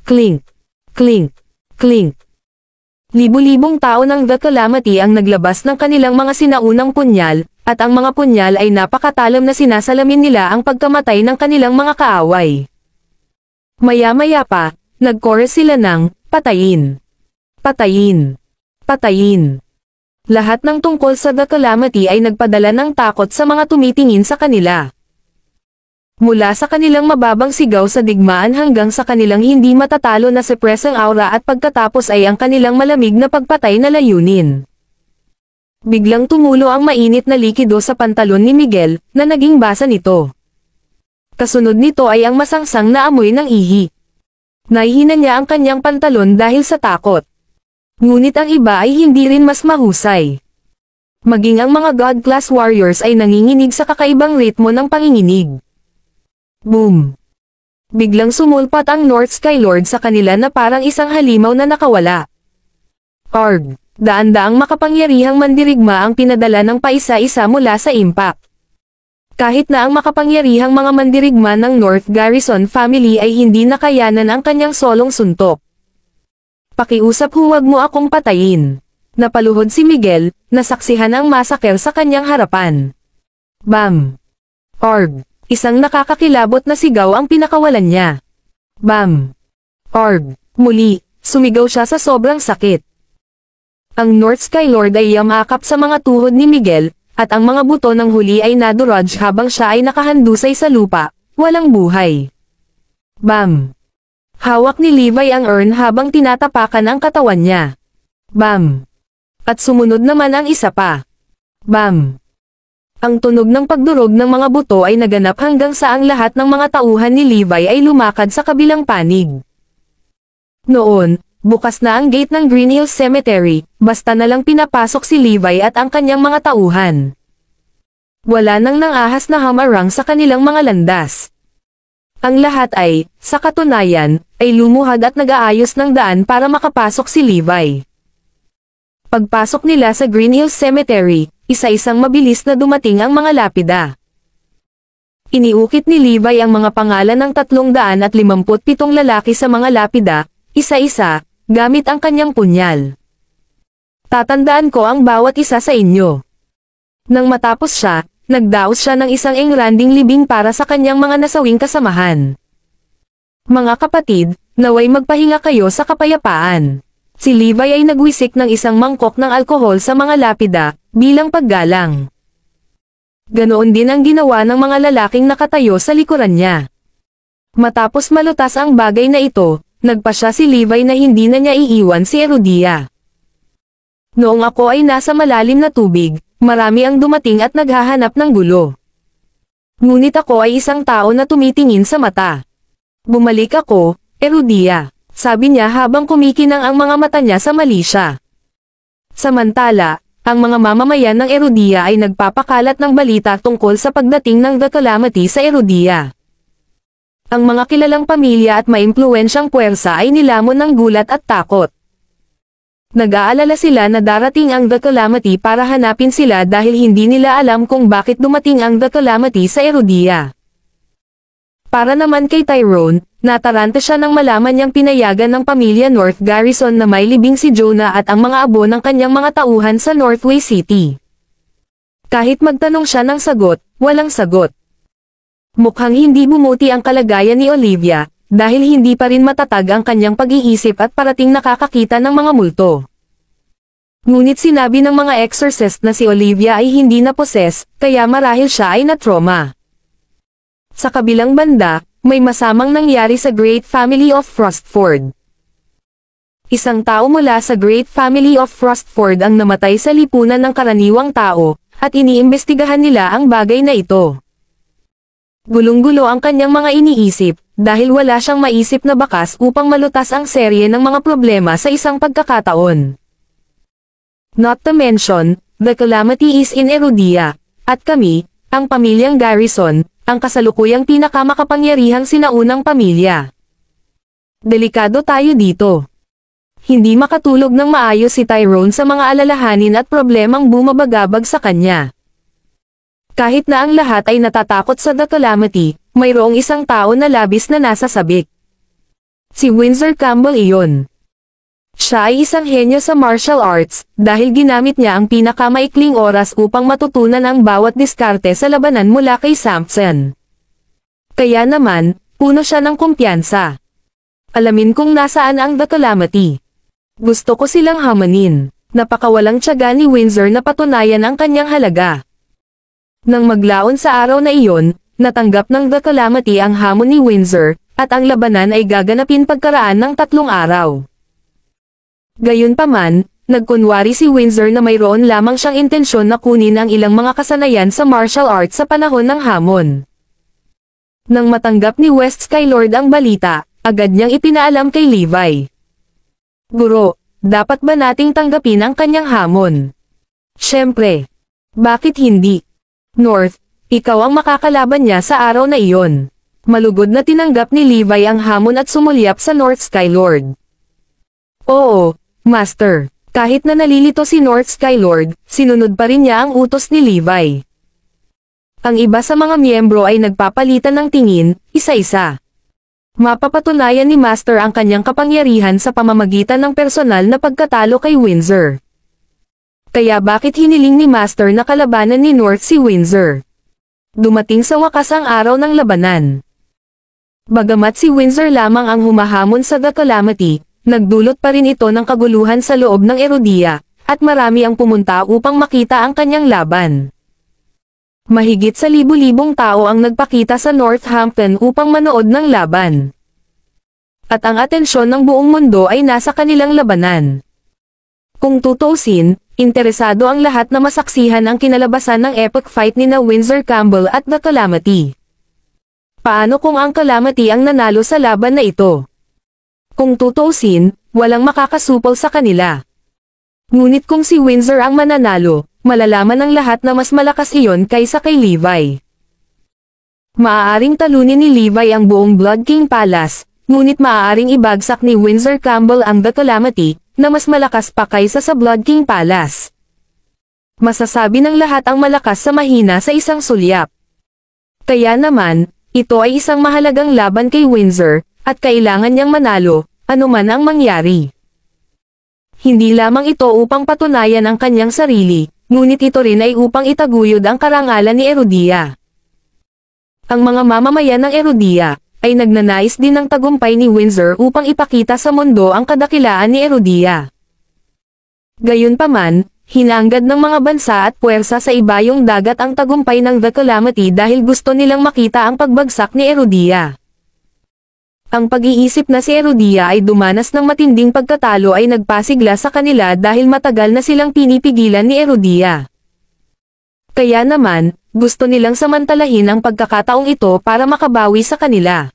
Clink, clink, clink. Libu-libong tao ng The Calamity ang naglabas ng kanilang mga sinaunang punyal, at ang mga punyal ay napakatalam na sinasalamin nila ang pagkamatay ng kanilang mga kaaway. Maya-maya pa, nag-chorus sila ng, "Patayin! Patayin! Patayin!" Lahat ng tungkol sa The Calamity ay nagpadala ng takot sa mga tumitingin sa kanila. Mula sa kanilang mababang sigaw sa digmaan hanggang sa kanilang hindi matatalo na suppressing aura at pagkatapos ay ang kanilang malamig na pagpatay na layunin. Biglang tumulo ang mainit na likido sa pantalon ni Miguel, na naging basa nito. Kasunod nito ay ang masangsang na amoy ng ihi. Nahihina niya ang kanyang pantalon dahil sa takot. Ngunit ang iba ay hindi rin mas mahusay. Maging ang mga God-class warriors ay nanginginig sa kakaibang ritmo ng panginginig. Boom! Biglang sumulpat ang North Sky Lord sa kanila na parang isang halimaw na nakawala. Arg! Daan-daang makapangyarihang mandirigma ang pinadala ng paisa-isa mula sa impact. Kahit na ang makapangyarihang mga mandirigma ng North Garrison family ay hindi nakayanan ang kanyang solong suntok. Pakiusap huwag mo akong patayin. Napaluhod si Miguel, nasaksihan ang masaker sa kanyang harapan. Bam! Arg! Isang nakakakilabot na sigaw ang pinakawalan niya. Bam! Arg! Muli, sumigaw siya sa sobrang sakit. Ang North Sky Lord ay yamakap sa mga tuhod ni Miguel, at ang mga buto ng huli ay naduraj habang siya ay nakahandusay sa lupa, walang buhay. Bam! Hawak ni Levi ang urn habang tinatapakan ang katawan niya. Bam! At sumunod naman ang isa pa. Bam! Ang tunog ng pagdurog ng mga buto ay naganap hanggang sa ang lahat ng mga tauhan ni Levi ay lumakad sa kabilang panig. Noon, bukas na ang gate ng Green Hills Cemetery, basta na lang pinapasok si Levi at ang kanyang mga tauhan. Wala nang nangahas na hamarang sa kanilang mga landas. Ang lahat ay, sa katunayan, ay lumuhad at nag-aayos ng daan para makapasok si Levi. Pagpasok nila sa Green Hills Cemetery, isa-isang mabilis na dumating ang mga lapida. Iniukit ni Levi ang mga pangalan ng 357 lalaki sa mga lapida, isa-isa, gamit ang kanyang punyal. Tatandaan ko ang bawat isa sa inyo. Nang matapos siya, nagdaos siya ng isang engranding libing para sa kanyang mga nasawing kasamahan. Mga kapatid, naway magpahinga kayo sa kapayapaan. Si Levi ay nagwisik ng isang mangkok ng alkohol sa mga lapida, bilang paggalang. Ganoon din ang ginawa ng mga lalaking nakatayo sa likuran niya. Matapos malutas ang bagay na ito, nagpasya si Levi na hindi na niya iiwan si Erudia. Noong ako ay nasa malalim na tubig, marami ang dumating at naghahanap ng gulo. Ngunit ako ay isang tao na tumitingin sa mata. Bumalik ako, Erudia. Sabi niya habang kumikinang ang mga mata niya sa mali siya. Samantala, ang mga mamamayan ng Erudia ay nagpapakalat ng balita tungkol sa pagdating ng The Calamity sa Erudia. Ang mga kilalang pamilya at maimpluwensyang puwersa ay nilamon ng gulat at takot. Nag-aalala sila na darating ang The Calamity para hanapin sila dahil hindi nila alam kung bakit dumating ang The Calamity sa Erudia. Para naman kay Tyrone, nataranta siya nang malaman niyang pinayagan ng pamilya North Garrison na may libing si Jonah at ang mga abo ng kanyang mga tauhan sa Northway City. Kahit magtanong siya ng sagot, walang sagot. Mukhang hindi bumuti ang kalagayan ni Olivia, dahil hindi pa rin matatag ang kanyang pag-iisip at parating nakakakita ng mga multo. Ngunit sinabi ng mga exorcist na si Olivia ay hindi na-possess, kaya marahil siya ay na-trauma. Sa kabilang banda, may masamang nangyari sa Great Family of Frostford. Isang tao mula sa Great Family of Frostford ang namatay sa lipunan ng karaniwang tao, at iniimbestigahan nila ang bagay na ito. Gulong-gulo ang kanyang mga iniisip, dahil wala siyang maisip na bakas upang malutas ang serye ng mga problema sa isang pagkakataon. Not to mention, the calamity is in Erudia, at kami, ang pamilyang Garrison, ang kasalukuyang pinakamakapangyarihang sinaunang pamilya. Delikado tayo dito. Hindi makatulog ng maayos si Tyrone sa mga alalahanin at problemang bumabagabag sa kanya. Kahit na ang lahat ay natatakot sa The Calamity, mayroong isang tao na labis na nasa sabik. Si Windsor Campbell iyon. Siya ay isang henyo sa martial arts, dahil ginamit niya ang pinakamaikling oras upang matutunan ang bawat diskarte sa labanan mula kay Samson. Kaya naman, puno siya ng kumpiyansa. Alamin kung nasaan ang The Calamity. Gusto ko silang hamanin. Napakawalang tiyaga ni Windsor na patunayan ang kanyang halaga. Nang maglaon sa araw na iyon, natanggap ng The Calamity ang hamon ni Windsor, at ang labanan ay gaganapin pagkaraan ng 3 araw. Gayunpaman, nagkunwari si Windsor na mayroon lamang siyang intensyon na kunin ang ilang mga kasanayan sa martial arts sa panahon ng hamon. Nang matanggap ni West Skylord ang balita, agad niyang ipinaalam kay Levi. Guro, dapat ba nating tanggapin ang kanyang hamon? Siyempre. Bakit hindi? North, ikaw ang makakalaban niya sa araw na iyon. Malugod na tinanggap ni Levi ang hamon at sumulyap sa North Skylord. Oo, Master. Kahit na nalilito si North Skylord, sinunod pa rin niya ang utos ni Levi. Ang iba sa mga miyembro ay nagpapalitan ng tingin, isa-isa. Mapapatunayan ni Master ang kanyang kapangyarihan sa pamamagitan ng personal na pagkatalo kay Windsor. Kaya bakit hiniling ni Master na kalabanan ni North si Windsor? Dumating sa wakas ang araw ng labanan. Bagamat si Windsor lamang ang humahamon sa The Calamity, nagdulot pa rin ito ng kaguluhan sa loob ng Erodia, at marami ang pumunta upang makita ang kanyang laban. Mahigit sa libu-libong tao ang nagpakita sa Northampton upang manood ng laban. At ang atensyon ng buong mundo ay nasa kanilang labanan. Kung tutuusin, interesado ang lahat na masaksihan ang kinalabasan ng epic fight ni na Windsor Campbell at The Calamity. Paano kung ang Calamity ang nanalo sa laban na ito? Kung tutuusin, walang makakasupol sa kanila. Ngunit kung si Windsor ang mananalo, malalaman ng lahat na mas malakas iyon kaysa kay Levi. Maaaring talunin ni Levi ang buong Blood King Palace, ngunit maaaring ibagsak ni Windsor Campbell ang The Calamity, na mas malakas pa kaysa sa Blood King Palace. Masasabi ng lahat ang malakas sa mahina sa isang sulyap. Kaya naman, ito ay isang mahalagang laban kay Windsor, at kailangan niyang manalo, anuman ang mangyari. Hindi lamang ito upang patunayan ang kanyang sarili, ngunit ito rin ay upang itaguyod ang karangalan ni Erodia. Ang mga mamamayan ng Erodia, ay nagnanais din ng tagumpay ni Windsor upang ipakita sa mundo ang kadakilaan ni Erodia. Gayunpaman, hinanggad ng mga bansa at puwersa sa ibayong dagat ang tagumpay ng The Calamity dahil gusto nilang makita ang pagbagsak ni Erodia. Ang pag-iisip na si Erodia ay dumanas ng matinding pagkatalo ay nagpasigla sa kanila dahil matagal na silang pinipigilan ni Erodia. Kaya naman, gusto nilang samantalahin ang pagkakataong ito para makabawi sa kanila.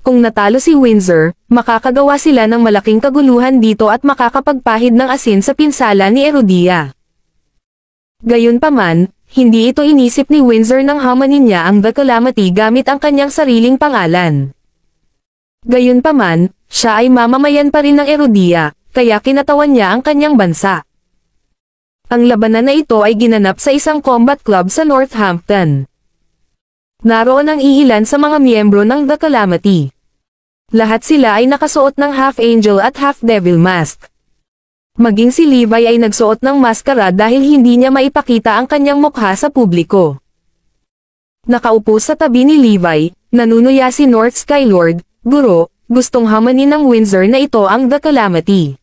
Kung natalo si Windsor, makakagawa sila ng malaking kaguluhan dito at makakapagpahid ng asin sa pinsala ni Erodia. Gayunpaman, hindi ito inisip ni Windsor nang hamanin niya ang The Calamity gamit ang kanyang sariling pangalan. Gayunpaman, siya ay mamamayan pa rin ng Erodia, kaya kinatawan niya ang kanyang bansa. Ang labanan na ito ay ginanap sa isang combat club sa Northampton. Naroon ang iilan sa mga miyembro ng The Calamity. Lahat sila ay nakasuot ng half-angel at half-devil mask. Maging si Levi ay nagsuot ng maskara dahil hindi niya maipakita ang kanyang mukha sa publiko. Nakaupo sa tabi ni Levi, nanunuya si North Skylord. Guro, gustong hamanin ng Windsor na ito ang The Calamity.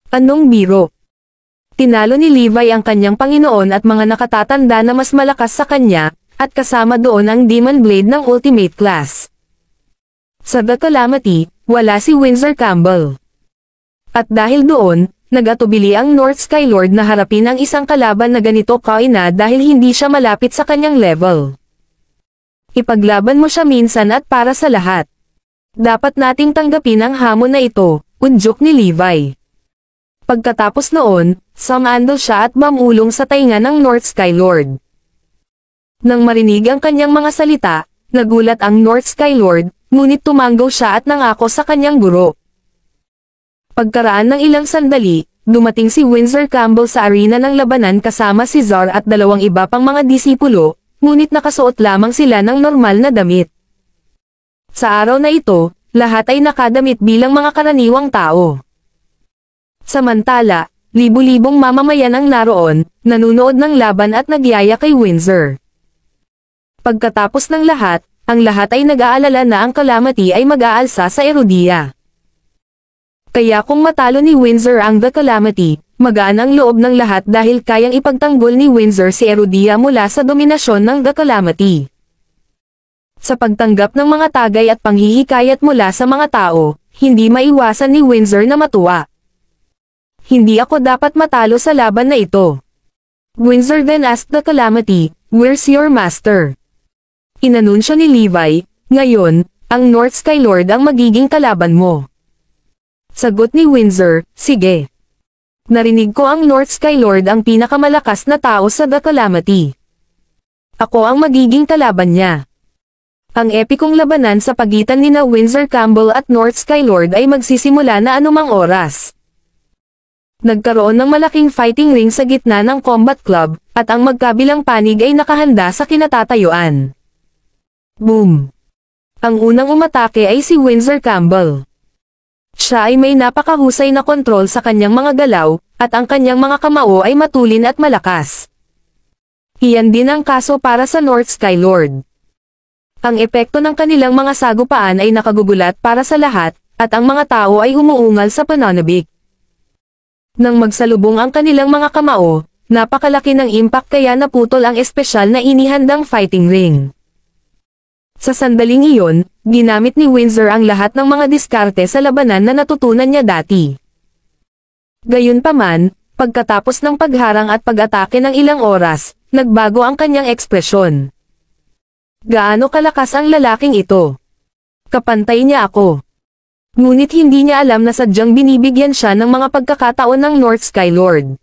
Anong biro? Tinalo ni Levi ang kanyang Panginoon at mga nakatatanda na mas malakas sa kanya, at kasama doon ang Demon Blade ng Ultimate Class. Sa The Calamity, wala si Windsor Campbell. At dahil doon, nag-atubili ang North Skylord na harapin ang isang kalaban na ganito kaina dahil hindi siya malapit sa kanyang level. Ipaglaban mo siya minsan at para sa lahat. Dapat nating tanggapin ang hamon na ito, udyok ni Levi. Pagkatapos noon, sumando siya at mamulong sa tainga ng North Skylord. Nang marinig ang kanyang mga salita, nagulat ang North Skylord, ngunit tumanggaw siya at nangako sa kanyang guro. Pagkaraan ng ilang sandali, dumating si Windsor Campbell sa arena ng labanan kasama si Zar at dalawang iba pang mga disipulo, ngunit nakasuot lamang sila ng normal na damit. Sa araw na ito, lahat ay nakadamit bilang mga karaniwang tao. Samantala, libu-libong mamamayan ang naroon, nanunood ng laban at nagyaya kay Windsor. Pagkatapos ng lahat, ang lahat ay nag-aalala na ang Calamity ay mag-aalsa sa Erodia. Kaya kung matalo ni Windsor ang The Calamity, magaan ang loob ng lahat dahil kayang ipagtanggol ni Windsor si Erodia mula sa dominasyon ng The Calamity. Sa pagtanggap ng mga tagay at panghihikayat mula sa mga tao, hindi maiwasan ni Windsor na matuwa. Hindi ako dapat matalo sa laban na ito. Windsor then asked the Calamity, "Where's your master?" Inanunsyo ni Levi, "Ngayon, ang North Sky Lord ang magiging kalaban mo." Sagot ni Windsor, "Sige." Narinig ko ang North Sky Lord ang pinakamalakas na tao sa The Calamity. Ako ang magiging kalaban niya. Ang epikong labanan sa pagitan nina Windsor Campbell at North Sky Lord ay magsisimula na anumang oras. Nagkaroon ng malaking fighting ring sa gitna ng combat club, at ang magkabilang panig ay nakahanda sa kinatatayuan. Boom! Ang unang umatake ay si Windsor Campbell. Siya ay may napakahusay na kontrol sa kanyang mga galaw, at ang kanyang mga kamao ay matulin at malakas. Iyan din ang kaso para sa North Sky Lord. Ang epekto ng kanilang mga sagupaan ay nakagugulat para sa lahat, at ang mga tao ay umuungal sa pananabik. Nang magsalubong ang kanilang mga kamao, napakalaki ng impact kaya naputol ang espesyal na inihandang fighting ring. Sa sandaling iyon, ginamit ni Windsor ang lahat ng mga diskarte sa labanan na natutunan niya dati. Gayunpaman, pagkatapos ng pagharang at pag-atake ng ilang oras, nagbago ang kanyang ekspresyon. Gaano kalakas ang lalaking ito? Kapantay niya ako. Ngunit hindi niya alam na sadyang binibigyan siya ng mga pagkakataon ng North Sky Lord.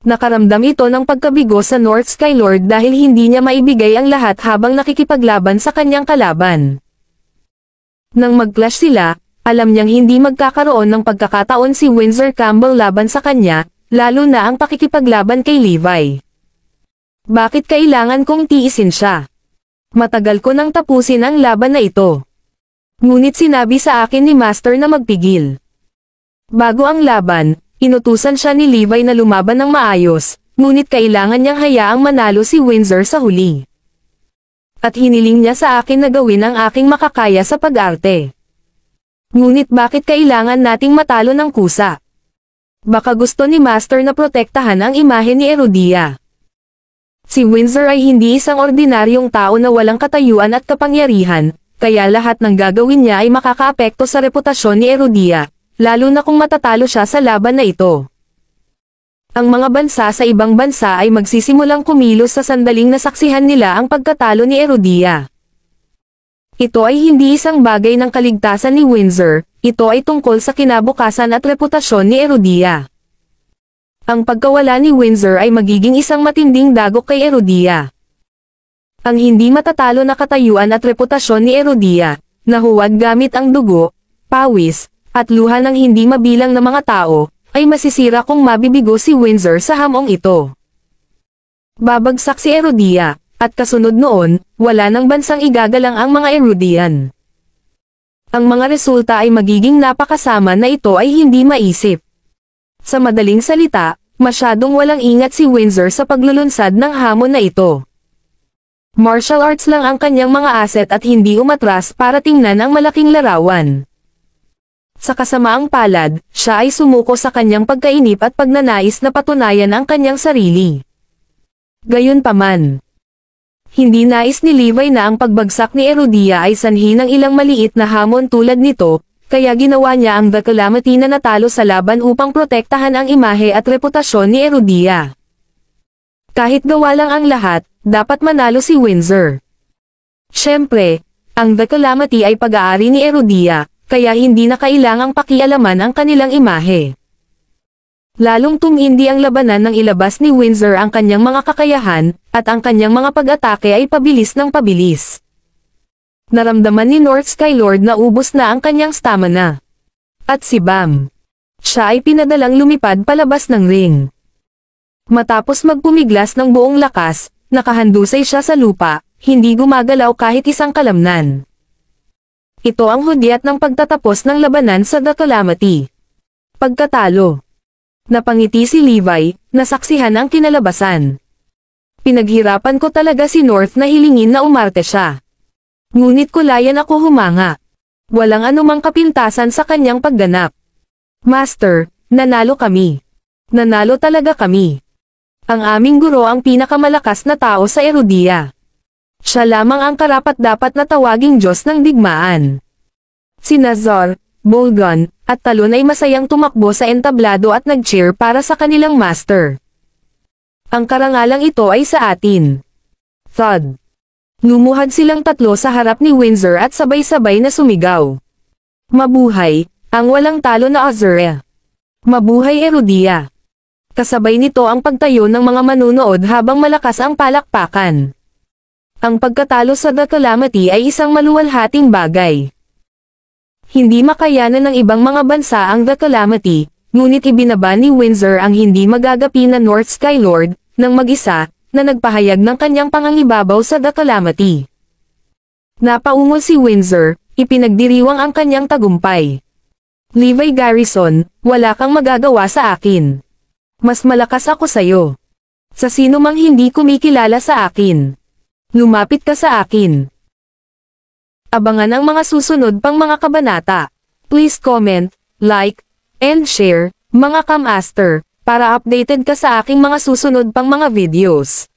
Nakaramdam ito ng pagkabigo sa North Sky Lord dahil hindi niya maibigay ang lahat habang nakikipaglaban sa kanyang kalaban. Nang mag-clash sila, alam niyang hindi magkakaroon ng pagkakataon si Windsor Campbell laban sa kanya, lalo na ang pakikipaglaban kay Levi. Bakit kailangan kong tiisin siya? Matagal ko nang tapusin ang laban na ito. Ngunit sinabi sa akin ni Master na magpigil. Bago ang laban, inutusan siya ni Levi na lumaban ng maayos, ngunit kailangan niyang hayaang manalo si Windsor sa huli. At hiniling niya sa akin na gawin ang aking makakaya sa pag-arte. Ngunit bakit kailangan nating matalo ng kusa? Baka gusto ni Master na protektahan ang imahe ni Erudia. Si Windsor ay hindi isang ordinaryong tao na walang katayuan at kapangyarihan, kaya lahat ng gagawin niya ay makakaapekto sa reputasyon ni Erudia, lalo na kung matatalo siya sa laban na ito. Ang mga bansa sa ibang bansa ay magsisimulang kumilos sa sandaling nasaksihan nila ang pagkatalo ni Erudia. Ito ay hindi isang bagay ng kaligtasan ni Windsor, ito ay tungkol sa kinabukasan at reputasyon ni Erudia. Ang pagkawala ni Windsor ay magiging isang matinding dagok kay Erudia. Ang hindi matatalo na katayuan at reputasyon ni Erudia, nahuwad gamit ang dugo, pawis, at luha ng hindi mabilang na mga tao, ay masisira kung mabibigo si Windsor sa hamong ito. Babagsak si Erudia, at kasunod noon, wala ng bansang igagalang ang mga Erudian. Ang mga resulta ay magiging napakasama na ito ay hindi maisip. Sa madaling salita, masyadong walang ingat si Windsor sa paglulunsad ng hamon na ito. Martial arts lang ang kanyang mga asset at hindi umatras para tingnan ang malaking larawan. Sa kasamaang palad, siya ay sumuko sa kanyang pagkainip at pagnanais na patunayan ang kanyang sarili. Gayunpaman, hindi nais ni Levi na ang pagbagsak ni Erudia ay sanhi ng ilang maliit na hamon tulad nito, kaya ginawa niya ang The Calamity na natalo sa laban upang protektahan ang imahe at reputasyon ni Erudia. Kahit gawa lang ang lahat, dapat manalo si Windsor. Siyempre, ang The Calamity ay pag-aari ni Erudia, kaya hindi na kailangang pakialaman ang kanilang imahe. Lalong tumindi ang labanan nang ilabas ni Windsor ang kanyang mga kakayahan, at ang kanyang mga pag-atake ay pabilis ng pabilis. Naramdaman ni North Sky Lord na ubos na ang kanyang stamina. At si Bam. Siya ay pinadalang lumipad palabas ng ring. Matapos magpumiglas ng buong lakas, nakahandusay siya sa lupa, hindi gumagalaw kahit isang kalamnan. Ito ang hudyat ng pagtatapos ng labanan sa The Calamity. Pagkatalo. Napangiti si Levi, nasaksihan ang kinalabasan. Pinaghirapan ko talaga si North na hilingin na umarte siya. Ngunit kulayan ako humanga. Walang anumang kapintasan sa kanyang pagganap. Master, nanalo kami. Nanalo talaga kami. Ang aming guro ang pinakamalakas na tao sa Erudia. Siya lamang ang karapat-dapat na tawaging Diyos ng digmaan. Si Nazar, Bolgon, at Talon ay masayang tumakbo sa entablado at nag-cheer para sa kanilang master. Ang karangalang ito ay sa atin. Thud. Lumuhad silang tatlo sa harap ni Windsor at sabay-sabay na sumigaw. Mabuhay, ang walang talo na Azura. Mabuhay Erudia. Kasabay nito ang pagtayo ng mga manunood habang malakas ang palakpakan. Ang pagkatalo sa The Calamity ay isang maluwalhating bagay. Hindi makayanan ng ibang mga bansa ang The Calamity, ngunit ibinaba ni Windsor ang hindi magagapi na North Skylord, ng mag-isa, na nagpahayag ng kanyang pangangibabaw sa The Calamity. Napaungol si Windsor, ipinagdiriwang ang kanyang tagumpay. Levi Garrison, wala kang magagawa sa akin. Mas malakas ako sa'yo. Sa sino mang hindi kumikilala sa akin. Lumapit ka sa akin. Abangan ang mga susunod pang mga kabanata. Please comment, like, and share, mga Kamaster, para updated ka sa aking mga susunod pang mga videos.